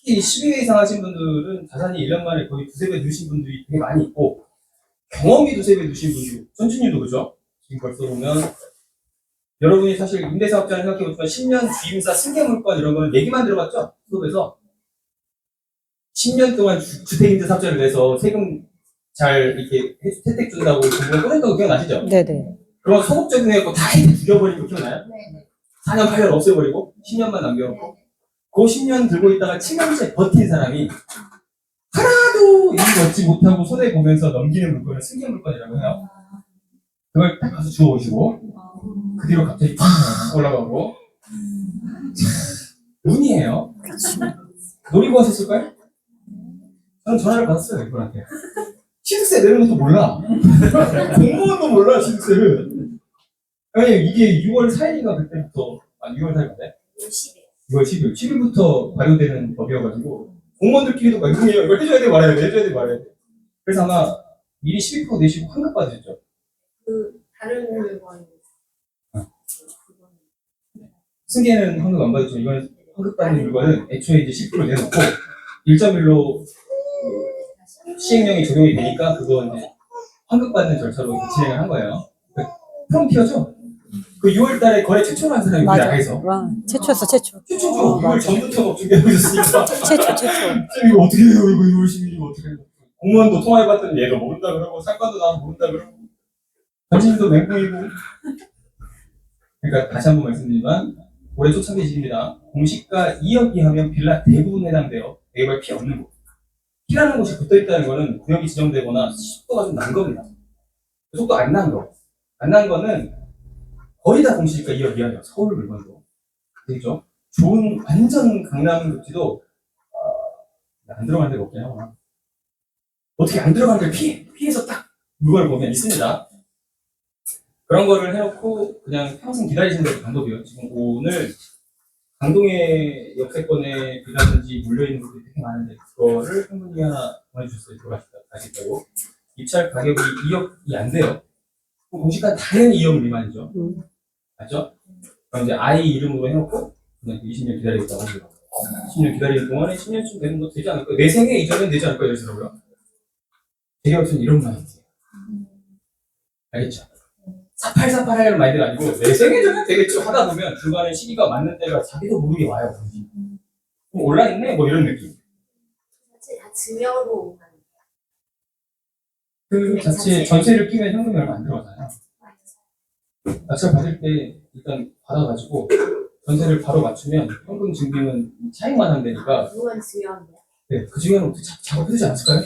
특히 12회 이상 하신 분들은 자산이 1년 만에 거의 2~3배 누신 분들이 되게 많이 있고 경험이 2~3배 누신 분들 선진님도 그죠? 지금 벌써 보면 여러분이 사실 임대사업자를 생각해보시면 10년 주임사 승계물건 이런 거는 얘기만 들어봤죠? 수업에서 10년 동안 주택임대사업자를 내서 세금 잘 이렇게 혜택 준다고 정부가 꺼냈던 거 기억나시죠? 네네. 그런 소극적인 거 다 죽여버리는 거 기억나요? 네. 4년, 8년 없애버리고 10년만 남겨놓고 그 10년 들고 있다가 7년째 버틴 사람이 하나도 일을 얻지 못하고 손해보면서 넘기는 물건을 승계 물건이라고 해요. 그걸 딱 가서 주워오시고 그 뒤로 갑자기 팍 올라가고 운이에요. 노리고 하셨을까요? 저는 전화를 받았어요, 이분한테. 취득세 내는 것도 몰라. 공무원도 몰라, 취득세를. 아니, 이게 6월 4일인가 그때부터, 6월 4일인데? 6월 10일. 10일부터 발효되는 법이어가지고, 공무원들끼리도 막, 이걸 해줘야 돼, 말아야 돼, 해줘야 돼, 말아야 돼. 그래서 아마 미리 12% 내시고 환급 받으셨죠? 다른 물건 승계는 환급 안 받으시고, 이건 환급 받는 물건은 애초에 이제 10% 내놓고, 1.1로 시행령이 적용이 되니까, 그거 이제 환급 받는 절차로 진행을 한 거예요. 프론티어죠? 그 6월 달에 거래 최초로 한 사람이 우리 나라에서. 와, 최초였어, 최초. 최초죠. 6월 전부터 준비하고 있었으니까. 최초. 쌤 이거 어떻게 해요? 이거 6월 10일이고 어떻게 해요? 공무원도 통화해봤더니 얘도 모른다 그러고 상관도 나 모른다 그러고 당신도 맹꽁이고. 그러니까 다시 한번 말씀드리지만 올해 초창기 지입니다. 공시가 2억 이하면 빌라 대부분 해당돼요. 개발 피 없는 곳. 피라는 곳이 붙어있다는 거는 구역이 지정되거나 속도가 좀 난 겁니다. 속도 안 난 거. 안 난 거는 거의 다 공시지가 2억 이하예요. 서울 물건도. 되겠죠? 좋은, 완전 강남 급지도, 안 들어간 데가 없긴 하구나. 어떻게 안 들어간 데를 피해서 딱 물건을 보면 있습니다. 그런 거를 해놓고 그냥 평생 기다리시는 게 방법이에요. 지금 오늘 강동의 역세권에 비라든지 물려있는 것들이 되게 많은데 그거를 한 분이 하나 보내주셨어요. 들어가시겠다고. 입찰 가격이 2억이 안 돼요. 그럼 공시가 당연히 2억 미만이죠. 맞죠? 그럼 이제 아이 이름으로 해놓고 그냥 20년 기다리겠다고 하더라고요. 10년 기다리는 동안에 10년쯤 되는 거 되지 않을까요? 내 생애 이전엔 되지 않을까요? 이러시더라고요. 제가 볼 때는 이런 마인드예요. 알겠죠? 4848 하려는 마인드가 아니고 내 생애 전에 되겠죠 하다 보면 중간에 시기가 맞는 때가 자기도 모르게 와요. 그럼 올라있네? 뭐 이런 느낌. 사실 다 증여로 하는 그 자체 전세를 끼면 현금이 얼마 안 들어가잖아요. 낙찰 받을 때 일단 받아가지고 전세를 바로 맞추면 현금 증빙은 차익만 하면 되니까 누군 증여인데요. 네, 그 중에는 어떻게 작업해주지 않을까요?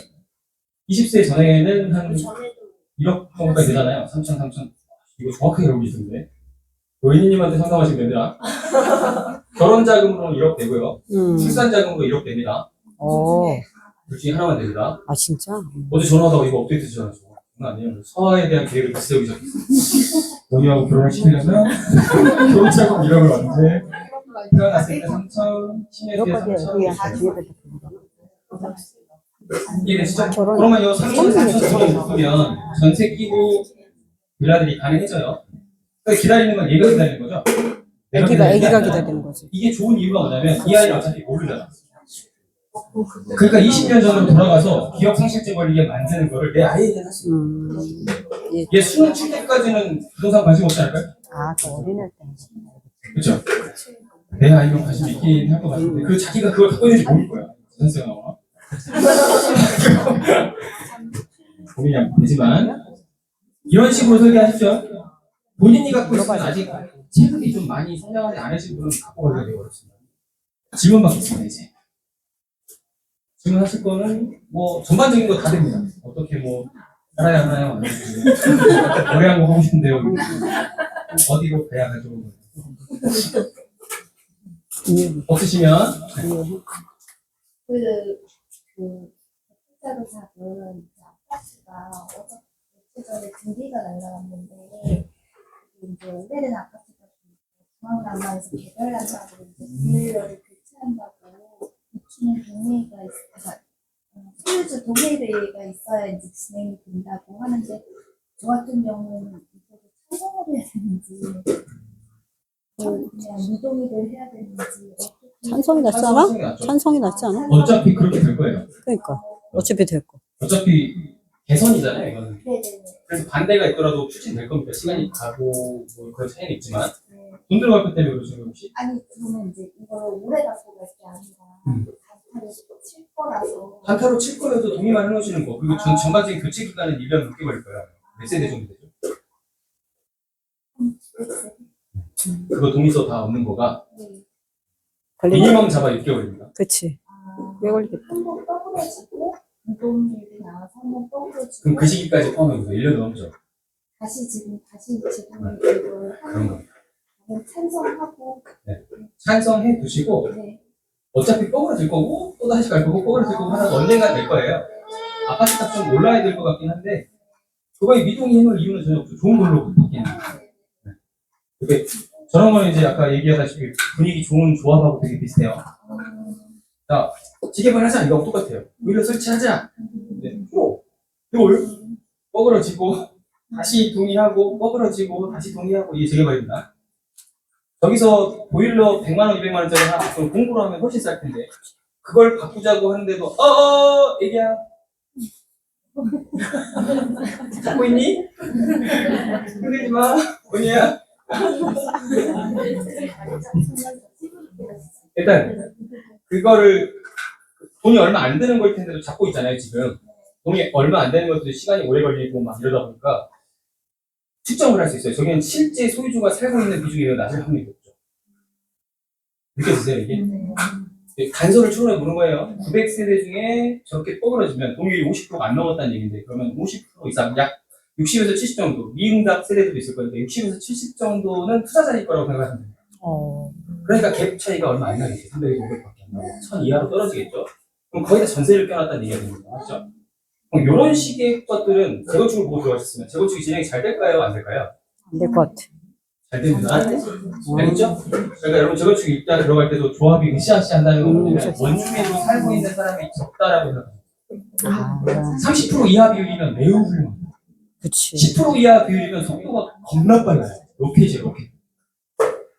20세 전에는 한 그 전에도 1억 정도까지 되잖아요. 3천, 3천. 이거 정확하게 알고 계시는데. 노인님한테 상담하시면 됩니다. 결혼 자금으로 1억 되고요. 출산 자금으로 1억 됩니다. 둘 중에 하나만 됩니다. 아, 진짜? 어제 전화하다가 이거 업데이트 되잖아요. 장난 아니에요. 서화에 대한 계획을 같이 세우기 시작했어요. 너희하고 결혼을 시키려면 결혼 자금 1억을 언제 태어났을 때 3천, 10년 뒤에 3천. 이게 진짜 그러면 요 3천, 4천 정도 묶으면 전세 끼고 빌라들이 가능해져요. 그러니까 기다리는 건 얘가 기다리는 거죠. 애기가 기다리는 거지. 이게 좋은 이유가 뭐냐면 이 아이는 어차피 모르잖아. 그러니까 20년 전으로 돌아가서 기억 상실증 걸리게 만드는 거를 내 아이에게 할 수 있어요. 얘 수능 칠 때까지는 부동산 관심 없지 않을까요? 아, 그 어린애 때. 그렇죠? 내 아이가 관심 있긴 할 것 같은데 그 자기가 그걸 갖고 있는지 모를 거야. 전세가 나와. 고민이 안 되지만 이런 식으로 설계하십시오. 본인이 갖고 있으면 아직 체급이 좀 많이 성장하지 않으신 분은 갖고 가기가 되게 어렵습니다. 질문 받겠습니다, 이제. 질문하실 거는 뭐 전반적인 거 다 됩니다. 어떻게 뭐 알아요? 노래 한 곡 하고 싶은데요. 어디로 가야 가지고 없으시면 숫자로 잡은 아파트가 며칠 전에 등기가 날라왔는데 이제 오래된 아파트가 중앙난방에서 개별난방으로 이제 분류를 교체한다고 이충 동의가 있어서 소유주 동의회의가 있어야 이제 진행이 된다고 하는데 저 같은 경우는 이거를 찬성을 해야 되는지 그냥 미동의를 해야 되는지 어떻게 찬성이 낫지 않아? 찬성이 낫지 않아? 어차피 그렇게 될 거예요. 그러니까. 어차피 될 거. 어차피 개선이잖아요, 이거는. 네네네. 그래서 반대가 있더라도 추진될 겁니다. 시간이 가고 뭐 그런 차이는 있지만 네. 돈 들어갈 것 때문에 그러시는 혹시? 아니 그러면 이제 이걸 오래 갖고 갈 게 아니라 단타를 칠 거라서 단타로 칠 거여도 동의만 해놓으시는 거. 그리고 전반적인 교체 기간은 1년 넘게 걸릴 거예요. 몇 세대 정도 되죠? 그거 동의서 다 없는 거가 미니멈 잡아 6개월입니다. 그치. 꽤 걸리겠다. 한번 떠그러지고 이동일이 나와서 한번 떠그러지고 그럼 그 시기까지 포함해서 1년 넘죠. 다시 지금 이걸 그런 하는 겁니다. 찬성하고 찬성해 두시고 네. 어차피 뻐그러질 거고 또 다시 갈 거고 뻐그러질 거고 하다가 언젠가 될 거예요. 아파트 값 좀 올라야 될 것 같긴 한데 그거에 미동의 해놓을 이유는 전혀 없죠. 좋은 걸로 바뀌는 거예요. 이렇게 저런 거는 이제 아까 얘기하다시피 분위기 좋은 조합하고 되게 비슷해요. 자, 지게발 하자 이거 똑같아요. 오히려 설치하자. 네, 이걸 뻐그러지고 다시 동의하고 뻐그러지고 다시 동의하고 이게 재개발입니다. 저기서 보일러 100만 원, 200만 원짜리 하나 바꾸면 공구로 하면 훨씬 쌀 텐데 그걸 바꾸자고 하는데도 애기야 잡고 있니? 흔들지 마 언니야. 일단 그거를 돈이 얼마 안 드는 거일 텐데도 잡고 있잖아요 지금. 돈이 얼마 안 되는 것도 시간이 오래 걸리고 막 이러다 보니까 측정을 할 수 있어요. 저기는 실제 소유주가 살고 있는 비중이 더 낮을 확률이 높죠. 느껴지세요 이게? 단서를 추론해 보는 거예요. 900세대 중에 저렇게 뻐그러지면 동률이 50%가 안 넘었다는 얘기인데 그러면 50% 이상 약 60에서 70 정도, 미응답 세대들도 있을 건데 60에서 70 정도는 투자자일 거라고 생각하면 됩니다. 그러니까 갭 차이가 얼마 안 나겠지. 300에서 500밖에 안 나고 1000 이하로 떨어지겠죠. 그럼 거의 다 전세를 껴놨다는 얘기가 됩니다. 맞죠? 그럼 이런 식의 것들은 재건축을 보고 들어가셨으면 재건축이 진행이 잘 될까요? 안 될까요? 안 될 것 같아. 잘 됩니다. 알겠죠? 그러니까 여러분 재건축 입장 들어갈 때도 조합이 으쌰으쌰 한다는 건 뭐냐면 원주민으로 살고 있는 사람이 적다라고 생각합니다. 30% 이하 비율이면 매우 훌륭합니다. 그치. 10% 이하 비율이면 속도가 겁나 빨라요. 로켓이에요, 로켓.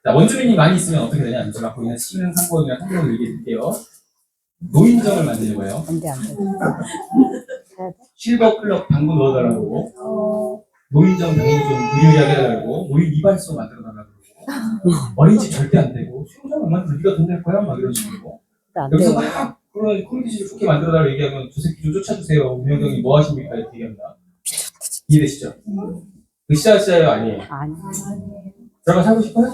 자, 원주민이 많이 있으면 어떻게 되냐? 제가 보이는 시민 상권이나 상권을 얘기해 드릴게요. 노인정을 만드는 거예요. 안 돼, 안 돼. 실버 클럽 당구 넣어달라고. 노인정 당연히 좀 유리하게 해달라고. 노인 이발소 만들어달라고. 어린이집 절대 안 되고. 수영장 안 만들어. 네가 돈 낼 거야? 막 이런 식으로. 안 여기서 돼. 막 그런 커뮤니티를 좋게 만들어달라고 얘기하면 저 새끼 좀 쫓아주세요. 운영경이 뭐 하십니까? 이렇게 얘기합니다. 이해되시죠? 으쌰으쌰요? 아니에요? 아니. 들어가 살고 싶어요?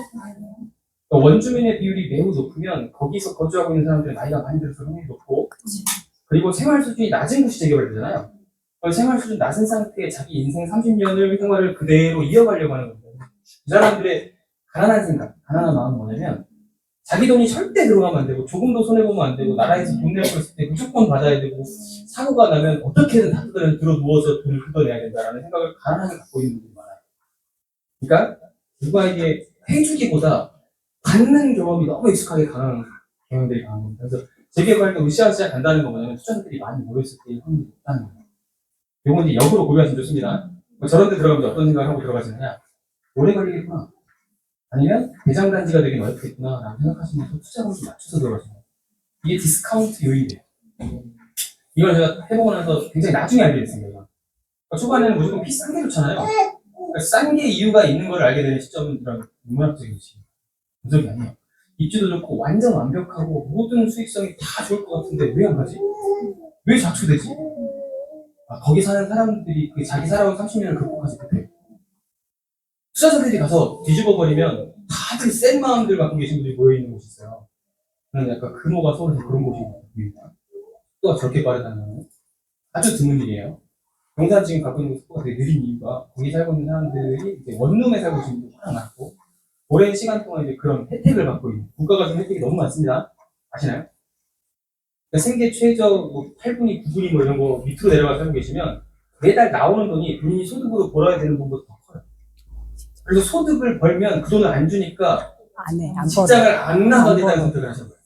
원주민의 비율이 매우 높으면 거기서 거주하고 있는 사람들의 나이가 많이 들어서 확률이 높고 그리고 생활 수준이 낮은 곳이 재개발되잖아요. 생활 수준 낮은 상태에 자기 인생 30년을 생활을 그대로 이어가려고 하는 겁니다. 이 사람들의 가난한 생각, 가난한 마음은 뭐냐면 자기 돈이 절대 들어가면 안 되고 조금도 손해보면 안 되고 나라에서 돈 내고 있을 때 무조건 받아야 되고 사고가 나면 어떻게든 다 들어 누워서 돈을 뜯어내야 된다라는 생각을 가난하게 갖고 있는 분들이 많아요. 그러니까 누구에게 해주기보다 받는 경험이 너무 익숙하게 강한 경향들이 강한 겁니다. 그래서 재개발도 으쌰으쌰 간다는 거 뭐냐면 투자자들이 많이 모였을 때 확률이 높다는 거예요. 이건 이제 역으로 고려하시면 좋습니다. 저런 데 들어가면 어떤 생각을 하고 들어가시느냐? 오래 걸리겠구나. 아니면 대장단지가 되긴 어렵겠구나. 라고 생각하시면서 투자금을 좀 맞춰서 들어가시는 거예요. 이게 디스카운트 요인이에요. 이걸 제가 해보고 나서 굉장히 나중에 알게 됐습니다. 그러니까 초반에는 무조건 피 싼 게 좋잖아요. 그러니까 싼 게 이유가 있는 걸 알게 되는 시점은 이런 인문학적인 시점. 분석이 아니에요. 입지도 좋고 완전 완벽하고 모든 수익성이 다 좋을 것 같은데 왜 안 가지? 왜 좌초되지? 거기 사는 사람들이 자기 살아온 30년을 극복하지 못해요. 투자자들이 가서 뒤집어 버리면 다들 센 마음들 갖고 계신 분들이 모여있는 곳이 있어요. 저는 약간 금호가 서울에서 그런 곳이 보입니다. 속도가 저렇게 빠르다는 건 아주 드문 일이에요. 용산 지금 갖고 있는 속도가 되게 느린 이유가 거기 살고 있는 사람들이 이제 원룸에 살고 계신 분들이 워낙 많고 오랜 시간 동안 이제 그런 혜택을 받고 있는 국가가 준 혜택이 너무 많습니다. 아시나요? 그러니까 생계 최저 뭐 8분위, 9분위 뭐 이런 거 밑으로 내려가서 살고 계시면 매달 나오는 돈이 본인이 소득으로 벌어야 되는 돈보다 더 커요. 그래서 소득을 벌면 그 돈을 안 주니까 안 해. 안 직장을 벌어. 안 나가겠다는 선택을 하신 거예요.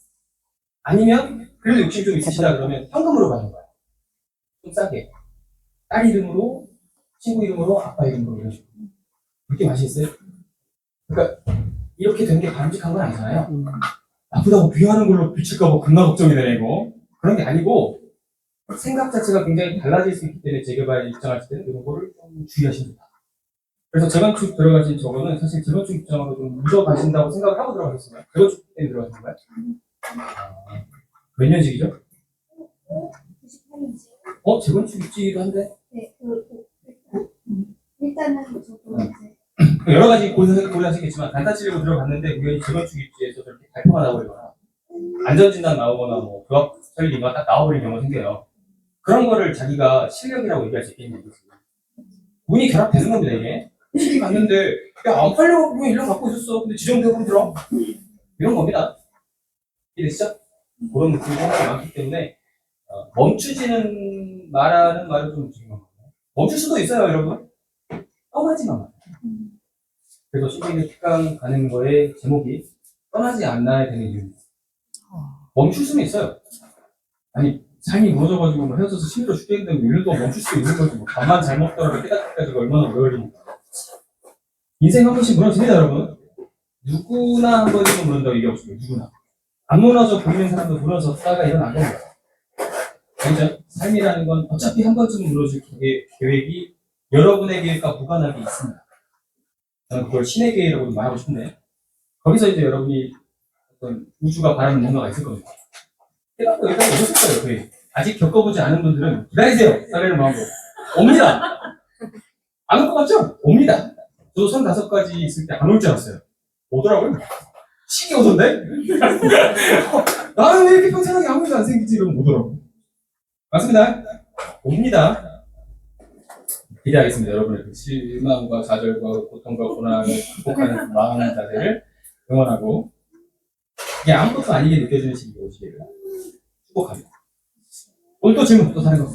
아니면 그래도 욕심 좀 있으시다 그러면 현금으로 가는 거예요. 좀 싸게. 딸 이름으로, 친구 이름으로, 아빠 이름으로 이런 식으로. 그렇게 맛있어요? 그러니까 이렇게 된 게 바람직한 건 아니잖아요. 나쁘다고 비하하는 걸로 비칠까봐 겁나 걱정이 되네 이거. 그런 게 아니고 생각 자체가 굉장히 달라질 수 있기 때문에 재개발 입장하실 때는 이런 거를 좀 주의하시면 됩니다. 그래서 재건축 들어가신 저거는 사실 재건축 입장으로 좀 묻어가신다고 생각을 하고 들어가셨어요. 재건축 때문에 들어가신 건가요? 몇 년식이죠? 98년째. 재건축 입지기도 한데 네, 일단은 저도 이제 여러 가지 고려하시겠지만 단타치려고 들어갔는데 우연히 재건축 입지에서 저렇게 발표가 나버리거나 안전진단 나오거나 뭐 부합 설리가 딱 나와버린 경우가 생겨요. 그런 거를 자기가 실력이라고 얘기할 수 있겠냐는 거죠. 운이 결합되는 겁니다 이게. 시기 갔는데 야 안 팔려고 그냥 1년 갖고 있었어. 근데 지정되고 들어. 이런 겁니다. 이해되시죠? 그런 느낌이 상당히 많기 때문에 멈추지는 말하는 말은 좀 중요한 거예요. 멈출 수도 있어요 여러분. 떠나지만 마요. 그래서 시민의 특강 가는 거의 제목이 떠나지 않아야 되는 이유입니다. 멈출 수는 있어요. 아니 삶이 무너져가지고 뭐 헤어져서 힘들어 죽겠는데 1년 동안 멈출 수 있는 거지. 뭐 밥만 잘 먹더라도 깨닫기까지가 얼마나 오래 걸립니까? 인생 한 번씩 무너집니다 여러분. 누구나 한 번씩은 무너진다고 얘기하고 싶어요. 누구나. 안 무너져 보이는 사람도 무너졌다가 일어난 겁니다. 그렇죠? 삶이라는 건 어차피 한 번쯤은 무너질 계획이 여러분의 계획과 무관하게 있습니다. 저는 그걸 신의 계획이라고 말하고 싶은데 거기서 이제 여러분이 어떤 우주가 바라는 뭔가가 있을 겁니다. 깨닫고 일단 오셨을 거예요. 거의. 아직 겪어보지 않은 분들은 기다리세요. 사례를 마음으로. 옵니다. 안 올 것 같죠? 옵니다. 저도 35가지 있을 때 안 올 줄 알았어요. 오더라고요. 시기 오던데? 나는 왜 이렇게 평생하게 아무 일도 안 생기지? 이러면 오더라고. 맞습니다. 옵니다. 기대하겠습니다. 여러분의 그 실망과 좌절과 고통과 고난을 극복하는 그 마음 자세를 응원하고 이게 아무것도 아니게 느껴지는 시기가 오시기를 축복합니다. 오늘 또 질문 또 다른 거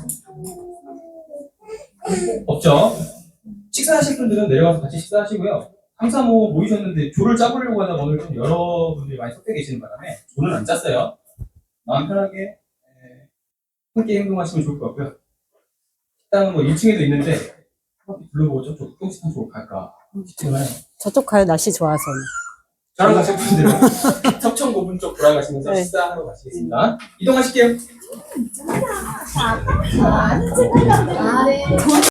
없죠? 식사하실 분들은 내려가서 같이 식사하시고요. 항상 뭐 모이셨는데 조를 짜보려고 하다 오늘 좀 여러분들이 많이 섞여 계시는 바람에 조는 안 짰어요. 마음 편하게 함께 행동하시면 좋을 것 같고요. 식당은 뭐 1층에도 있는데 한 바퀴 둘러보고 저쪽 똥식당 쪽으로 갈까 싶기는 해요. 저쪽 가요, 날씨 좋아서. 저랑 가실 분들은 석천고분 쪽 돌아가시면서 네. 식사하러 가시겠습니다. 이동하실게요. 아, 네.